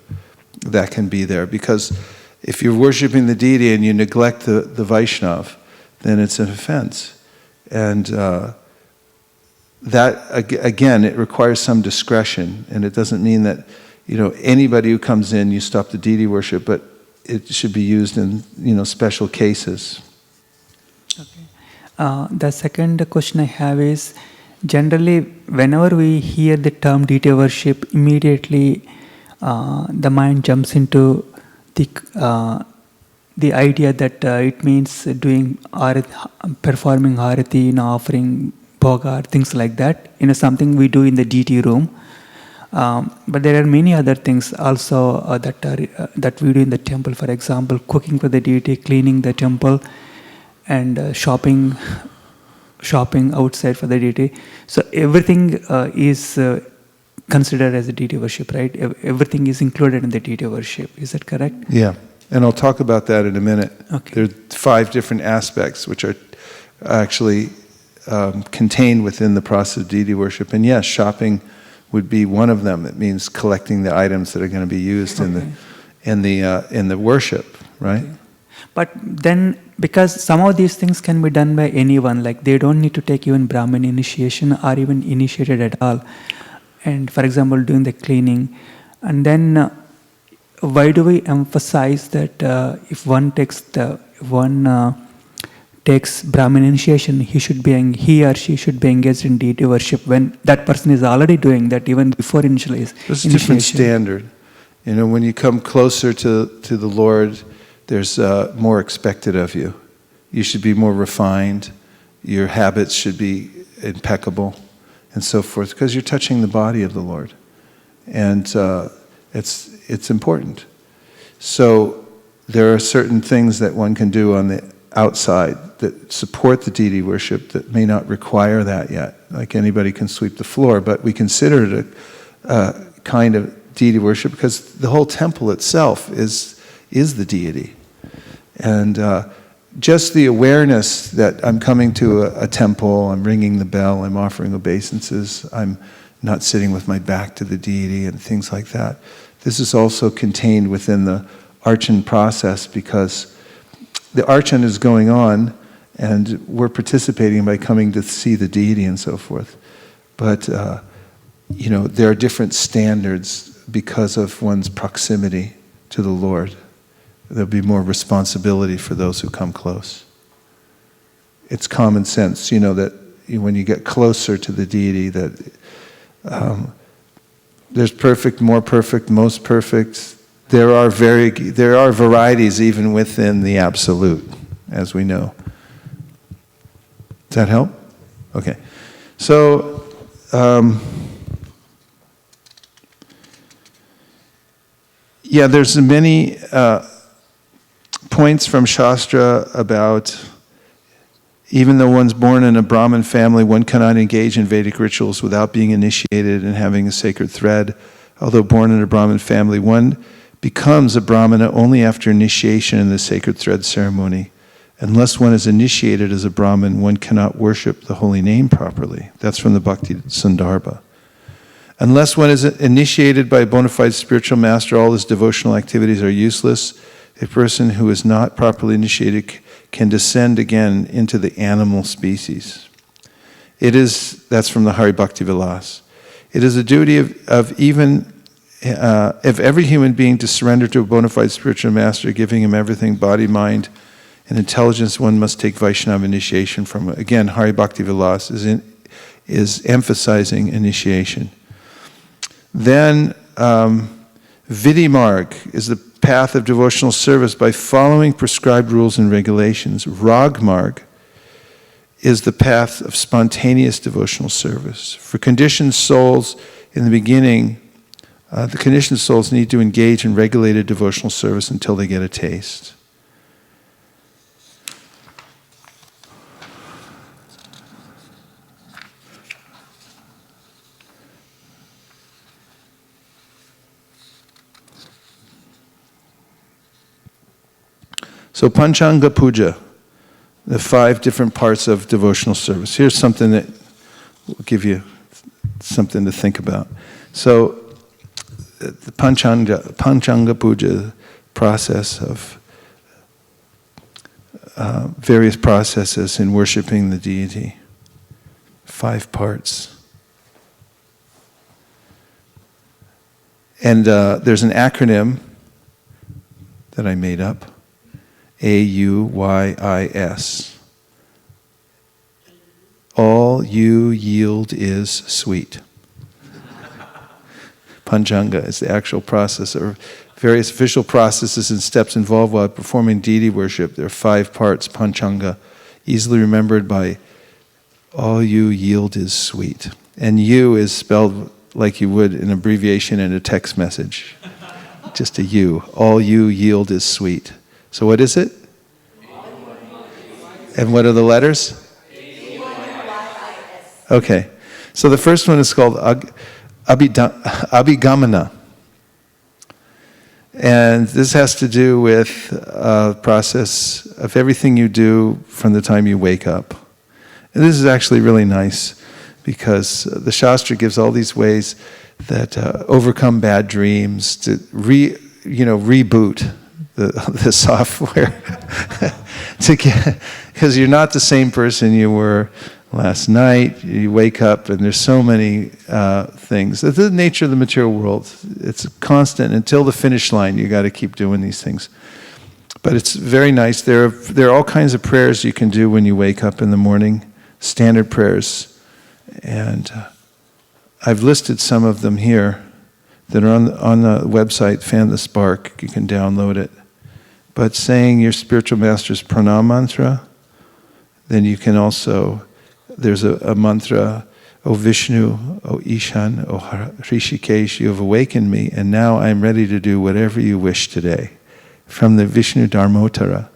that can be there. Because if you're worshiping the deity and you neglect the Vaishnava, then it's an offense. And that, again, it requires some discretion. And it doesn't mean that, anybody who comes in, you stop the deity worship, but it should be used in, special cases. Okay. The second question I have is, generally, whenever we hear the term deity worship, immediately the mind jumps into the idea that it means performing harati, offering bhoga, things like that. Something we do in the deity room. But there are many other things also that we do in the temple. For example, cooking for the deity, cleaning the temple, and shopping outside for the deity. So everything is considered as a deity worship, right? Everything is included in the deity worship. Is that correct? Yeah, and I'll talk about that in a minute. Okay. There are 5 different aspects which are actually contained within the process of deity worship. And yes, shopping would be one of them. It means collecting the items that are going to be used in the worship, right? Okay. But then, because some of these things can be done by anyone, like they don't need to take even Brahmin initiation or even initiated at all. And for example, doing the cleaning. And then, why do we emphasize that if one takes one takes Brahmin initiation, he or she should be engaged in deity worship when that person is already doing that even before There's a different standard. You know, when you come closer to the Lord, there's more expected of you. You should be more refined. Your habits should be impeccable, and so forth, because you're touching the body of the Lord, and it's important. So there are certain things that one can do on the outside that support the deity worship that may not require that yet. Like anybody can sweep the floor, but we consider it a kind of deity worship because the whole temple itself is the deity. And just the awareness that I'm coming to a temple, I'm ringing the bell, I'm offering obeisances, I'm not sitting with my back to the deity and things like that. This is also contained within the archon process because the archon is going on and we're participating by coming to see the deity and so forth. But, you know, there are different standards because of one's proximity to the Lord. There'll be more responsibility for those who come close. It's common sense, you know, that when you get closer to the deity, that there's perfect, more perfect, most perfect. There are varieties even within the absolute, as we know. Does that help? Okay. So, yeah, there's many points from Shastra about even though one's born in a Brahmin family, one cannot engage in Vedic rituals without being initiated and having a sacred thread. Although born in a Brahmin family, one becomes a Brahmana only after initiation in the sacred thread ceremony. Unless one is initiated as a Brahmin, one cannot worship the holy name properly. That's from the Bhakti Sandarbha. Unless one is initiated by a bona fide spiritual master, all his devotional activities are useless. A person who is not properly initiated can descend again into the animal species. That's from the Hari Bhakti Vilas. It is a duty of every human being to surrender to a bona fide spiritual master, giving him everything, body, mind, and intelligence. One must take Vaishnava initiation from, again, Hari Bhakti Vilas is emphasizing initiation. Then, Vidhi Marg is the path of devotional service by following prescribed rules and regulations. Rag Marg is the path of spontaneous devotional service. For conditioned souls in the beginning, the conditioned souls need to engage in regulated devotional service until they get a taste. So Panchanga Puja, the 5 different parts of devotional service. Here's something that will give you something to think about. So the Panchanga Puja process of various processes in worshiping the deity. 5 parts. And there's an acronym that I made up. AUYIS. All you yield is sweet. Panchanga is the actual process, or various official processes and steps involved while performing deity worship. There are 5 parts, Panchanga, easily remembered by all you yield is sweet. And you is spelled like you would an abbreviation in a text message. Just a U. All you yield is sweet. So what is it? And what are the letters? Okay. So the first one is called Abhigamana. And this has to do with a process of everything you do from the time you wake up. And this is actually really nice because the Shastra gives all these ways that overcome bad dreams, to reboot the software to get, because you're not the same person you were last night. You wake up and there's so many things. It's the nature of the material world. It's constant until the finish line. You got to keep doing these things. But it's very nice. There are all kinds of prayers you can do when you wake up in the morning, standard prayers. And I've listed some of them here that are on the website, Fan the Spark. You can download it. But saying your spiritual master's pranam mantra, then you can also, there's a mantra, O Vishnu, O Ishan, O Hrishikesh, you have awakened me, and now I am ready to do whatever you wish today. From the Vishnu Dharmotara,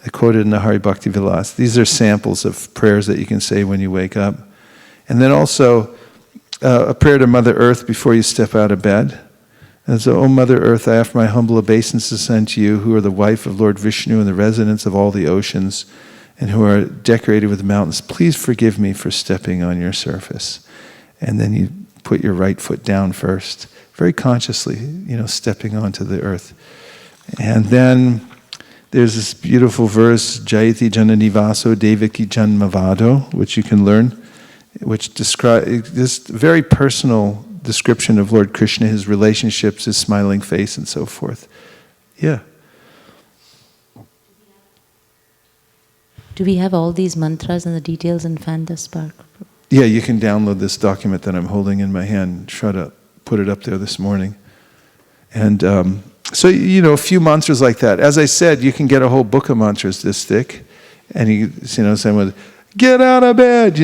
I quoted in the Hari Bhakti Vilas. These are samples of prayers that you can say when you wake up. And then also a prayer to Mother Earth before you step out of bed. And so, O Mother Earth, I offer my humble obeisances unto you, who are the wife of Lord Vishnu and the residents of all the oceans, and who are decorated with mountains. Please forgive me for stepping on your surface. And then you put your right foot down first, very consciously, stepping onto the earth. And then there's this beautiful verse, Jayati Jananivaso Devaki Janmavado, which you can learn, which describes this very personal description of Lord Krishna, his relationships, his smiling face, and so forth. Yeah. Do we have all these mantras and the details in Fan the Spark? Yeah, you can download this document that I'm holding in my hand. Try to put it up there this morning. And so, a few mantras like that. As I said, you can get a whole book of mantras this thick. And saying with, get out of bed,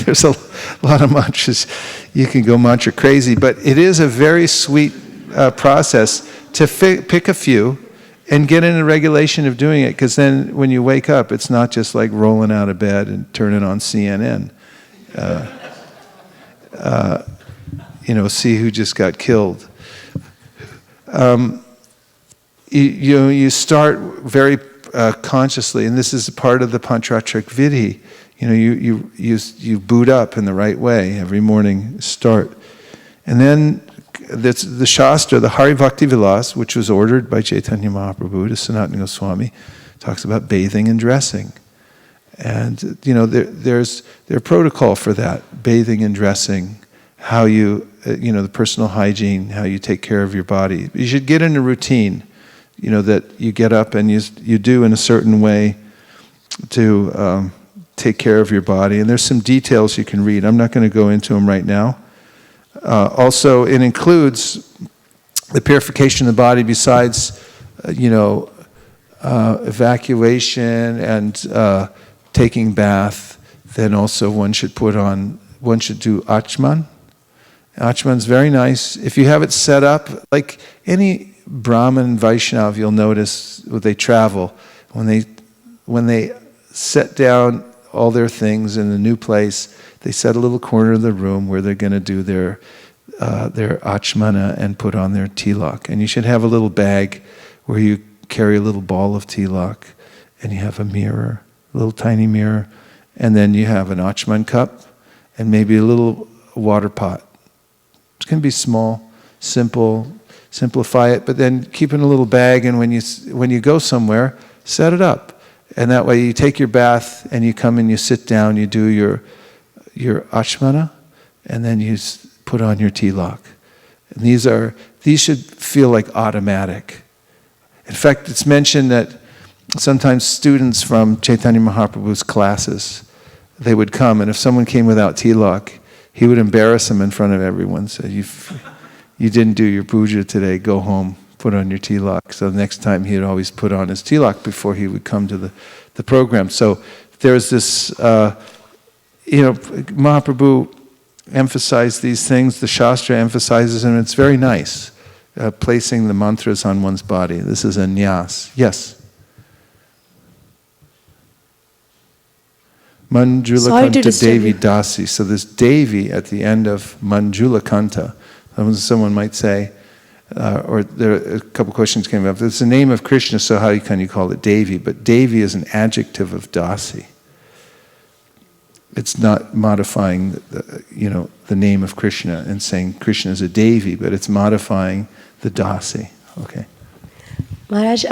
There's a lot of mantras. You can go mantra crazy. But it is a very sweet process to pick a few and get in a regulation of doing it, because then when you wake up, it's not just like rolling out of bed and turning on CNN. See who just got killed. You start very consciously, and this is part of the Panchatraik Vidhi. You boot up in the right way every morning. Start, and then that's the Shastra, the Hari Bhakti Vilas, which was ordered by Chaitanya Mahaprabhu to Sanatana Goswami, talks about bathing and dressing. And, there's protocol for that, bathing and dressing, how you, the personal hygiene, how you take care of your body. You should get in a routine, that you get up and you do in a certain way to take care of your body. And there's some details you can read. I'm not going to go into them right now. Also, it includes the purification of the body besides, evacuation and taking bath. Then also one should do Achman. Achman's very nice. If you have it set up, like any Brahmin Vaishnav, you'll notice they travel. When they set down all their things in the new place, they set a little corner of the room where they're going to do their achmana and put on their tilak. And you should have a little bag where you carry a little ball of tilak, and you have a mirror, a little tiny mirror, and then you have an achman cup and maybe a little water pot. It's going to be small, simple, simplify it, but then keep it in a little bag, and when you go somewhere, set it up. And that way you take your bath and you come and you sit down, you do your achmana, and then you put on your tilak. And these should feel like automatic. In fact, it's mentioned that sometimes students from Chaitanya Mahaprabhu's classes, they would come, and if someone came without tilak, he would embarrass them in front of everyone. Say, you didn't do your puja today, go home, put on your tilak. So the next time he'd always put on his tilak before he would come to the program. So there's this, Mahaprabhu emphasized these things, the Shastra emphasizes them, it's very nice, placing the mantras on one's body. This is a nyas. Yes? Manjula Kanta Devi Dasi. So this Devi at the end of Manjula Kanta, someone might say, or there are a couple questions came up. It's the name of Krishna, so how can you call it Devi? But Devi is an adjective of Dasi. It's not modifying the name of Krishna and saying Krishna is a Devi, but it's modifying the Dasi. Okay. Maharaj,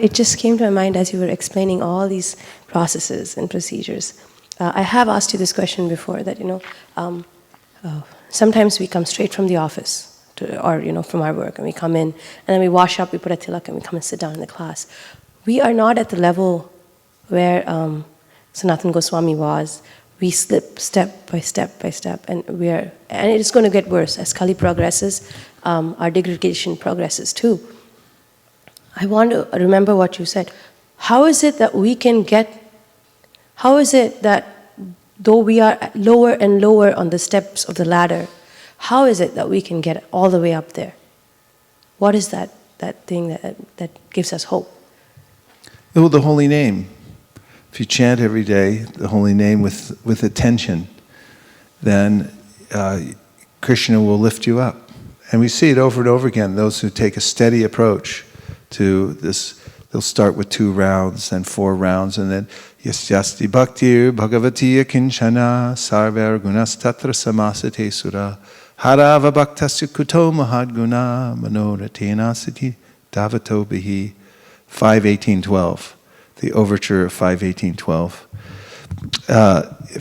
it just came to my mind as you were explaining all these processes and procedures. I have asked you this question before, that sometimes we come straight from the office, or from our work, and we come in, and then we wash up, we put a tilak, and we come and sit down in the class. We are not at the level where Sanatana Goswami was. We slip step by step by step, and it's going to get worse as Kali progresses. Our degradation progresses too. I want to remember what you said. How is it that we can how is it that though we are lower and lower on the steps of the ladder, how is it that we can get all the way up there? What is that thing that gives us hope? Oh, the holy name. If you chant every day the holy name with attention, then Krishna will lift you up. And we see it over and over again. Those who take a steady approach to this, they'll start with 2 rounds, then 4 rounds, and then Yasyasti Bhaktir Bhagavatiya Kinchana Sarvar Gunas Tatra Samasate Sura Harava Bhaktasya Kuto Mahadguna Manoratena Sati Davato Bihi 5.18.12. The overture of 5.18.12.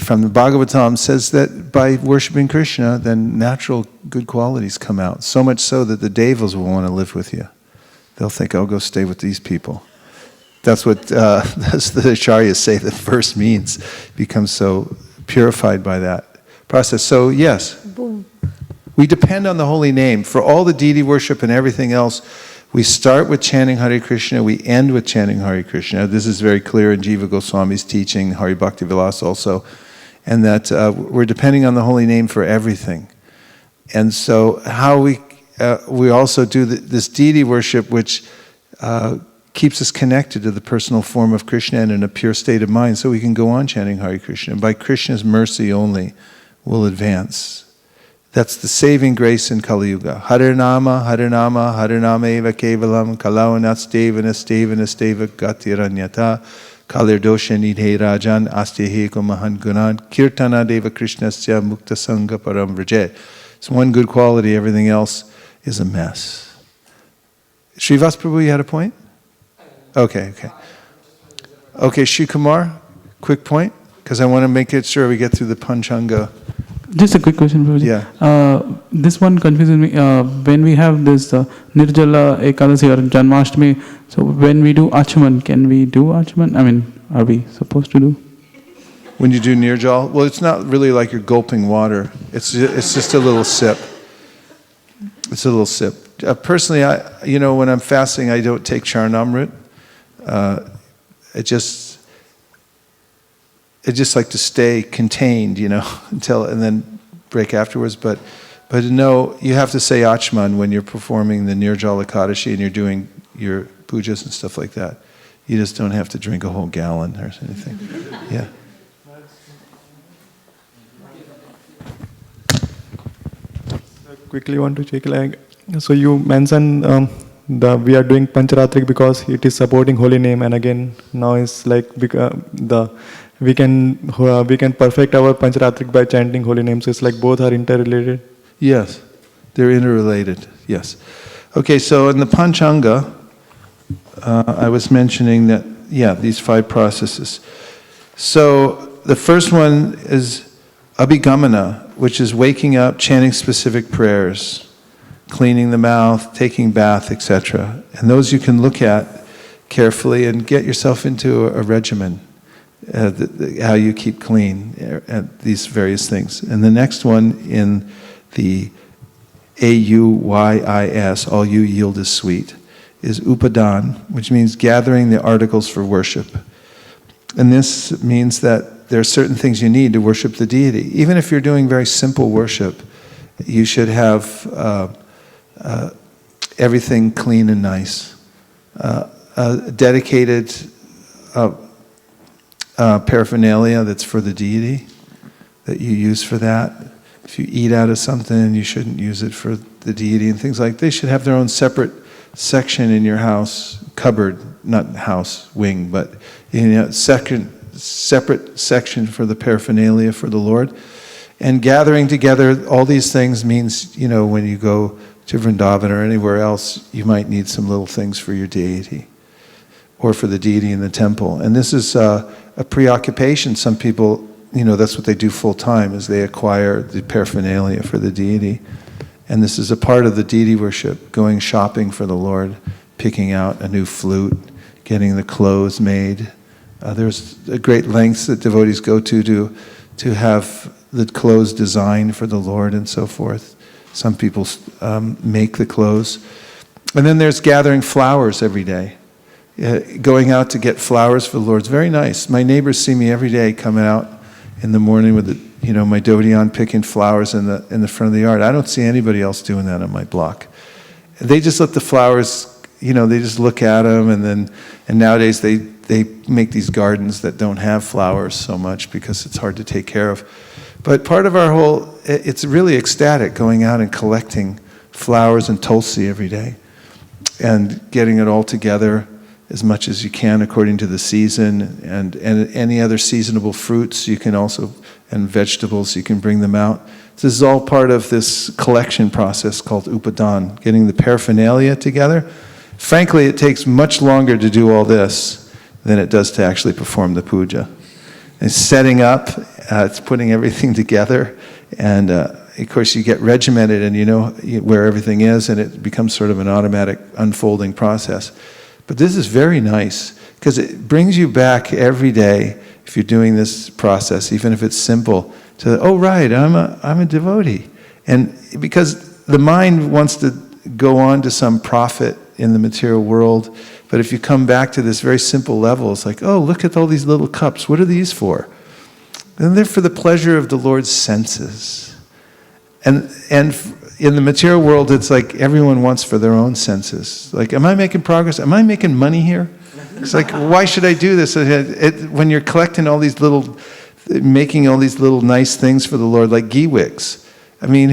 From the Bhagavatam says that by worshiping Krishna, then natural good qualities come out. So much so that the devas will want to live with you. They'll think, "I'll go stay with these people." That's what that's the acharyas say the verse means. Become so purified by that process. So yes, we depend on the holy name for all the deity worship and everything else. We start with chanting Hare Krishna, we end with chanting Hare Krishna. This is very clear in Jiva Goswami's teaching, Hari Bhakti Vilas also, and that we're depending on the holy name for everything. And so how we also do this deity worship, which keeps us connected to the personal form of Krishna and in a pure state of mind, so we can go on chanting Hare Krishna. And by Krishna's mercy only, we'll advance. That's the saving grace in Kali Yuga. Harinama, Harinama, Harinama eva kevalam, Kalavanasteva, Nasteva, Nasteva, Gatiranyata, Kalirdosha nidhe rajan, Asteheko mahan gunan, Kirtana deva Krishnasya mukta sangha param vrajet. It's one good quality, everything else is a mess. Srivas Prabhu, you had a point? Okay. Okay, Shri Kumar, quick point, because I want to make it sure we get through the Panchanga. Just a quick question, Prabhuji. Yeah. This one confuses me. When we have this Nirjala Ekadasi or Janmashtami, so when we do Achaman, can we do Achaman? I mean, are we supposed to do? When you do Nirjal, well, it's not really like you're gulping water. It's just a little sip. It's a little sip. Personally, when I'm fasting, I don't take Charnamrit. I just like to stay contained, until and then break afterwards. But no, you have to say Achman when you're performing the Nirjala Ekadashi and you're doing your pujas and stuff like that. You just don't have to drink a whole gallon or anything. Yeah. Quickly want to check, so you mentioned we are doing Pancharatrik because it is supporting holy name, and again now it's like we can perfect our Pancharatrik by chanting holy names. So it's like both are interrelated. Yes, they're interrelated. Yes. Okay, so in the Panchanga, I was mentioning that these 5 processes. So the first one is Abhigamana, which is waking up, chanting specific prayers, cleaning the mouth, taking bath, etc. And those you can look at carefully and get yourself into a regimen, how you keep clean at these various things. And the next one in the AUYIS, all you yield is sweet, is Upadan, which means gathering the articles for worship. And this means that there are certain things you need to worship the deity. Even if you're doing very simple worship, you should have everything clean and nice. Dedicated paraphernalia that's for the deity, that you use for that. If you eat out of something, you shouldn't use it for the deity and things like that. They should have their own separate section in your house, cupboard, not house, wing, but separate section for the paraphernalia for the Lord. And gathering together all these things means, when you go to Vrindavan or anywhere else, you might need some little things for your deity or for the deity in the temple. And this is a preoccupation. Some people, that's what they do full time, is they acquire the paraphernalia for the deity. And this is a part of the deity worship, going shopping for the Lord, picking out a new flute, getting the clothes made. There's great lengths that devotees go to have the clothes designed for the Lord and so forth. Some people make the clothes. And then there's gathering flowers every day. Going out to get flowers for the Lord. It's very nice. My neighbors see me every day coming out in the morning with my dhoti on, picking flowers in the front of the yard. I don't see anybody else doing that on my block. They just let the flowers, they just look at them, and nowadays they make these gardens that don't have flowers so much because it's hard to take care of. But part of our it's really ecstatic going out and collecting flowers and tulsi every day and getting it all together as much as you can according to the season, and any other seasonable fruits you can also, and vegetables, you can bring them out. This is all part of this collection process called upadan, getting the paraphernalia together. Frankly, it takes much longer to do all this than it does to actually perform the puja. It's setting up, it's putting everything together, and of course you get regimented and you know where everything is, and it becomes sort of an automatic unfolding process. But this is very nice because it brings you back every day, if you're doing this process, even if it's simple, to, oh right, I'm a devotee. And because the mind wants to go on to some profit in the material world, but if you come back to this very simple level, it's like, oh, look at all these little cups. What are these for? And they're for the pleasure of the Lord's senses. And in the material world, it's like everyone wants for their own senses. Like, am I making progress? Am I making money here? It's like, why should I do this? When you're collecting all these making all these little nice things for the Lord, like ghee wicks. I mean,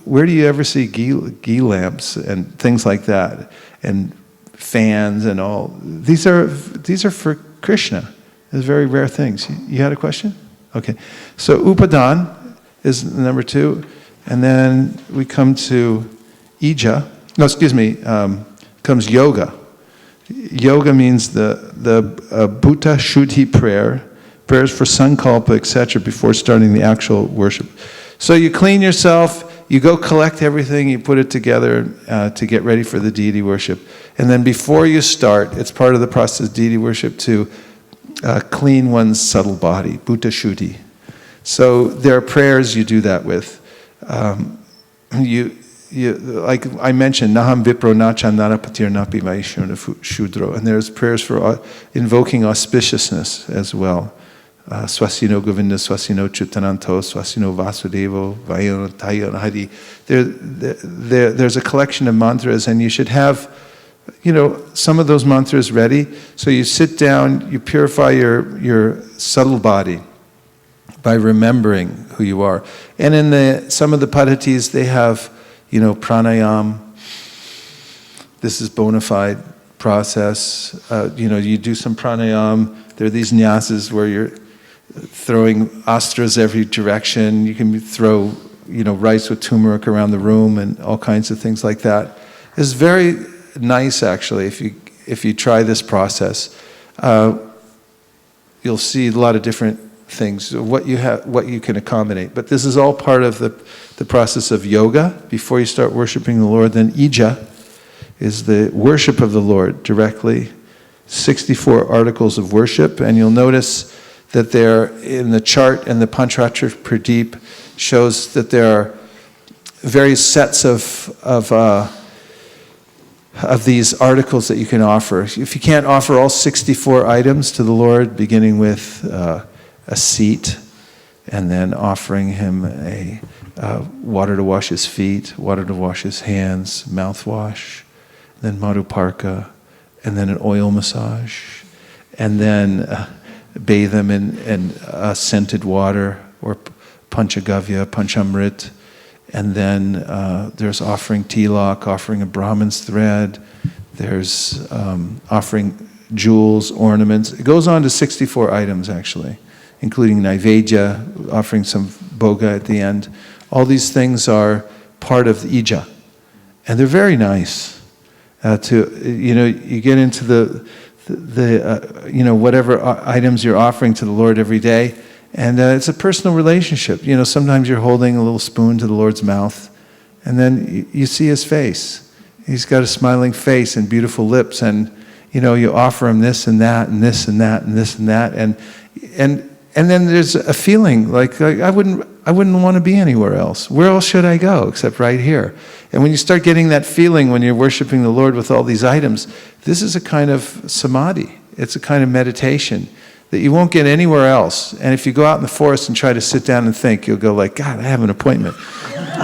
where do you ever see ghee lamps and things like that, and fans and all? These are for Krishna. These very rare things. You had a question? Okay. So upadan is number 2. And then we come to comes yoga. Yoga means the Bhuta Shuddhi prayers for sankalpa, etc., before starting the actual worship. So you clean yourself, you go collect everything, you put it together to get ready for the deity worship. And then before you start, it's part of the process of deity worship to clean one's subtle body, Bhuta Shuddhi. So there are prayers you do that with. Like I mentioned, Naham Vipro Nachandana Patir Napi Vaishuna Shudro, and there's prayers for invoking auspiciousness as well. Swasino Govinda, Swasino Chutananto, Swasino Vasudevo, Vayana Tayana Hari. There's a collection of mantras, and you should have, some of those mantras ready. So you sit down, you purify your subtle body by remembering who you are. And in some of the padhatis, they have, pranayam. This is bona fide process. You do some pranayam. There are these nyasas where you're throwing astras every direction. You can throw, rice with turmeric around the room and all kinds of things like that. It's very nice, actually, if you try this process. You'll see a lot of different things, what you can accommodate. But this is all part of the process of yoga before you start worshiping the Lord. Then ija is the worship of the Lord directly. 64 articles of worship, and you'll notice that there in the chart, and the Pancharatra Pradeep shows that there are various sets of these articles that you can offer. If you can't offer all 64 items to the Lord, beginning with a seat, and then offering him a water to wash his feet, water to wash his hands, mouthwash, then madhuparka, and then an oil massage, and then bathe him in scented water, or panchagavya, panchamrit, and then there's offering tilak, offering a Brahmin's thread, there's offering jewels, ornaments. It goes on to 64 items, actually, including naivedya, offering some bhoga at the end. All these things are part of the ija, and they're very nice. You get into the whatever items you're offering to the Lord every day, and it's a personal relationship. Sometimes you're holding a little spoon to the Lord's mouth, And then you see his face. He's got a smiling face and beautiful lips, and you offer him this and that and this and that and this and that, and then there's a feeling like I wouldn't want to be anywhere else. Where else should I go except right here? And when you start getting that feeling when you're worshiping the Lord with all these items, this is a kind of samadhi. It's a kind of meditation that you won't get anywhere else. And if you go out in the forest and try to sit down and think, you'll go like, God, I have an appointment.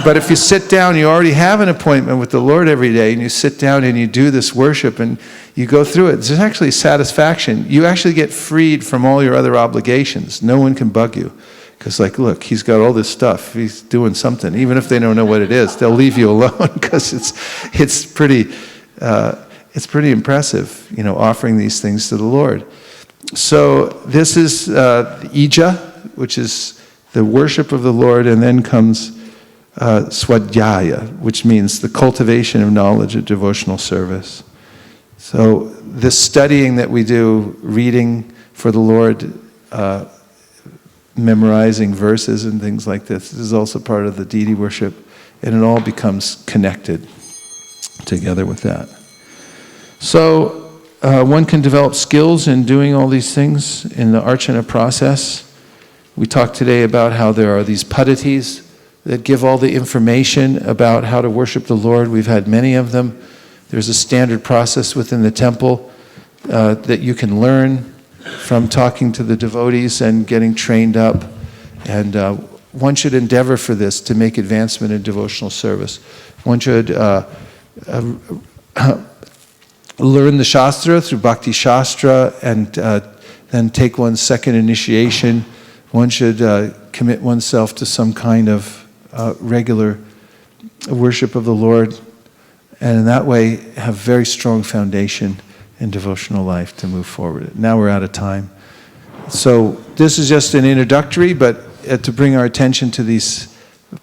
But if you sit down, you already have an appointment with the Lord every day, and you sit down and you do this worship and you go through it. There's actually satisfaction. You actually get freed from all your other obligations. No one can bug you. Because look, he's got all this stuff. He's doing something. Even if they don't know what it is, they'll leave you alone because it's pretty impressive, offering these things to the Lord. So this is ija, which is the worship of the Lord, and then comes swadhyaya, which means the cultivation of knowledge of devotional service. So this studying that we do, reading for the Lord, memorizing verses and things like this is also part of the deity worship, and it all becomes connected together with that. So one can develop skills in doing all these things in the archana process. We talked today about how there are these padditis that give all the information about how to worship the Lord. We've had many of them. There's a standard process within the temple that you can learn from talking to the devotees and getting trained up. And one should endeavor for this to make advancement in devotional service. One should learn the Shastra through Bhakti Shastra and then take one's second initiation. One should commit oneself to some kind of regular worship of the Lord, and in that way have very strong foundation in devotional life to move forward. Now we're out of time. So this is just an introductory, but to bring our attention to these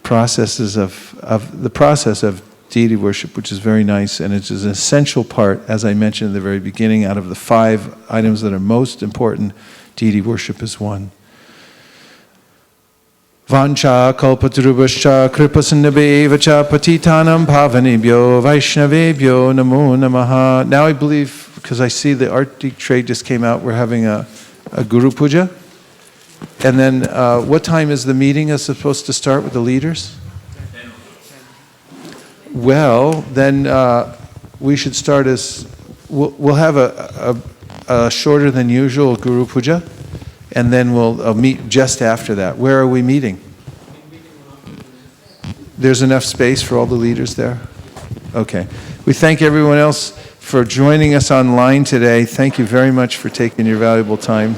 processes of the process of deity worship, which is very nice, and it's an essential part, as I mentioned at the very beginning, out of the 5 items that are most important, deity worship is one. Vancha kalpatarubhascha kripasannabheva patitanam pavanebhyo vaishnavebhyo namo namaha. Now I believe, because I see the Arctic trade just came out, we're having a Guru Puja. And then what time is the meeting is supposed to start with the leaders? Well, then we should start we'll have a shorter than usual Guru Puja, and then we'll meet just after that. Where are we meeting? There's enough space for all the leaders there? Okay. We thank everyone else for joining us online today. Thank you very much for taking your valuable time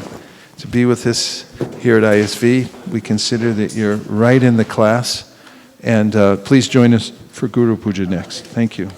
to be with us here at ISV. We consider that you're right in the class. And please join us for Guru Puja next. Thank you.